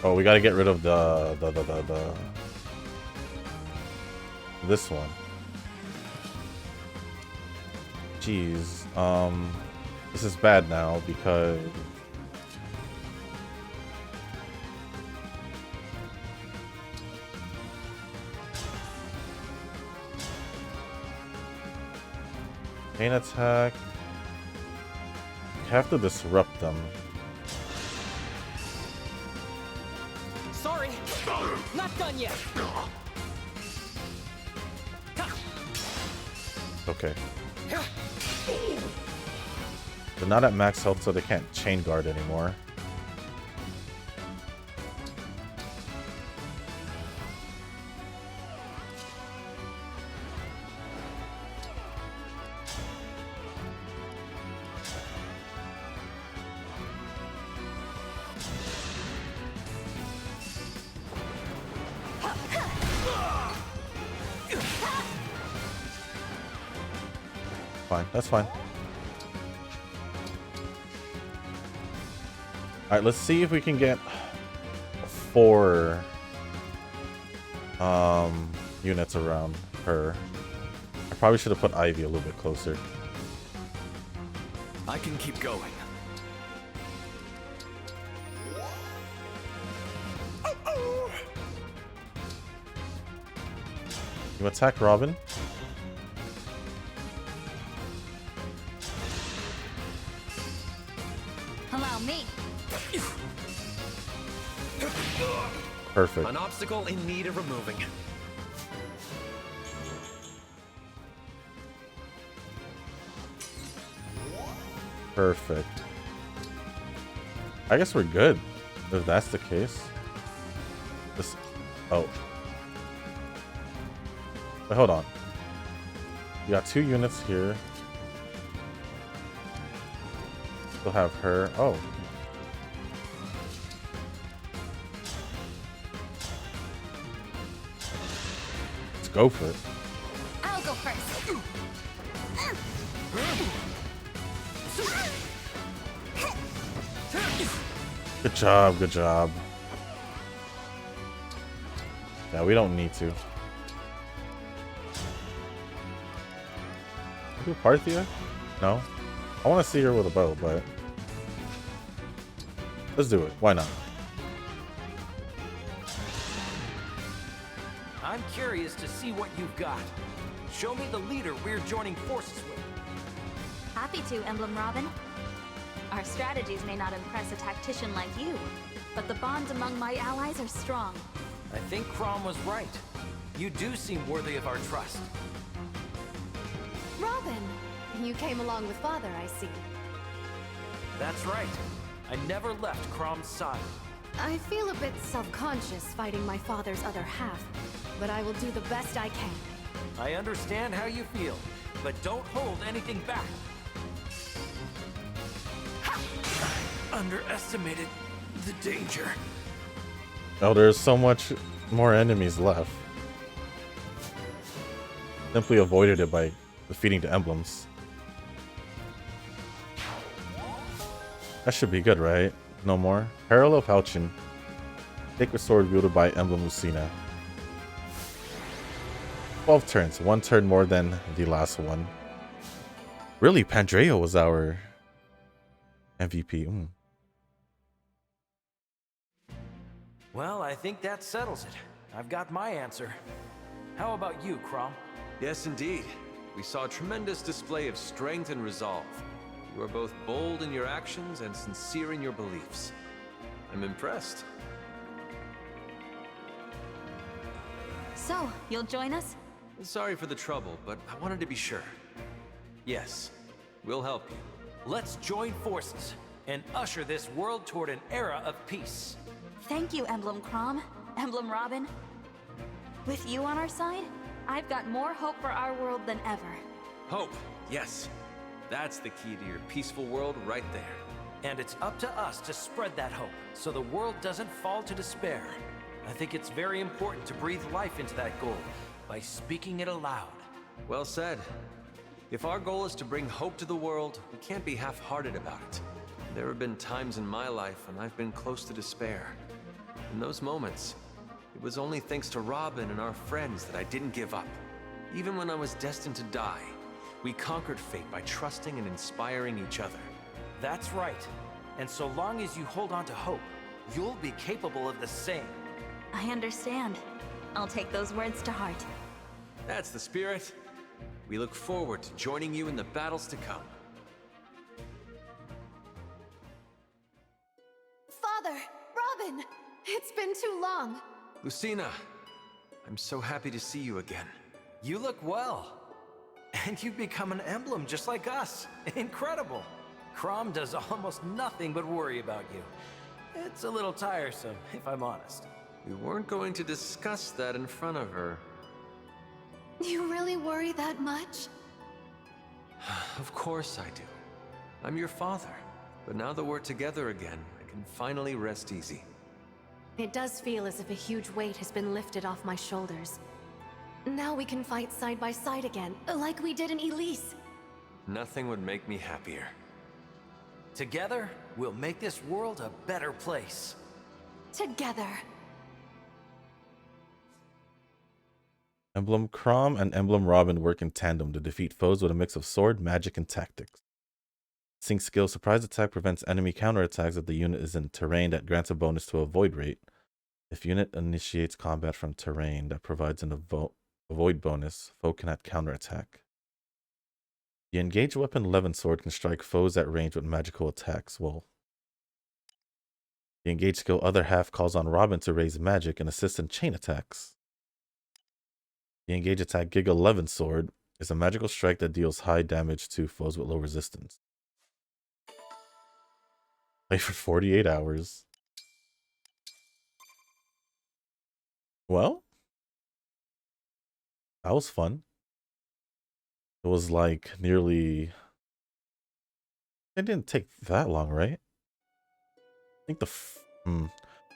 Oh, we gotta get rid of this one. Jeez. This is bad now because chain attack. You have to disrupt them. Sorry, not done yet. Okay. They're not at max health, so they can't chain guard anymore. Fine, that's fine. Alright, let's see if we can get 4 units around her. I probably should have put Ivy a little bit closer. I can keep going. You attack Robin? Allow me. Perfect. An obstacle in need of removing. Perfect. I guess we're good if that's the case. This. Oh. Wait, hold on. You got 2 units here. Still have her. Oh. Let's go for it. I'll go first. Good job, good job. Yeah, we don't need to. Do Parthia? No? I want to see her with a bow, but let's do it. Why not? I'm curious to see what you've got. Show me the leader we're joining forces with. Happy to, Emblem Robin. Our strategies may not impress a tactician like you, but the bonds among my allies are strong. I think Crom was right. You do seem worthy of our trust. Robin, you came along with Father, I see. That's right. I never left Crom's side. I feel a bit self-conscious fighting my father's other half, but I will do the best I can. I understand how you feel, but don't hold anything back. Underestimated the danger. Oh, there's so much more enemies left. Simply avoided it by defeating the emblems. That should be good, right? No more. Parallel Falchion. Sacred sword wielded by Emblem Lucina. 12 turns, 1 turn more than the last one. Really, Pandreo was our MVP. Well, I think that settles it. I've got my answer. How about you, Crom? Yes, indeed. We saw a tremendous display of strength and resolve. You are both bold in your actions and sincere in your beliefs. I'm impressed. So, you'll join us? Sorry for the trouble, but I wanted to be sure. Yes, we'll help you. Let's join forces and usher this world toward an era of peace. Thank you, Emblem Crom, Emblem Robin. With you on our side, I've got more hope for our world than ever. Hope, yes. That's the key to your peaceful world right there. And it's up to us to spread that hope, so the world doesn't fall to despair. I think it's very important to breathe life into that goal by speaking it aloud. Well said. If our goal is to bring hope to the world, we can't be half-hearted about it. There have been times in my life when I've been close to despair. In those moments, it was only thanks to Robin and our friends that I didn't give up. Even when I was destined to die, we conquered fate by trusting and inspiring each other. That's right. And so long as you hold on to hope, you'll be capable of the same. I understand. I'll take those words to heart. That's the spirit. We look forward to joining you in the battles to come. Father! Robin! It's been too long. Lucina, I'm so happy to see you again. You look well. And you've become an emblem just like us. Incredible. Crom does almost nothing but worry about you. It's a little tiresome, if I'm honest. We weren't going to discuss that in front of her. You really worry that much? Of course I do. I'm your father. But now that we're together again, I can finally rest easy. It does feel as if a huge weight has been lifted off my shoulders. Now we can fight side by side again, like we did in Elise. Nothing would make me happier. Together, we'll make this world a better place. Together. Emblem Crom and Emblem Robin work in tandem to defeat foes with a mix of sword, magic, and tactics. Sync skill Surprise Attack prevents enemy counterattacks if the unit is in terrain that grants a bonus to avoid rate. If unit initiates combat from terrain that provides an avoid bonus, foe cannot counterattack. The engaged weapon Levin Sword can strike foes at range with magical attacks. Well, the engaged skill Other Half calls on Robin to raise magic and assist in chain attacks. The engaged attack Giga Levin Sword is a magical strike that deals high damage to foes with low resistance. Play for 48 hours. Well, that was fun. It was like nearly... It didn't take that long, right? I think I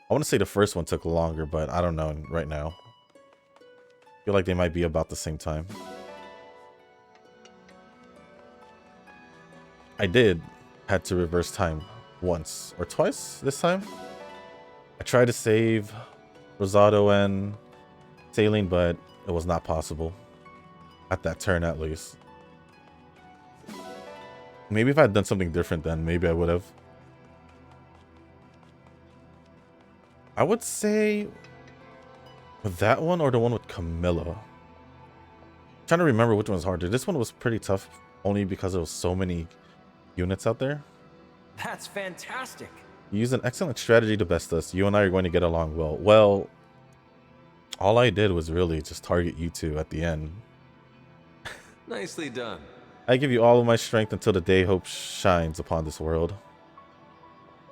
want to say the first one took longer, but I don't know right now. I feel like they might be about the same time. I had to reverse time once or twice this time. I tried to save Rosado and Saline, but it was not possible. At that turn, at least. Maybe if I had done something different then, maybe I would have. I would say with that one or the one with Camilla. I'm trying to remember which one was harder. This one was pretty tough only because there was so many units out there. That's fantastic. You use an excellent strategy to best us. You and I are going to get along well. Well, all I did was really just target you two at the end. Nicely done. I give you all of my strength until the day hope shines upon this world.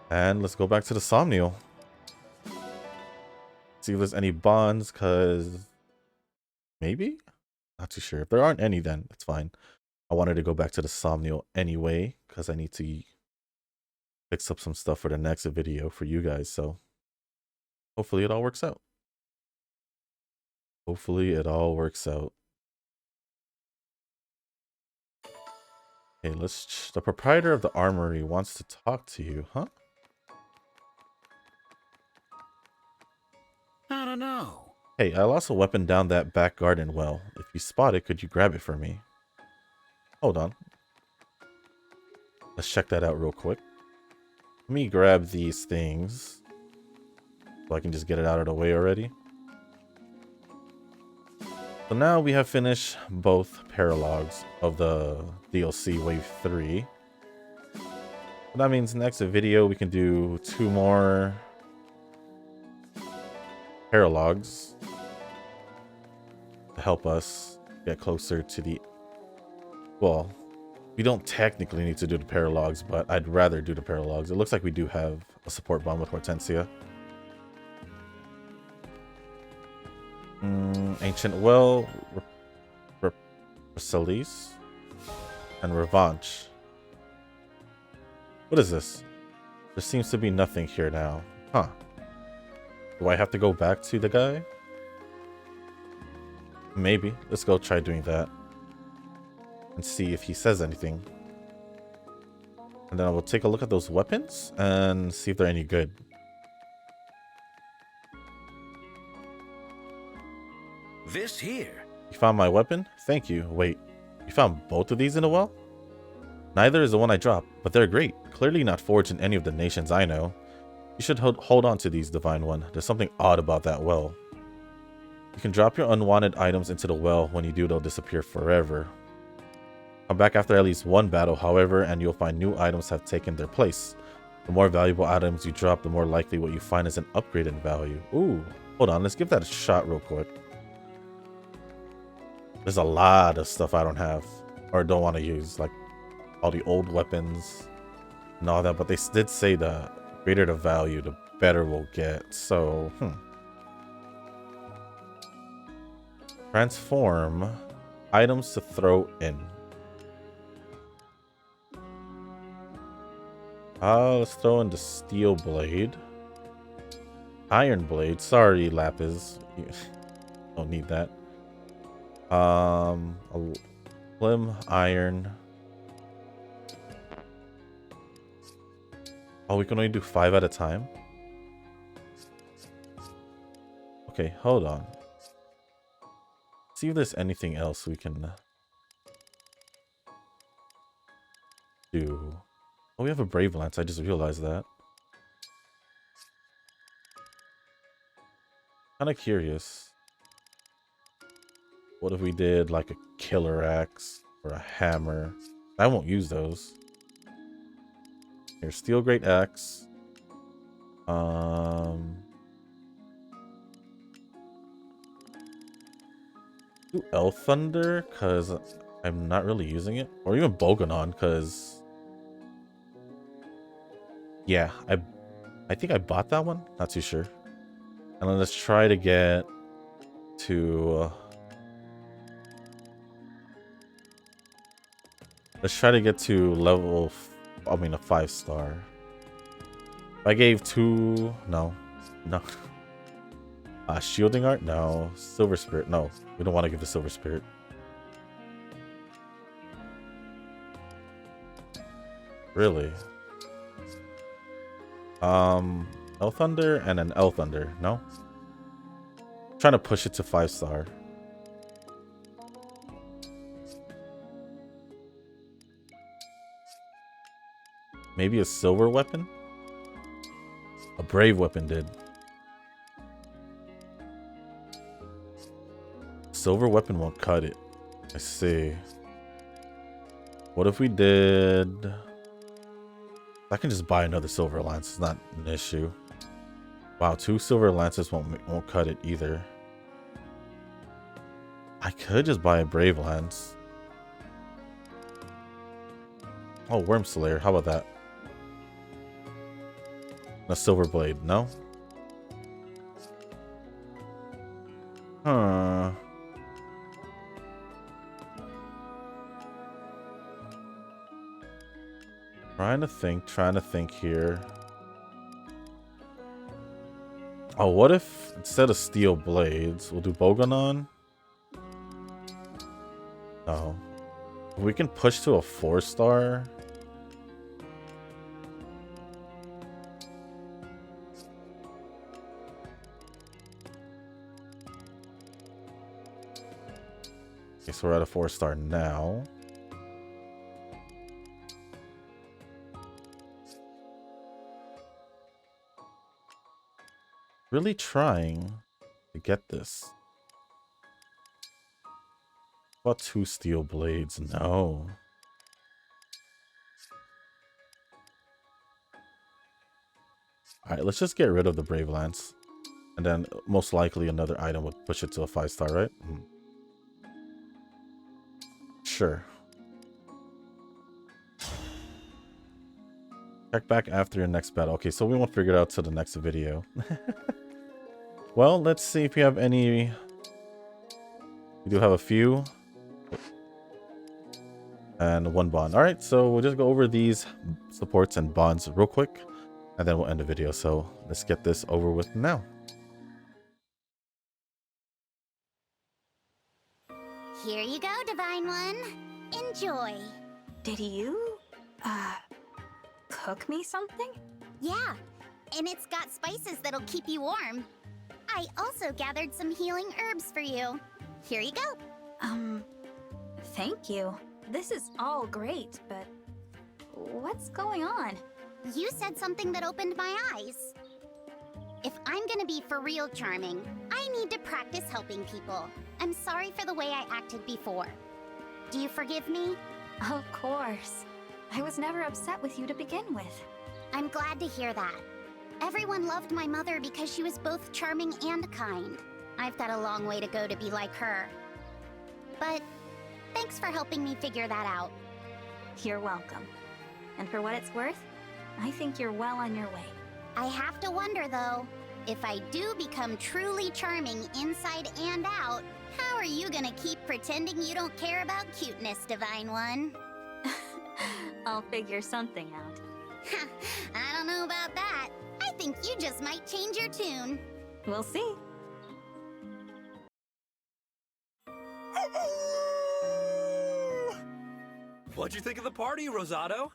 And let's go back to the Somnial. See if there's any bonds, because maybe? Not too sure. If there aren't any, then it's fine. I wanted to go back to the Somnial anyway, because I need to fix up some stuff for the next video for you guys. So hopefully it all works out. Hopefully it all works out. Okay, the proprietor of the armory wants to talk to you, huh? I don't know. Hey, I lost a weapon down that back garden well. If you spot it, could you grab it for me? Hold on. Let's check that out real quick. Let me grab these things so I can just get it out of the way already. So now we have finished both paralogues of the DLC Wave 3. So that means next video we can do 2 more paralogues to help us get closer to the... Well, we don't technically need to do the paralogues, but I'd rather do the paralogues. It looks like we do have a support bond with Hortensia. Ancient Well, Resalis, and Revanche. What is this? There seems to be nothing here now. Huh. Do I have to go back to the guy? Maybe. Let's go try doing that. And see if he says anything. And then I will take a look at those weapons and see if they're any good. This here. You found my weapon? Thank you. Wait, you found both of these in the well? Neither is the one I dropped, but they're great. Clearly not forged in any of the nations I know. You should hold on to these, Divine One. There's something odd about that well. You can drop your unwanted items into the well. When you do, they'll disappear forever. Come back after at least one battle, however, and you'll find new items have taken their place. The more valuable items you drop, the more likely what you find is an upgrade in value. Ooh, hold on, let's give that a shot real quick. There's a lot of stuff I don't have or don't want to use, like all the old weapons and all that, but they did say the greater the value, the better we'll get. So, transform items to throw in. Let's throw in the steel blade. Iron blade. Sorry, Lapis. You don't need that. Slim iron. Oh, we can only do 5 at a time? Okay, hold on. See if there's anything else we can do. Oh, we have a Brave Lance. I just realized that. Kind of curious. What if we did like a killer axe or a hammer? I won't use those. Here's steel great axe. Do Elf Thunder because I'm not really using it, or even Boganon because yeah, I think I bought that one. Not too sure. And then let's try to get to level, I mean a 5-star. I gave 2, no. Shielding art, no. Silver Spirit, no. We don't want to give the Silver Spirit. Really? El Thunder and an El Thunder, no? I'm trying to push it to 5-star. Maybe a silver weapon? A brave weapon did. Silver weapon won't cut it. I see. What if we did... I can just buy another silver lance. It's not an issue. Wow, 2 silver lances won't cut it either. I could just buy a brave lance. Oh, Worm Slayer. How about that? A silver blade, no? Huh. Trying to think here. Oh, what if instead of steel blades, we'll do Boganon? No. We can push to a 4-star. Okay, so we're at a 4-star now. Really trying to get this. What 2 steel blades? No. Alright, let's just get rid of the Brave Lance. And then most likely another item would push it to a 5-star, right? Sure. Check back after your next battle. Okay, so we won't figure it out till the next video. Well, let's see if we have any. We do have a few. And 1 bond. Alright, so we'll just go over these supports and bonds real quick. And then we'll end the video. So let's get this over with now. Here you go, Divine One. Enjoy. Did you, cook me something? Yeah, and it's got spices that'll keep you warm. I also gathered some healing herbs for you. Here you go. Thank you. This is all great, but what's going on? You said something that opened my eyes. If I'm gonna be for real charming, I need to practice helping people. I'm sorry for the way I acted before. Do you forgive me? Of course. I was never upset with you to begin with. I'm glad to hear that. Everyone loved my mother because she was both charming and kind. I've got a long way to go to be like her. But thanks for helping me figure that out. You're welcome. And for what it's worth, I think you're well on your way. I have to wonder, though, if I do become truly charming inside and out, how are you gonna keep pretending you don't care about cuteness, Divine One? I'll figure something out. I don't know about that. I think you just might change your tune. We'll see. What'd you think of the party, Rosado?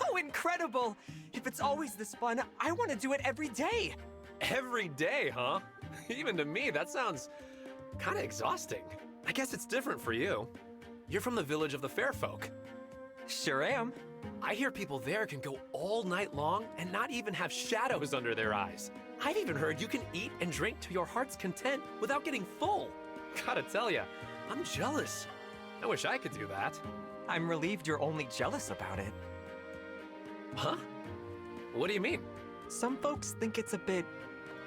Oh, incredible! If it's always this fun, I want to do it every day. Every day, huh? Even to me, that sounds kind of exhausting. I guess it's different for you. You're from the village of the fair folk. Sure am. I hear people there can go all night long and not even have shadows under their eyes. I've even heard you can eat and drink to your heart's content without getting full. Gotta tell ya, I'm jealous. I wish I could do that. I'm relieved you're only jealous about it. Huh? What do you mean? Some folks think it's a bit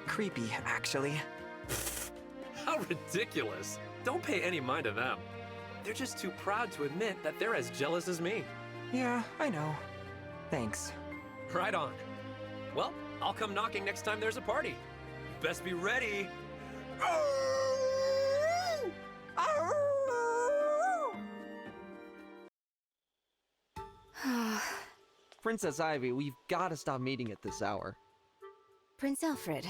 creepy, actually. How ridiculous. Don't pay any mind to them. They're just too proud to admit that they're as jealous as me. Yeah, I know. Thanks. Right on. Well, I'll come knocking next time there's a party. You best be ready. Princess Ivy, we've got to stop meeting at this hour. Prince Alfred,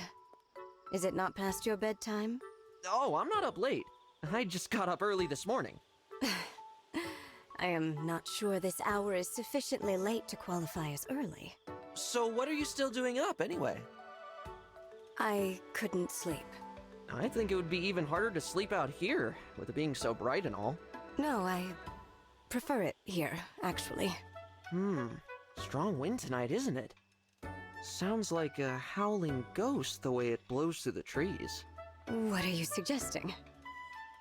is it not past your bedtime? Oh, I'm not up late. I just got up early this morning. I am not sure this hour is sufficiently late to qualify as early. So what are you still doing up, anyway? I couldn't sleep. I think it would be even harder to sleep out here, with it being so bright and all. No, I prefer it here, actually. Strong wind tonight, isn't it? Sounds like a howling ghost the way it blows through the trees. What are you suggesting?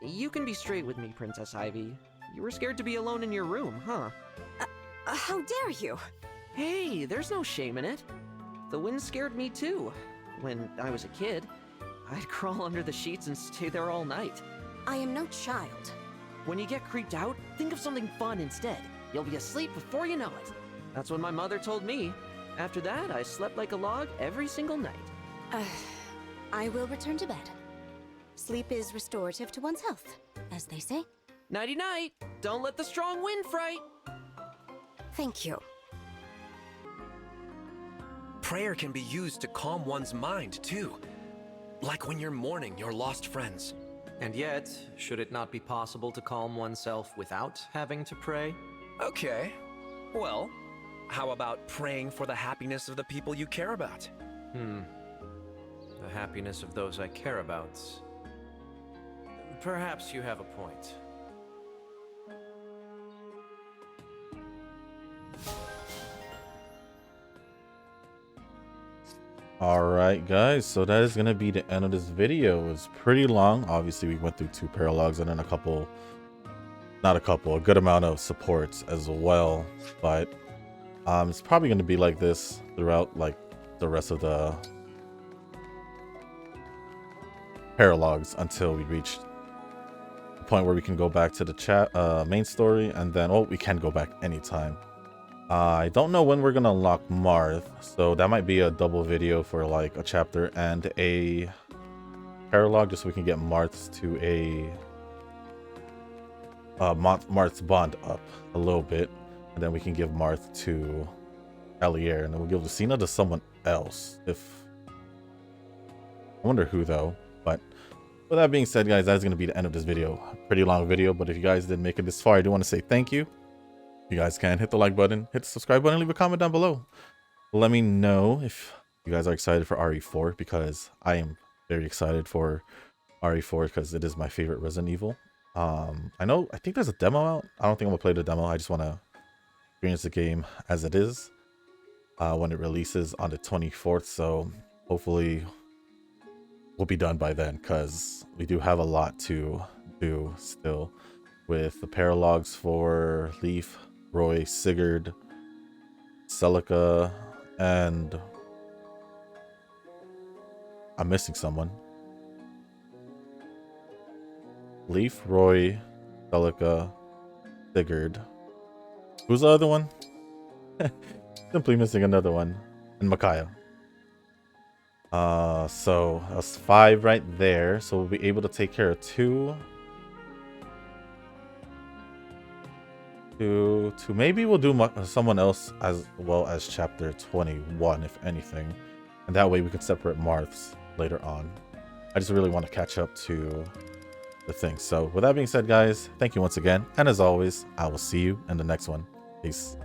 You can be straight with me, Princess Ivy. You were scared to be alone in your room, huh? How dare you? Hey, there's no shame in it. The wind scared me too. When I was a kid, I'd crawl under the sheets and stay there all night. I am no child. When you get creeped out, think of something fun instead. You'll be asleep before you know it. That's what my mother told me. After that, I slept like a log every single night. I will return to bed. Sleep is restorative to one's health, as they say. Nighty-night! Don't let the strong wind fright! Thank you. Prayer can be used to calm one's mind, too. Like when you're mourning your lost friends. And yet, should it not be possible to calm oneself without having to pray? Okay. Well, how about praying for the happiness of the people you care about? The happiness of those I care about. Perhaps you have a point. Alright guys, so that is going to be the end of this video. It was pretty long. Obviously we went through 2 paralogues and then a good amount of supports as well. But it's probably going to be like this throughout like the rest of the paralogues until we reach the point where we can go back to the main story, and then we can go back anytime. I don't know when we're gonna unlock Marth, so that might be a double video for like a chapter and a paralogue, just so we can get Marth's to Marth's bond up a little bit, and then we can give Marth to Heir, and then we'll give Lucina to someone else. I wonder who though. But with that being said, guys, that's gonna be the end of this video. Pretty long video, but if you guys did make it this far, I do want to say thank you. You guys can hit the like button, hit the subscribe button, leave a comment down below. Let me know if you guys are excited for RE4, because I am very excited for RE4 because it is my favorite Resident Evil. I think there's a demo out. I don't think I'm gonna play the demo. I just want to experience the game as it is when it releases on the 24th. So hopefully we'll be done by then, because we do have a lot to do still with the paralogues for Leaf, Roy, Sigurd, Celica, and I'm missing someone. Leaf, Roy, Celica, Sigurd. Who's the other one? Simply missing another one. And Micaiah. So that's 5 right there. So we'll be able to take care of 2. Maybe we'll do someone else as well as chapter 21, if anything, and that way we could separate Marths later on. I just really want to catch up to the thing. So with that being said, guys, thank you once again, and as always, I will see you in the next one. Peace.